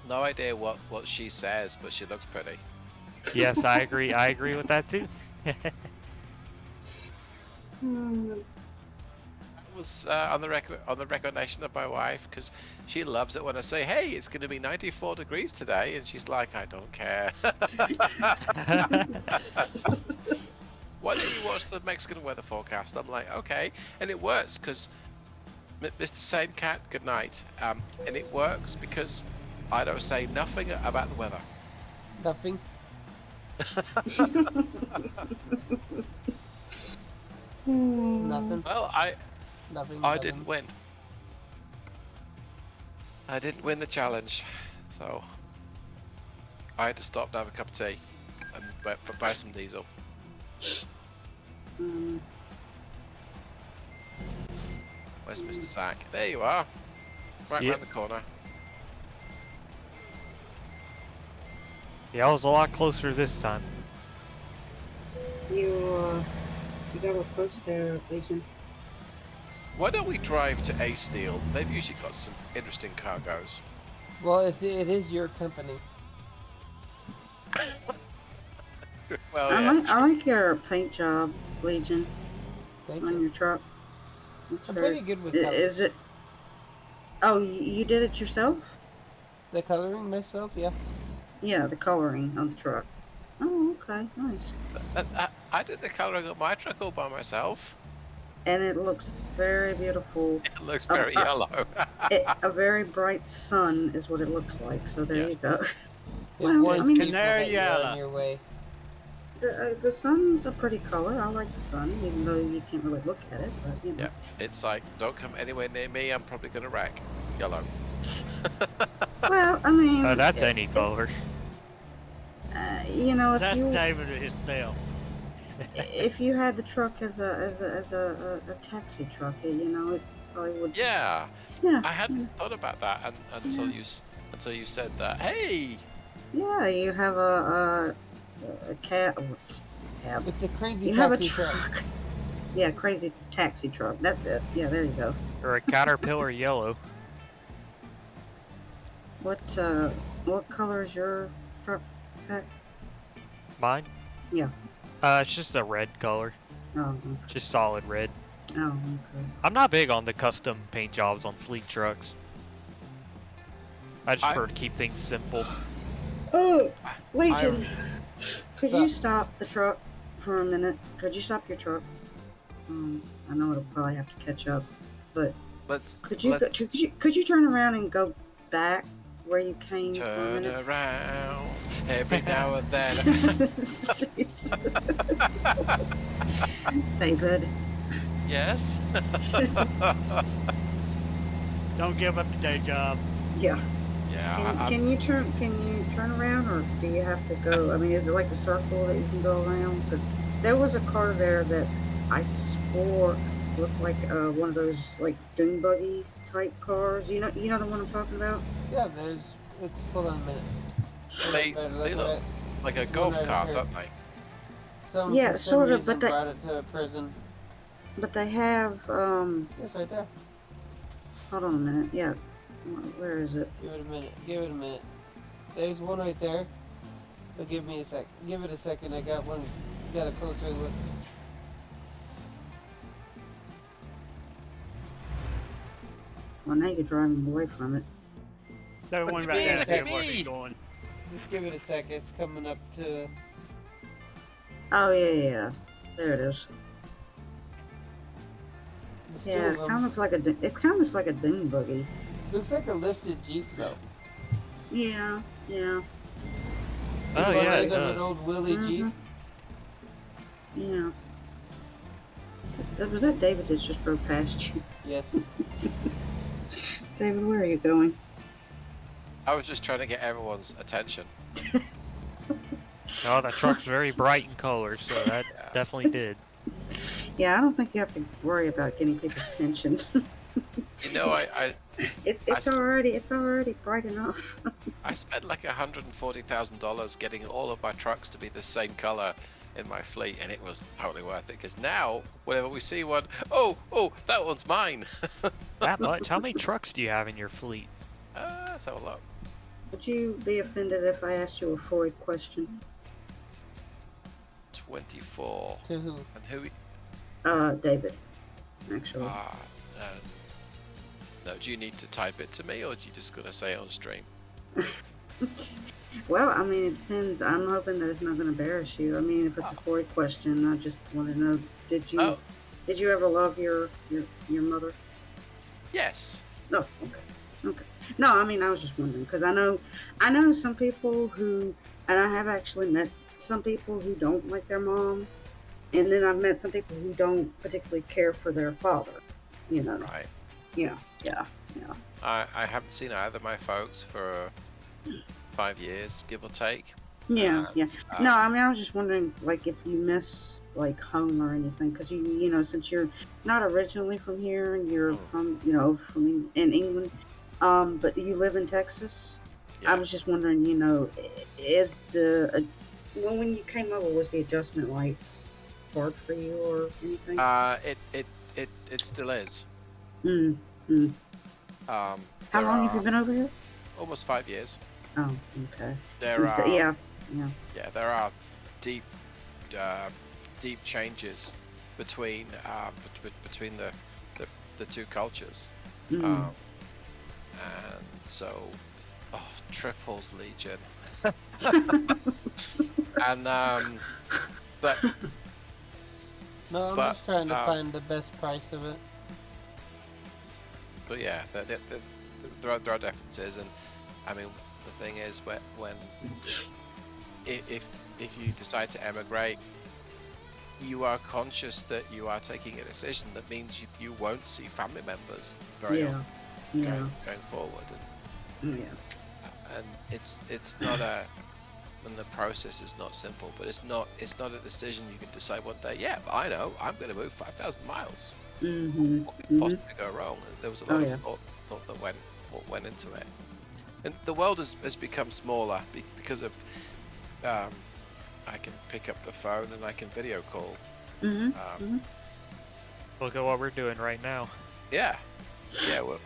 No idea what she says, but she looks pretty. Yes, I agree. I agree with that too. I was on the recommendation of my wife because she loves it when I say, "Hey, it's going to be 94 degrees today," and she's like, "I don't care." why don't you watch the Mexican weather forecast? I'm like, okay, and it works because Mr. Sane Cat, good night. And it works because I don't say nothing about the weather. Nothing. Nothing. Well, Nothing. I didn't win. I didn't win the challenge, so I had to stop to have a cup of tea and buy some diesel. Where's Mr. Sack? There you are, right Yep. around the corner. Yeah, I was a lot closer this time. You got a little close there, Legion. Why don't we drive to Steele? They've usually got some interesting cargoes. Well, it is your company. Well, I like your paint job, Legion, Thank on you. your truck. That's I'm very- pretty good with colors. Is it? Oh, you did it yourself? The coloring myself, yeah. Yeah, the coloring on the truck. Oh, okay, nice. I did the colouring of my truck all by myself. And it looks very beautiful. It looks very yellow. A very bright sun is what it looks like. So there Yes. you go. It Well, warns I mean, people Canary that you're yellow. on your way. The sun's a pretty color. I like the sun, even though you can't really look at it. But you know. Yeah, it's like, don't come anywhere near me, I'm probably gonna wreck. Yellow. Well, I mean, That's any color. you know, That's David himself. if you had the truck as a taxi truck, you know, it probably would. Yeah, Yeah. I hadn't thought about that until you said that. Hey, Yeah, you have a cab. Cab. It's a crazy You have a taxi truck. Yeah, crazy taxi truck. That's it. Yeah, there you go. Or a caterpillar yellow. What color is your truck? Zach? Mine? Yeah. It's just a red color. Oh, okay. Just solid red. Oh, okay. I'm not big on the custom paint jobs on fleet trucks. I just prefer to keep things simple. Oh, Legion, could Stop. you stop the truck for a minute? Could you stop your truck? I know it'll probably have to catch up, but could you turn around and go back where you came for a turn minute? around every now and then. Jesus. David. Yes. Don't give up the day job. Yeah. Yeah. Can you turn around, or do you have to go? I mean, is it like a circle that you can go around? Because there was a car there that I swore looked like one of those like dune buggies type cars. You know the one I'm talking about? Yeah, hold on a minute. They look like a golf cart, don't they? Yeah, for some sort of, reason but they- brought it to a prison. But they have It's right there. Hold on a minute. Yeah. Where is it? Give it a minute. There's one right there. But give me a sec. Give it a second. I got a closer look. Well, now you're driving away from it. That What one do right you mean? there, What do you where he's mean? going. Just give it a sec. It's coming up to. Oh yeah. There it is. There's two Yeah, of it them. kind of looks like a dune buggy. Looks like a lifted Jeep though. Yeah. Oh, One yeah, right it of an does. old Willie Jeep. Yeah. Was that David that just drove past you? Yes. David, where are you going? I was just trying to get everyone's attention. Oh, that truck's very bright in color, so that definitely did. Yeah, I don't think you have to worry about getting people's attention. You know, it's already bright enough. I spent like $140,000 getting all of my trucks to be the same color in my fleet, and it was totally worth it. Because now, whenever we see one, oh, that one's mine. That much? How many trucks do you have in your fleet? Let's have a look. Would you be offended if I asked you a Freud question? 24. To who? And who? David, actually. No, do you need to type it to me, or are you just gonna say it on stream? Well, I mean, it depends. I'm hoping that it's not going to embarrass you. I mean, if it's a Freud question, I just want to know: Oh, did you ever love your mother? yes. No. Okay. Okay. No, I mean, I was just wondering because I know some people who, and I have actually met some people who don't like their mom, and then I've met some people who don't particularly care for their father. You know. Right. Yeah. I haven't seen either of my folks for 5 years, give or take. Yeah, And, yeah. No, I mean, I was just wondering, like, if you miss like home or anything, because you know, since you're not originally from here and you're from, in England, but you live in Texas. I yeah. was just wondering, is when you came over, was the adjustment like hard for you or anything? It still is. Mm, mm. How long have you been over here? Almost 5 years. Oh, okay. There are yeah. there are deep changes between the two cultures, Mm. and so triples Legion, and but No, I'm just trying to find the best price of it. But yeah, there are differences, and I mean the thing is when if you decide to emigrate, you are conscious that you are taking a decision that means you won't see family members very often going forward, and it's not and the process is not simple, but it's not a decision you can decide one day. Yeah, I know I'm going to move 5,000 miles. Mm-hmm. What could possibly go wrong? There was a lot of thought that went into it, and the world has become smaller because of I can pick up the phone and I can video call. Mm-hmm. Look at what we're doing right now. Yeah,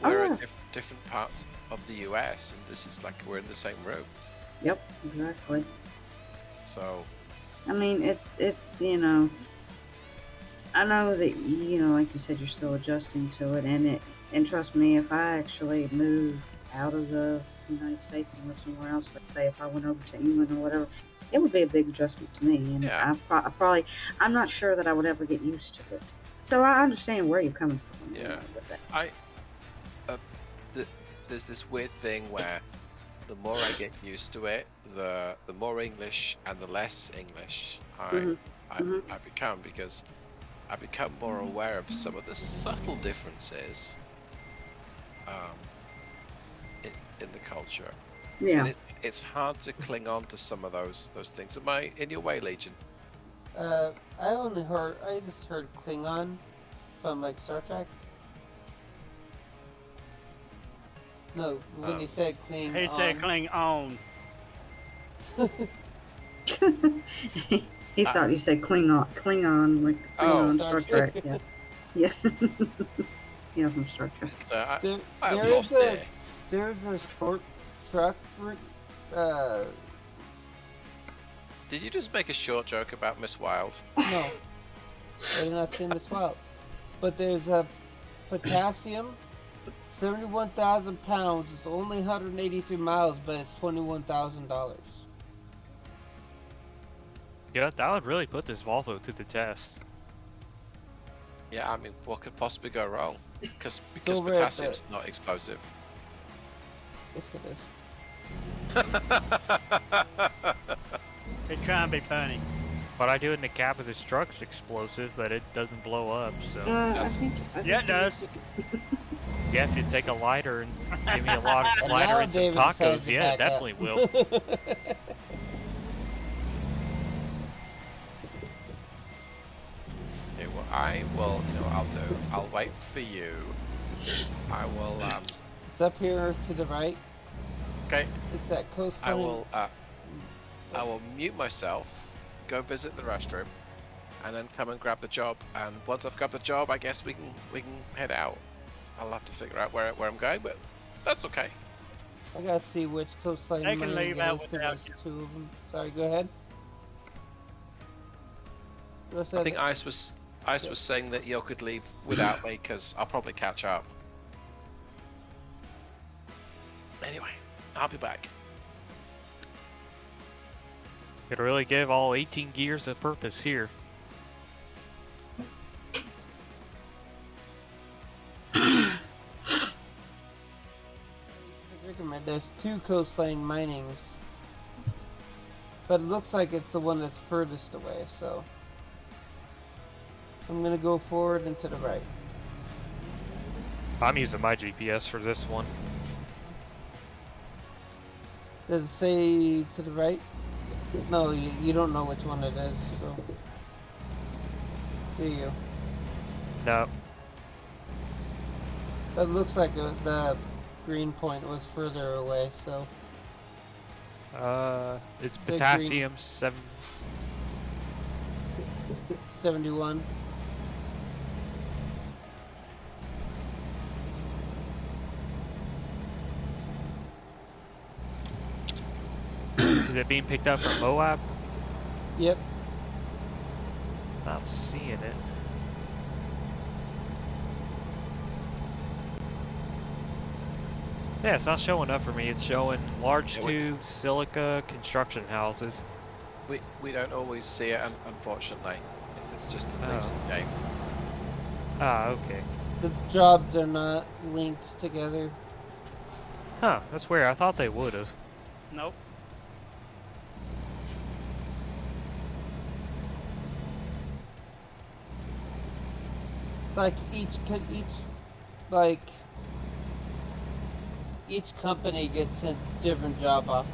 we're in different parts of the US, and this is like we're in the same room. Yep, exactly. So, I mean, it's I know that like you said, you're still adjusting to it, and trust me, if I actually moved out of the United States and lived somewhere else, let's say if I went over to England or whatever, it would be a big adjustment to me, and I'm not sure that I would ever get used to it. So I understand where you're coming from. Yeah, with that. There's this weird thing where the more I get used to it, the more English and the less English I become, because I become more aware of some of the subtle differences in the culture. Yeah. And it's hard to cling on to some of those things. Am I in your way, Legion? I just heard Klingon from like Star Trek. No, when he said Klingon. He said Klingon. He thought you said Klingon, like the Klingon Star Trek. Yeah. Yes. Yeah, from Star Trek. So There's a short truck. Did you just make a short joke about Miss Wild? No, I did not say Miss Wild. But there's a potassium, 71,000 pounds. It's only 183 miles, but it's $21,000. Yeah, that would really put this Volvo to the test. Yeah, I mean, what could possibly go wrong? Because over potassium's not explosive. Yes, it is. They try and be funny. What I do in the cab of this truck's explosive, but it doesn't blow up, so... I think Yeah, it does. Yeah, if you take a lighter and give me a lighter and some David tacos, decides to yeah, it back up. definitely will. Okay, well, I will, I'll wait for you. I will, It's up here to the right. okay, It's that coastline. I will mute myself, go visit the restroom, and then come and grab the job. And once I've grabbed the job, I guess we can head out. I'll have to figure out where I'm going, but that's okay. I gotta see which coastline They can money leave it out is, 'cause without there's two of them. Sorry, go ahead. I think Ice was saying that you could leave without me because I'll probably catch up. Anyway, I'll be back. Could really give all 18 gears a purpose here. There's 2 coastline minings, but it looks like it's the one that's furthest away, so I'm gonna go forward and to the right. I'm using my GPS for this one. Does it say to the right? No, you don't know which one it is, so. Do you? No. It looks like the green point was further away, so. It's The potassium 71. Is it being picked up from Moab? Yep. Not seeing it. Yeah, it's not showing up for me. It's showing large tube silica construction houses. We don't always see it, unfortunately. If it's just a Legion game. Ah, okay. The jobs are not linked together. Huh, that's weird. I thought they would have. Nope. Like each company gets sent different job offers.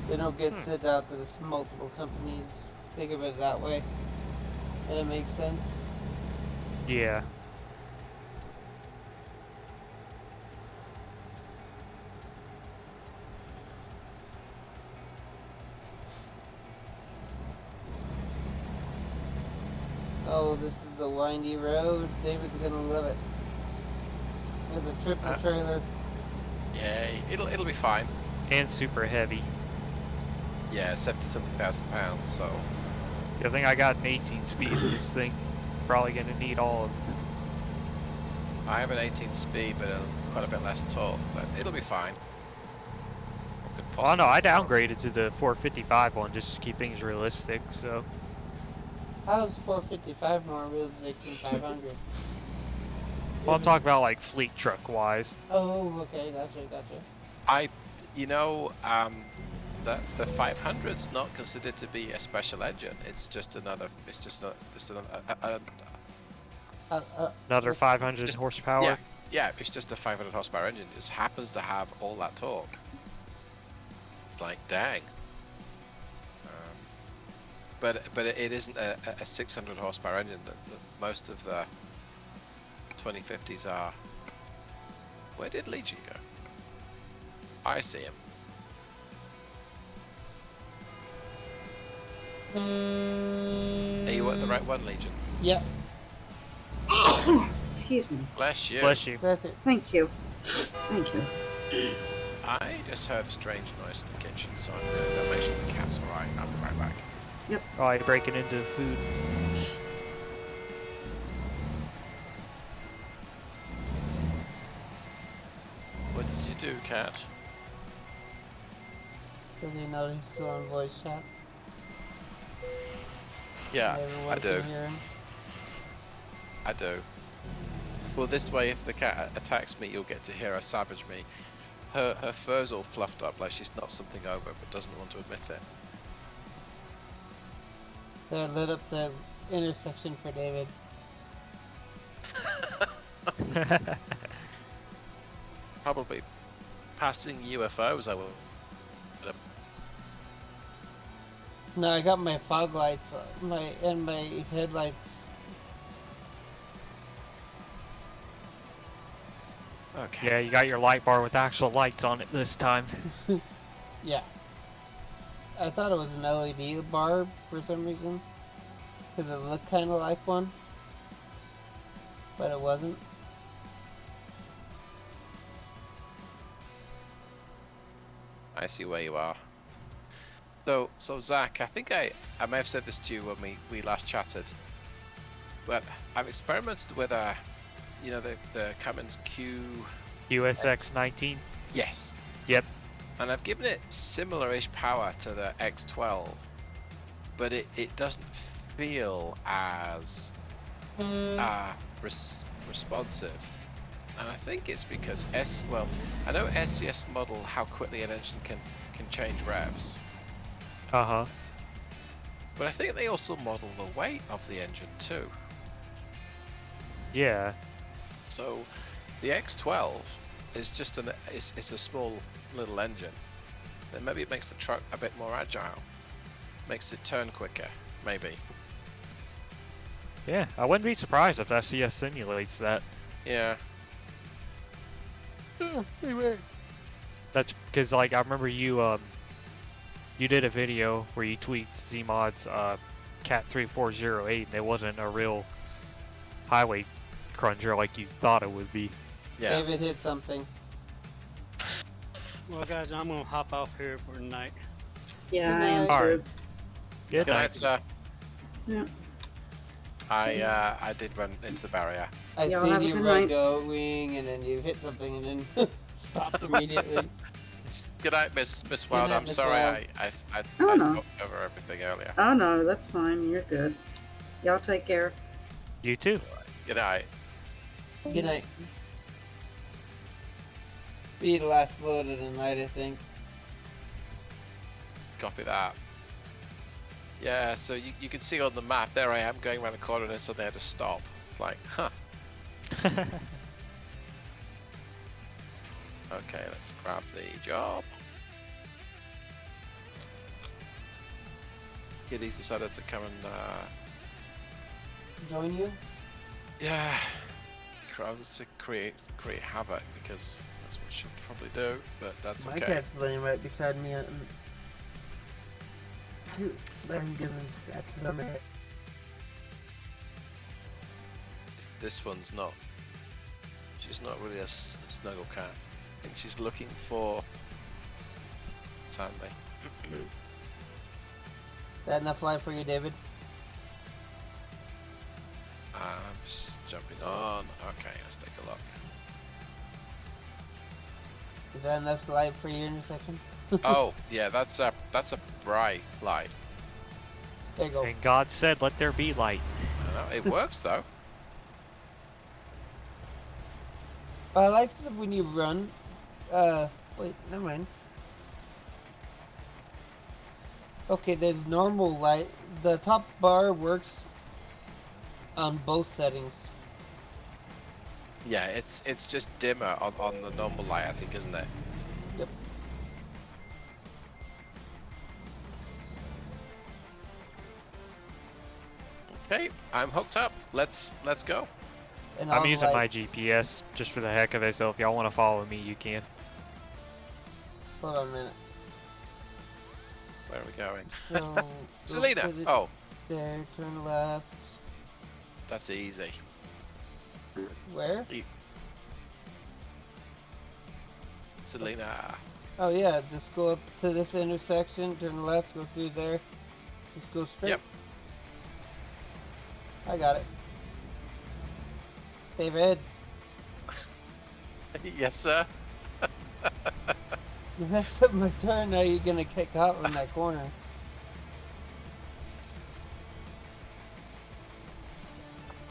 They don't get sent out to multiple companies. Think of it that way. And it makes sense. Yeah. Oh, this is the windy road. David's gonna love it. With a triple trailer. Yay! It'll be fine. And super heavy. Yeah, 70-something thousand pounds. So. I think I got an 18 speed with this thing. Probably gonna need all of it. I have an 18 speed, but quite a bit less torque. But it'll be fine. Well, no, I downgraded to the 455 one just to keep things realistic. So. How's 455 more realistic than 500? Well, I'm talking about like fleet truck wise. Oh, okay, gotcha. The 500's not considered to be a special engine. It's just another. Another 500 horsepower. Yeah. It's just a 500 horsepower engine. It just happens to have all that torque. It's like dang. But it isn't a 600 horsepower engine that most of the 2050s are. Where did Legion go? I see him. Are you at the right one, Legion? Yep. Excuse me. Bless you. Bless you. That's it. Thank you. Thank you. I just heard a strange noise in the kitchen, so I'm gonna go make sure the cat's alright. I'll be right back. Probably breaking into food. What did you do, cat? Does he know he's still on voice chat? Yeah, Everyone I do. can hear him? I do. Well, this way, if the cat attacks me, you'll get to hear her savage me. Her fur's all fluffed up like she's knocked something over, but doesn't want to admit it. They lit up the intersection for David. Probably passing UFOs, I will. No, I got my fog lights, my headlights. Okay. Yeah, you got your light bar with actual lights on it this time. Yeah. I thought it was an LED bar for some reason. Because it looked kind of like one. But it wasn't. I see where you are. So Zach, I think I may have said this to you when we last chatted. But I've experimented with the Cummins Q... USX 19? Yes. Yep. And I've given it similar-ish power to the X12, but it doesn't feel as responsive. And I think it's because I know SCS model how quickly an engine can change revs. Uh-huh. But I think they also model the weight of the engine too. Yeah. So the X12 is just it's a small little engine. Then maybe it makes the truck a bit more agile. Makes it turn quicker, maybe. Yeah, I wouldn't be surprised if SCS simulates that. Yeah. That's because, like, I remember you did a video where you tweaked Zmod's Cat 3408, and it wasn't a real highway crunger like you thought it would be. Yeah. David hit something. Well, guys, I'm gonna hop off here for tonight. Yeah, Good I am night. too. Alright. Good Good night, night. sir. Yeah. I did run into the barrier. I Y'all seen have a you good run night. going, and then you hit something, and then stopped immediately. Good night, Miss Wild. night, I'm Miss sorry Wild. I Oh, no. talked over everything earlier. Oh no, that's fine. You're good. Y'all take care. You too. Good night. Good night. Be the last load of the night, I think. Copy that. Yeah, so you can see on the map, there I am going around the corner and suddenly I had to stop. It's like, huh. Okay, let's grab the job. Giddy's decided to come and, Join you? yeah, I was to create havoc because that's what she should probably do, but that's My okay. cat's laying right beside me. I'm giving that to me. This one's not. She's not really a snuggle cat. I think she's looking for Sandy. That enough light for you, David? I'm just jumping on. Okay, let's take a look. Is that enough light for your intersection? Oh, yeah, that's a bright light. There you go. And God said, let there be light. I know, it works though. I like that when you run. Wait, never mind. Okay, there's normal light. The top bar works on both settings. Yeah, it's just dimmer on the normal light, I think, isn't it? Yep. Okay, I'm hooked up. Let's go. And I'm all using my lights. GPS just for the heck of it, so if y'all want to follow me, you can. Hold on a minute. Where are we going? So, we'll Selena. put it Oh, there, turn left. that's easy. Where? Selena. Oh yeah, just go up to this intersection, turn left, go through there. Just go straight. Yep. I got it. David, Yes, sir. you messed up my turn, now you're gonna kick out in that corner.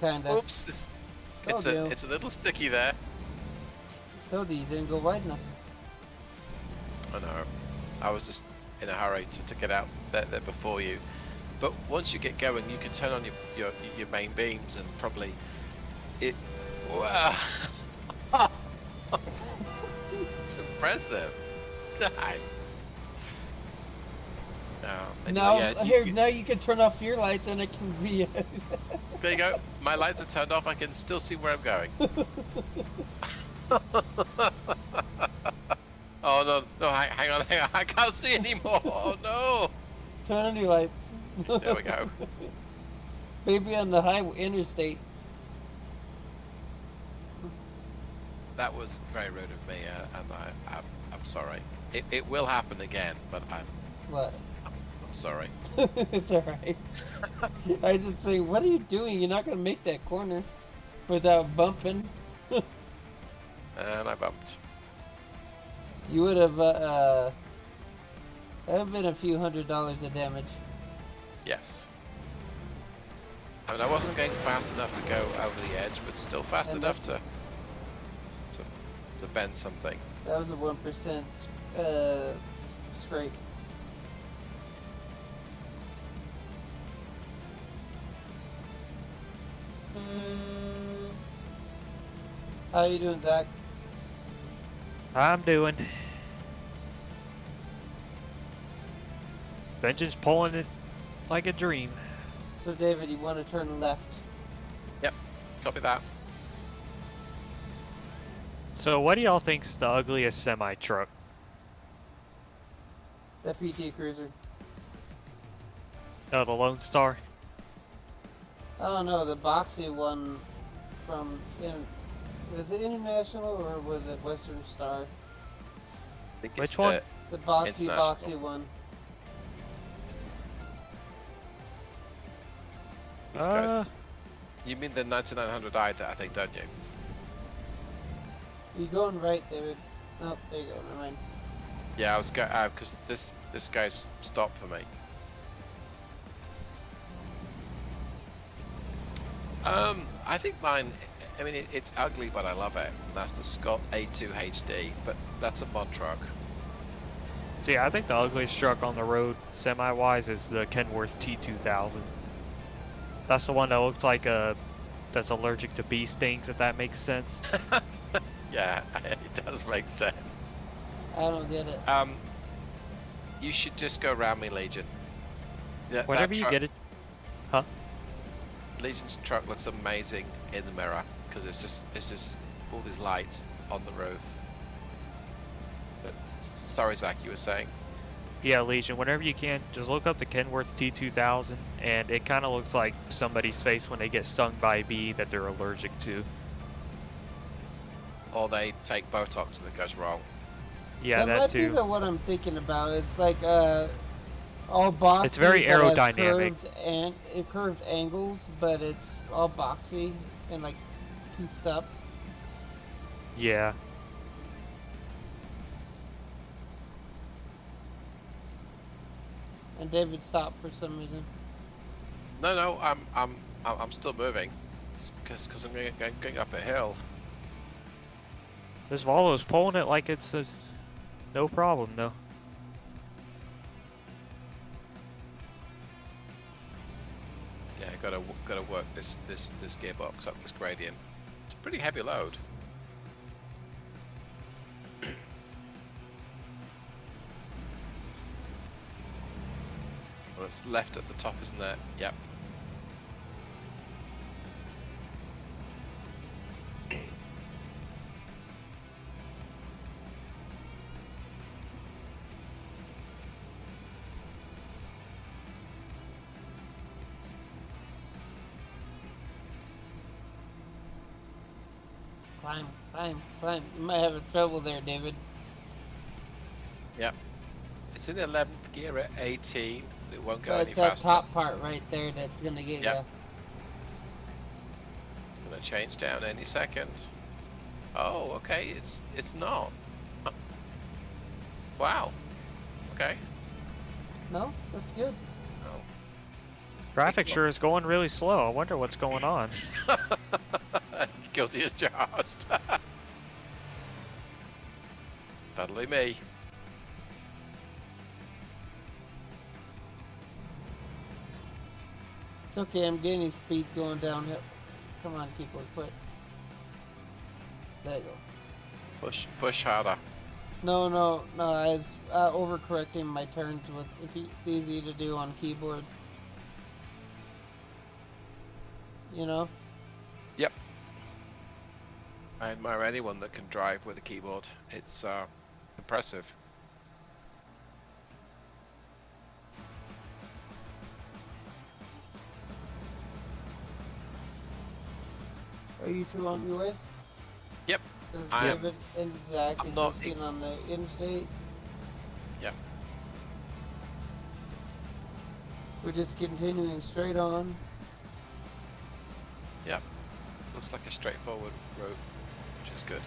Kinda. Oops, it's Told you. a little sticky there. Told you didn't go wide enough. I know. I was just in a hurry to get out there before you. But once you get going, you can turn on your main beams and probably it. Wow. It's impressive. God. Now, yeah, now you can turn off your lights and it can be. There you go. My lights are turned off. I can still see where I'm going. Oh no! Hang on! I can't see anymore. Oh no! Turn on your lights. There we go. Maybe on the highway interstate. That was very rude of me, and I'm sorry. It will happen again, but What? I'm sorry. It's alright. I was just saying, what are you doing? You're not gonna make that corner without bumping. And I bumped. You would have, that would have been a few $100s of damage. Yes. I mean, I wasn't going fast enough to go over the edge, but still fast And enough to bend something. That was a 1% scrape. How you doing, Zach? I'm doing. The engine's pulling it like a dream. So, David, you want to turn left? Yep, copy that. So what do y'all think's the ugliest semi-truck? The PT Cruiser. Oh, the Lone Star? Oh no, the boxy one from, was it International or was it Western Star? I think Which it's one? The boxy International. one. This guy's you mean the 9900i that I think, don't you? You going right, David? Oh, there you go. Never mind. Yeah, I was because this guy's stopped for me. I think mine. I mean, it's ugly, but I love it. And that's the Scott A2 HD, but that's a mod truck. See, I think the ugliest truck on the road, semi-wise, is the Kenworth T2000. That's the one that looks like that's allergic to bee stings, if that makes sense. Yeah, it does make sense. I don't get it. You should just go around me, Legion. Yeah, Whenever you get it, huh? Legion's truck looks amazing in the mirror because it's just all these lights on the roof. But sorry, Zach, you were saying. Yeah, Legion. Whenever you can, just look up the Kenworth T2000, and it kind of looks like somebody's face when they get stung by a bee that they're allergic to. Or they take Botox and it goes wrong. Yeah, that might too. be the one I'm thinking about. It's like all boxy. It's very but has aerodynamic. curved angles, but it's all boxy and like toothed up. Yeah. And David stopped for some reason. No, I'm still moving. Because I'm going up a hill. This Volvo's pulling it like it's no problem, though. Yeah, gotta work this gearbox up this gradient. It's a pretty heavy load. Well, it's left at the top, isn't it? Yep. Climb. You might have trouble there, David. Yep. It's in 11th gear at 18. But it won't go But any it's that faster. top part right there that's gonna get Yep. It's gonna change down any second. Oh, okay. It's not. Huh. Wow. Okay. you. No, that's good. Oh. Traffic sure is going really slow. I wonder what's going on. Guilty as charged. That'll be me. It's okay. I'm gaining speed going downhill. Come on, keyboard, quit. There you go. Push harder. No. I was overcorrecting my turns. It's easy to do on keyboard. You know. Yep. I admire anyone that can drive with a keyboard. It's impressive. Are you two on your way? Yep. This is I am. David and Zach I'm is not- just getting on the interstate. Yep. We're just continuing straight on. Yep. Looks like a straightforward route, which is good.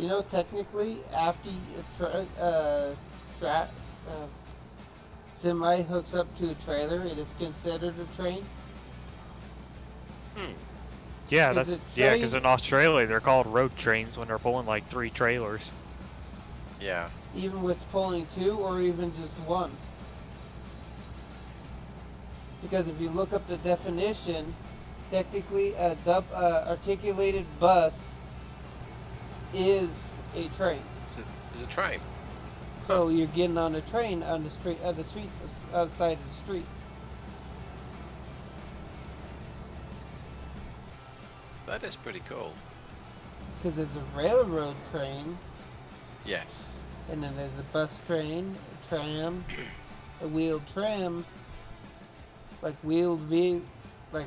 You know, technically, after semi hooks up to a trailer, it is considered a train. Yeah, Is that's it yeah, because train- in Australia they're called road trains when they're pulling like 3 trailers. Yeah. Even with pulling 2 or even just 1. Because if you look up the definition, technically a articulated bus is a train. It's a train. So you're getting on a train on the streets outside of the street. That is pretty cool. Because there's a railroad train, Yes. and then there's a bus train, a tram, a wheeled tram, like like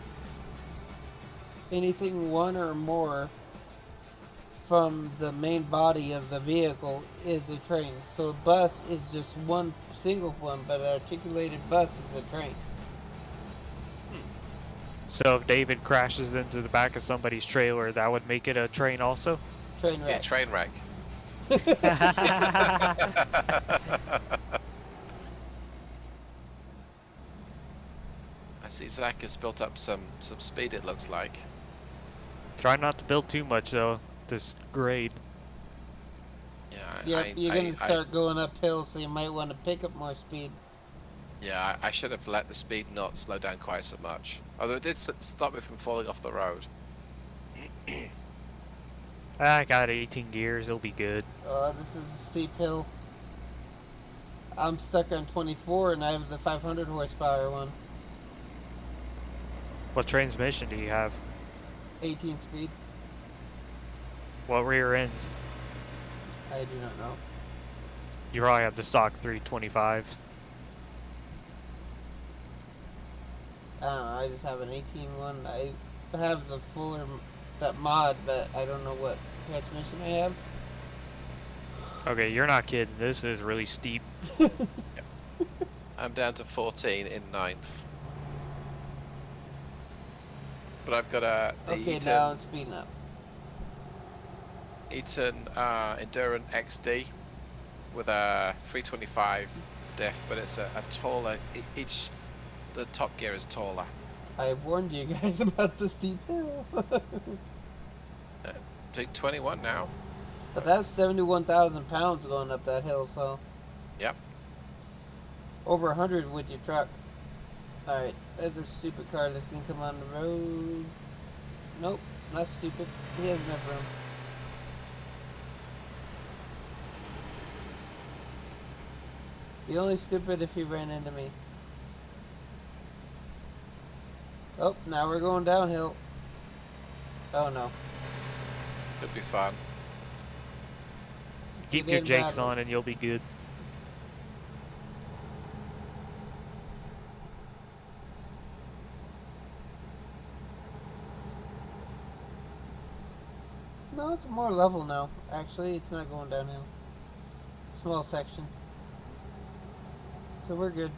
anything one or more from the main body of the vehicle is a train. So a bus is just one single one, but an articulated bus is a train. So if David crashes into the back of somebody's trailer, that would make it a train also? Train Yeah, wreck. train wreck. I see Zach has built up some speed, it looks like. Try not to build too much though, this grade. Yeah, Yep, you're gonna start going uphill, so you might want to pick up more speed. Yeah, I should have let the speed not slow down quite so much. Although it did stop me from falling off the road. I got 18 gears, it'll be good. This is a steep hill. I'm stuck on 24 and I have the 500 horsepower one. What transmission do you have? 18 speed. What rear ends? I do not know. You probably have the stock 325. I don't know, I just have an 18 one. I have the fuller, that mod, but I don't know what transmission I have. Okay, you're not kidding. This is really steep. I'm down to 14 in 9th. But I've got the Okay, Eaton, now I'm speeding up. Eaton Endurant XD with a 325 diff, but it's a taller, the top gear is taller. I warned you guys about the steep hill. Big 21 now. But that's 71,000 pounds going up that hill, so. Yep. Over 100 with your truck. Alright, there's a stupid car that's gonna come on the road. Nope, not stupid. He has enough room. Be only stupid if he ran into me. Oh, now we're going downhill. Oh no. Could be fun. Keep Get your in jakes badly. on and you'll be good. No, it's more level now. Actually, it's not going downhill. Small section. So we're good.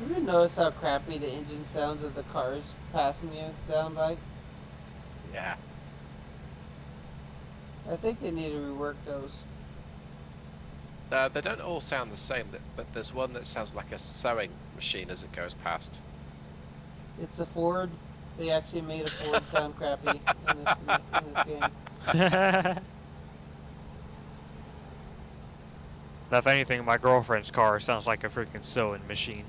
Have you noticed how crappy the engine sounds of the cars passing you sound like? Yeah. I think they need to rework those. They don't all sound the same, but there's one that sounds like a sewing machine as it goes past. It's a Ford. They actually made a Ford sound crappy in this game. Now, if anything, my girlfriend's car sounds like a freaking sewing machine.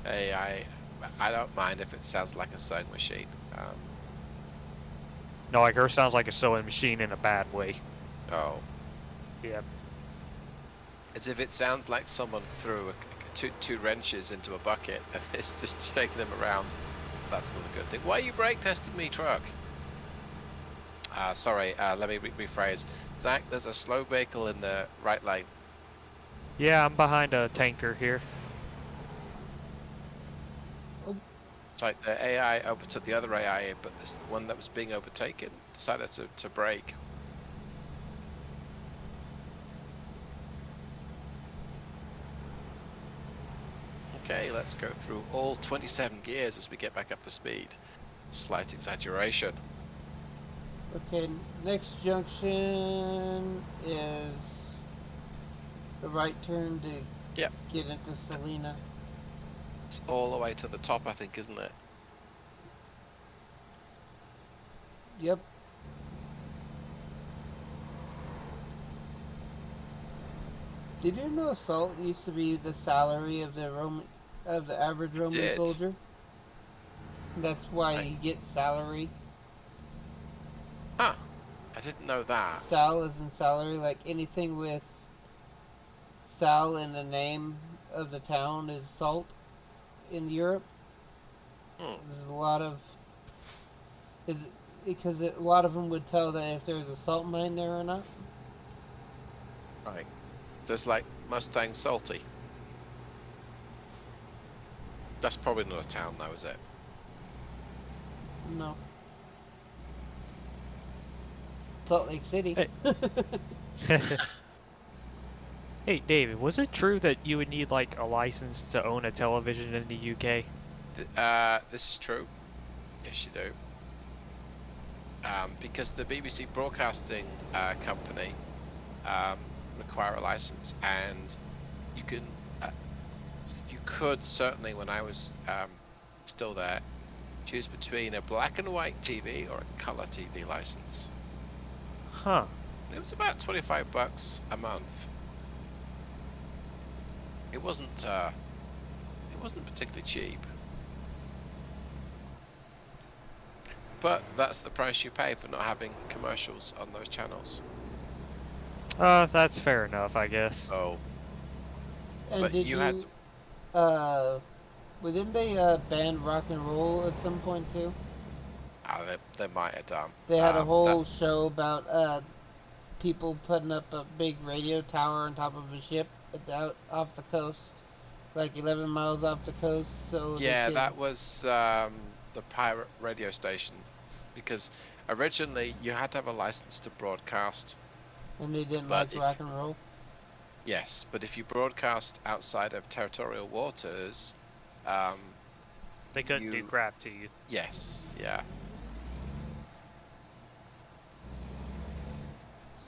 Hey, I don't mind if it sounds like a sewing machine. No, like hers sounds like a sewing machine in a bad way. Oh. Yeah. As if it sounds like someone threw two wrenches into a bucket and it's just shaking them around. That's not a good thing. Why are you brake testing me, truck? Sorry, let me rephrase. Zach, there's a slow vehicle in the right lane. Yeah, I'm behind a tanker here. It's like the AI overtook the other AI, but this one that was being overtaken decided to brake. Okay, let's go through all 27 gears as we get back up to speed. Slight exaggeration. Okay, next junction is the right turn to Yep. get into Salina. It's all the way to the top, I think, isn't it? Yep. Did you know salt used to be the salary of the average Roman did. soldier? That's why Right. you get salary. Huh. I didn't know that. Sal is in salary, like anything with Sal in the name of the town is salt in Europe. There's a lot of because a lot of them would tell that if there's a salt mine there or not. Right. Just like Mustang Salty. That's probably not a town though, is it? No. Salt Lake City. Hey. Hey, David, was it true that you would need like a license to own a television in the UK? This is true. Yes, you do. Because the BBC Broadcasting Company require a license, and you can, you could certainly, when I was still there, choose between a black and white TV or a color TV license. Huh. It was about $25 a month. It wasn't particularly cheap. But that's the price you pay for not having commercials on those channels. That's fair enough, I guess. Oh, And but did you you, had to, well, didn't they ban rock and roll at some point too? they might have done. They had a whole That, show about people putting up a big radio tower on top of a ship out off the coast, like 11 miles off the coast. So yeah, they that was the pirate radio station, because originally you had to have a license to broadcast. and they didn't but like rock and roll. Yes, but if you broadcast outside of territorial waters, They couldn't do crap to you. yes, yeah.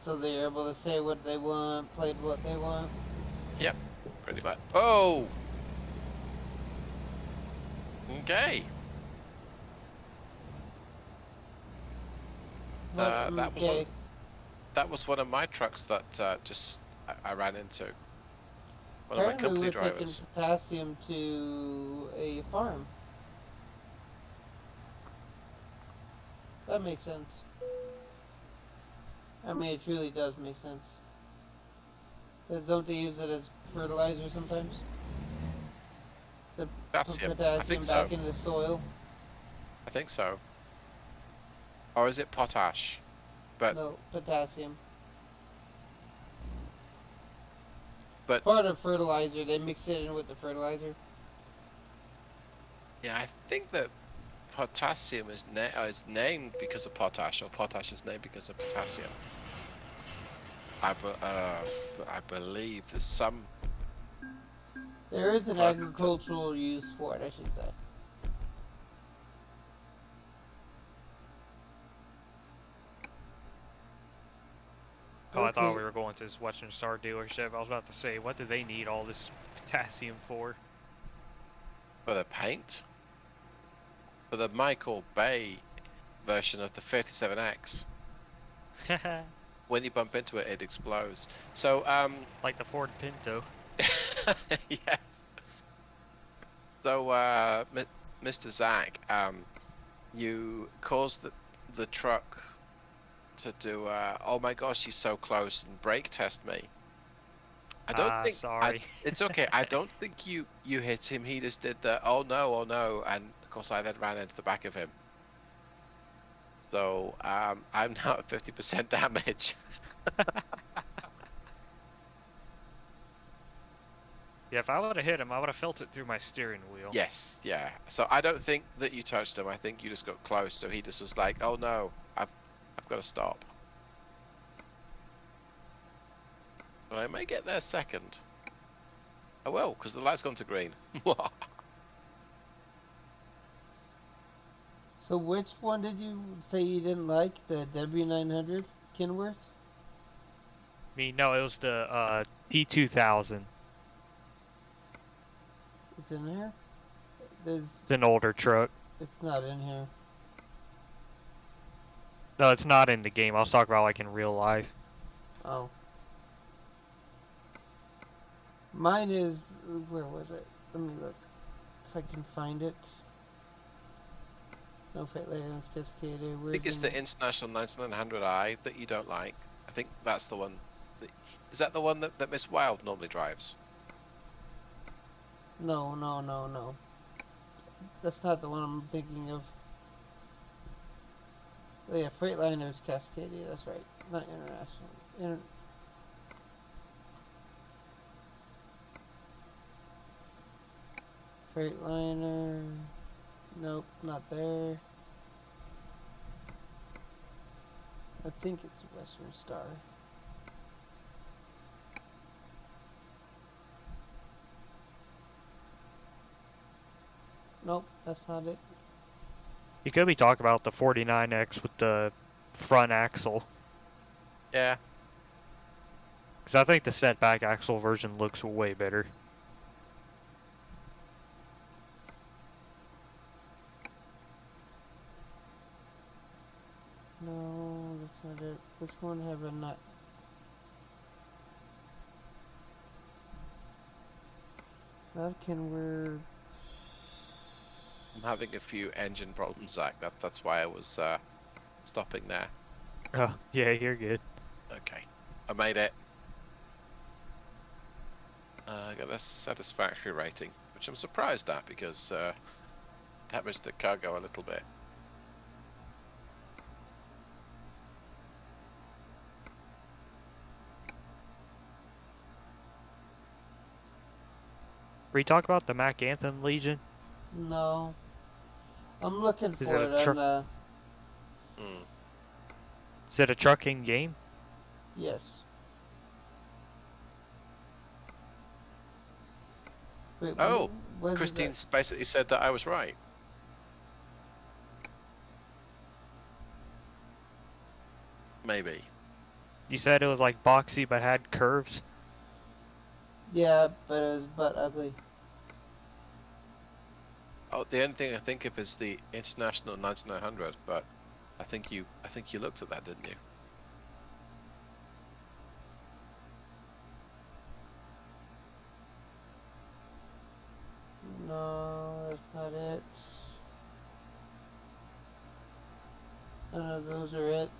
So they're able to say what they want, play what they want. Yep, pretty much. Oh! Okay. But, okay. That was one of my trucks that I ran into. One of my Apparently company we're drivers. taking potassium to a farm. That makes sense. I mean, it truly does make sense. 'Cause don't they use it as fertilizer sometimes? To put Potassium. I potassium think so. back into the soil? I think so. Or is it potash? But No, potassium. But Part of fertilizer, they mix it in with the fertilizer. yeah, I think that potassium is named because of potash, or potash is named because of potassium. I believe there's some. There is an Well, agricultural use for it, I should say. Oh, I thought Okay. we were going to this Western Star dealership. I was about to say, what do they need all this potassium for? For the paint? For the Michael Bay version of the 37X. When you bump into it, it explodes. So, Like the Ford Pinto. yeah. So, Mr. Zach, you caused the truck to do, oh my gosh, she's so close, and brake test me. I don't think. Sorry. It's okay. I don't think you hit him. He just did the oh no, and of course I then ran into the back of him. So I'm now at 50% damage. Yeah, if I would have hit him, I would have felt it through my steering wheel. Yes, yeah. So I don't think that you touched him. I think you just got close. So he just was like, "Oh no, I've got to stop." But I may get there second. I will, because the light's gone to green. So which one did you say you didn't like? The W900 Kenworth? I mean, no, it was the T2000. It's in here? There's, It's an older truck. it's not in here. No, it's not in the game. I was talking about like in real life. Oh. Mine is, where was it? Let me look if I can find it. No Freightliner, Cascadia, I think it's the International 9900i that you don't like. I think that's the one. Is that the one that Miss Wild normally drives? No. That's not the one I'm thinking of. Oh yeah, Freightliner's Cascadia, that's right. Not International. Freightliner. Nope, not there. I think it's Western Star. Nope, that's not it. You could be talking about the 49X with the front axle. Yeah. Because I think the setback axle version looks way better. No, that's not it. Which one have I not? So that can wear. I'm having a few engine problems, Zach. That's why I was stopping there. Oh, yeah, you're good. Okay, I made it. I got a satisfactory rating, which I'm surprised at because damaged the cargo a little bit. Were you talking about the Mac Anthem Legion? No. I'm looking Is for it a it truck? on Is it a trucking game? yes. Wait, Oh, was Christine's basically said that I was right. Maybe. You said it was like boxy but had curves? Yeah, but it was butt ugly. Oh, the only thing I think of is the International 9900, but I think you looked at that, didn't you? No, that's not it. None of those are it.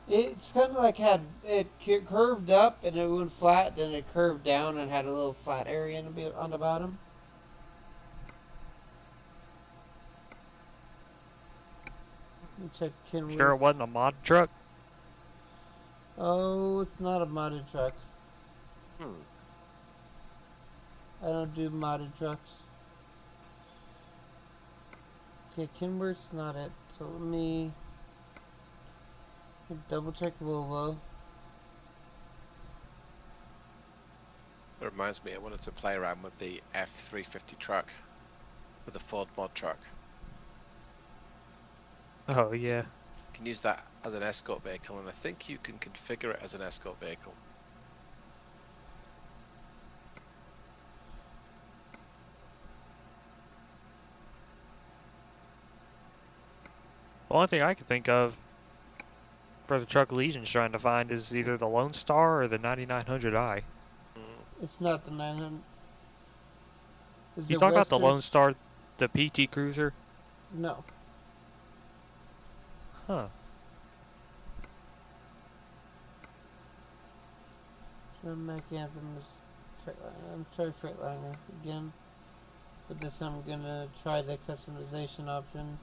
It's kind of like had it curved up and it went flat, then it curved down and had a little flat area on the bottom. Let me check Kenworth. Sure it wasn't a mod truck? Oh, it's not a modded truck. Hmm. I don't do modded trucks. Okay, Kenworth's not it. So let me double check Volvo. It reminds me, I wanted to play around with the F350 truck, with the Ford mod truck. Oh, yeah. You can use that as an escort vehicle, and I think you can configure it as an escort vehicle. The only thing I can think of for the truck Legion's trying to find is either the Lone Star or the 9900i. It's not the 900. Is You it talking about the Western? Lone Star, the PT Cruiser? No. Huh. So Mac Anthem is Freightliner. I'm trying Freightliner again. But this I'm gonna try the customization option.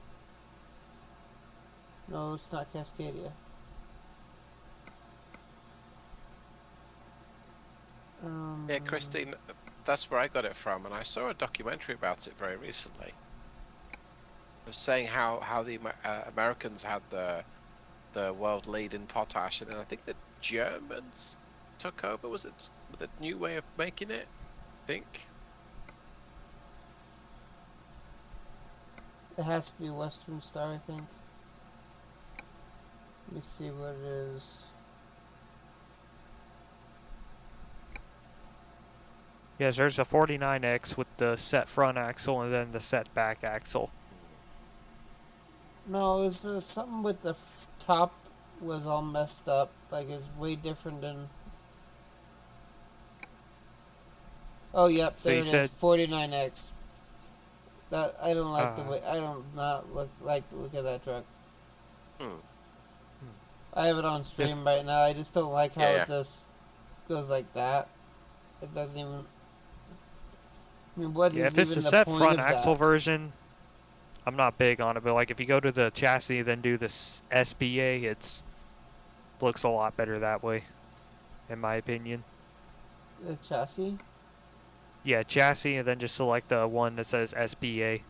No, it's not Cascadia. Yeah, Christine, that's where I got it from, and I saw a documentary about it very recently. It was saying how the Americans had the world lead in potash, and then I think the Germans took over. Was it with a new way of making it? I think. It has to be Western Star, I think. Let me see what it is. Yes, there's a 49X with the set front axle and then the set back axle. No, it was something with the top was all messed up. Like, it's way different than... Oh, yep, So there you it is. said 49X. That I don't like the Uh, way... I don't not like the look of that truck. Hmm. I have it on stream right now. I just don't like how Yeah, it just goes like that. It doesn't even... I mean, what yeah, is if it's the even the set point front of axle that? version, I'm not big on it. But like if you go to the chassis then do this SBA, it's looks a lot better that way, in my opinion. The chassis? Yeah, chassis and then just select the one that says SBA.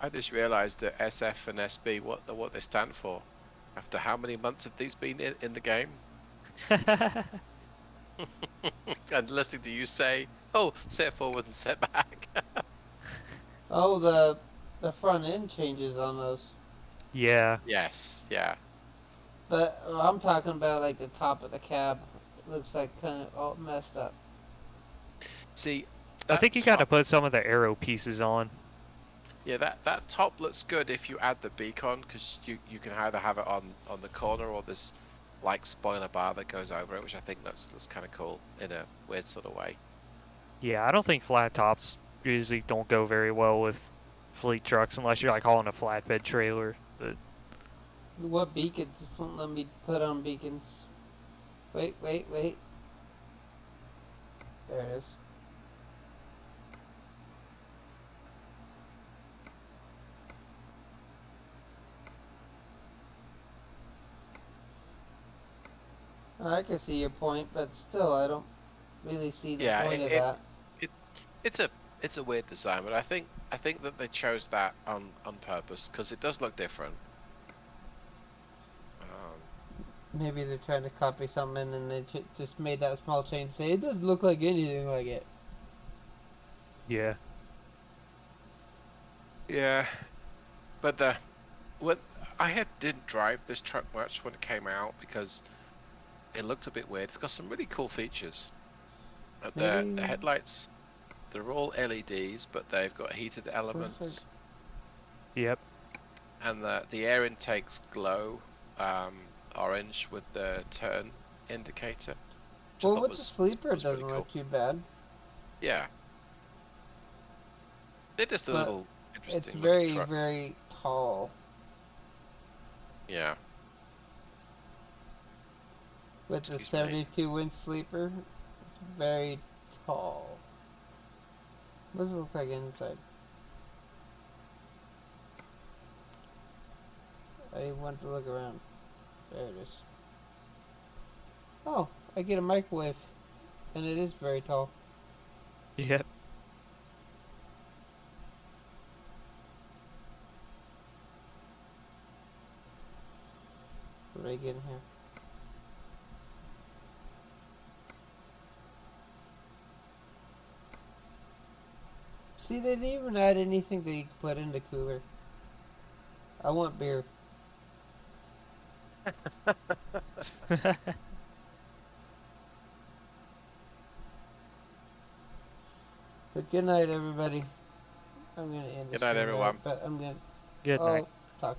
I just realised that SF and SB, what they stand for. After how many months have these been in the game? And listening to you say, "Oh, set forward and set back." Oh, the front end changes on those. Yeah. Yes, yeah. But I'm talking about like the top of the cab. It looks like kind of all messed up. See, I that think you got to top, put some of the arrow pieces on. yeah, that top looks good if you add the beacon, because you can either have it on the corner or this like spoiler bar that goes over it, which I think looks kind of cool in a weird sort of way. Yeah, I don't think flat tops usually don't go very well with fleet trucks unless you're like hauling a flatbed trailer. But What beacons? Just won't let me put on beacons. Wait. There it is. I can see your point, but still, I don't really see the Yeah, point of that. it it's a weird design, but I think that they chose that on purpose because it does look different. Maybe they're trying to copy something and they just made that small change. Say it doesn't look like anything like it. yeah. Yeah, but what didn't drive this truck much when it came out because it looked a bit weird. It's got some really cool features. The Maybe headlights, they're all LEDs, but they've got heated elements, Yep. and the air intakes glow orange with the turn indicator, which I well, thought with the sleeper, it was pretty doesn't cool. look too bad. Yeah, they're just a But little it's interesting looking very, truck. very tall. Yeah. With the Excuse me. 72-inch sleeper, it's very tall. What does it look like inside? I want to look around. There it is. Oh, I get a microwave. And it is very tall. Yep. What do I get in here? See, they didn't even add anything that you could put in the cooler. I want beer. But good night, everybody. I'm gonna end the Good night, stream there, everyone. but I'm gonna. Good night. I'll talk to you.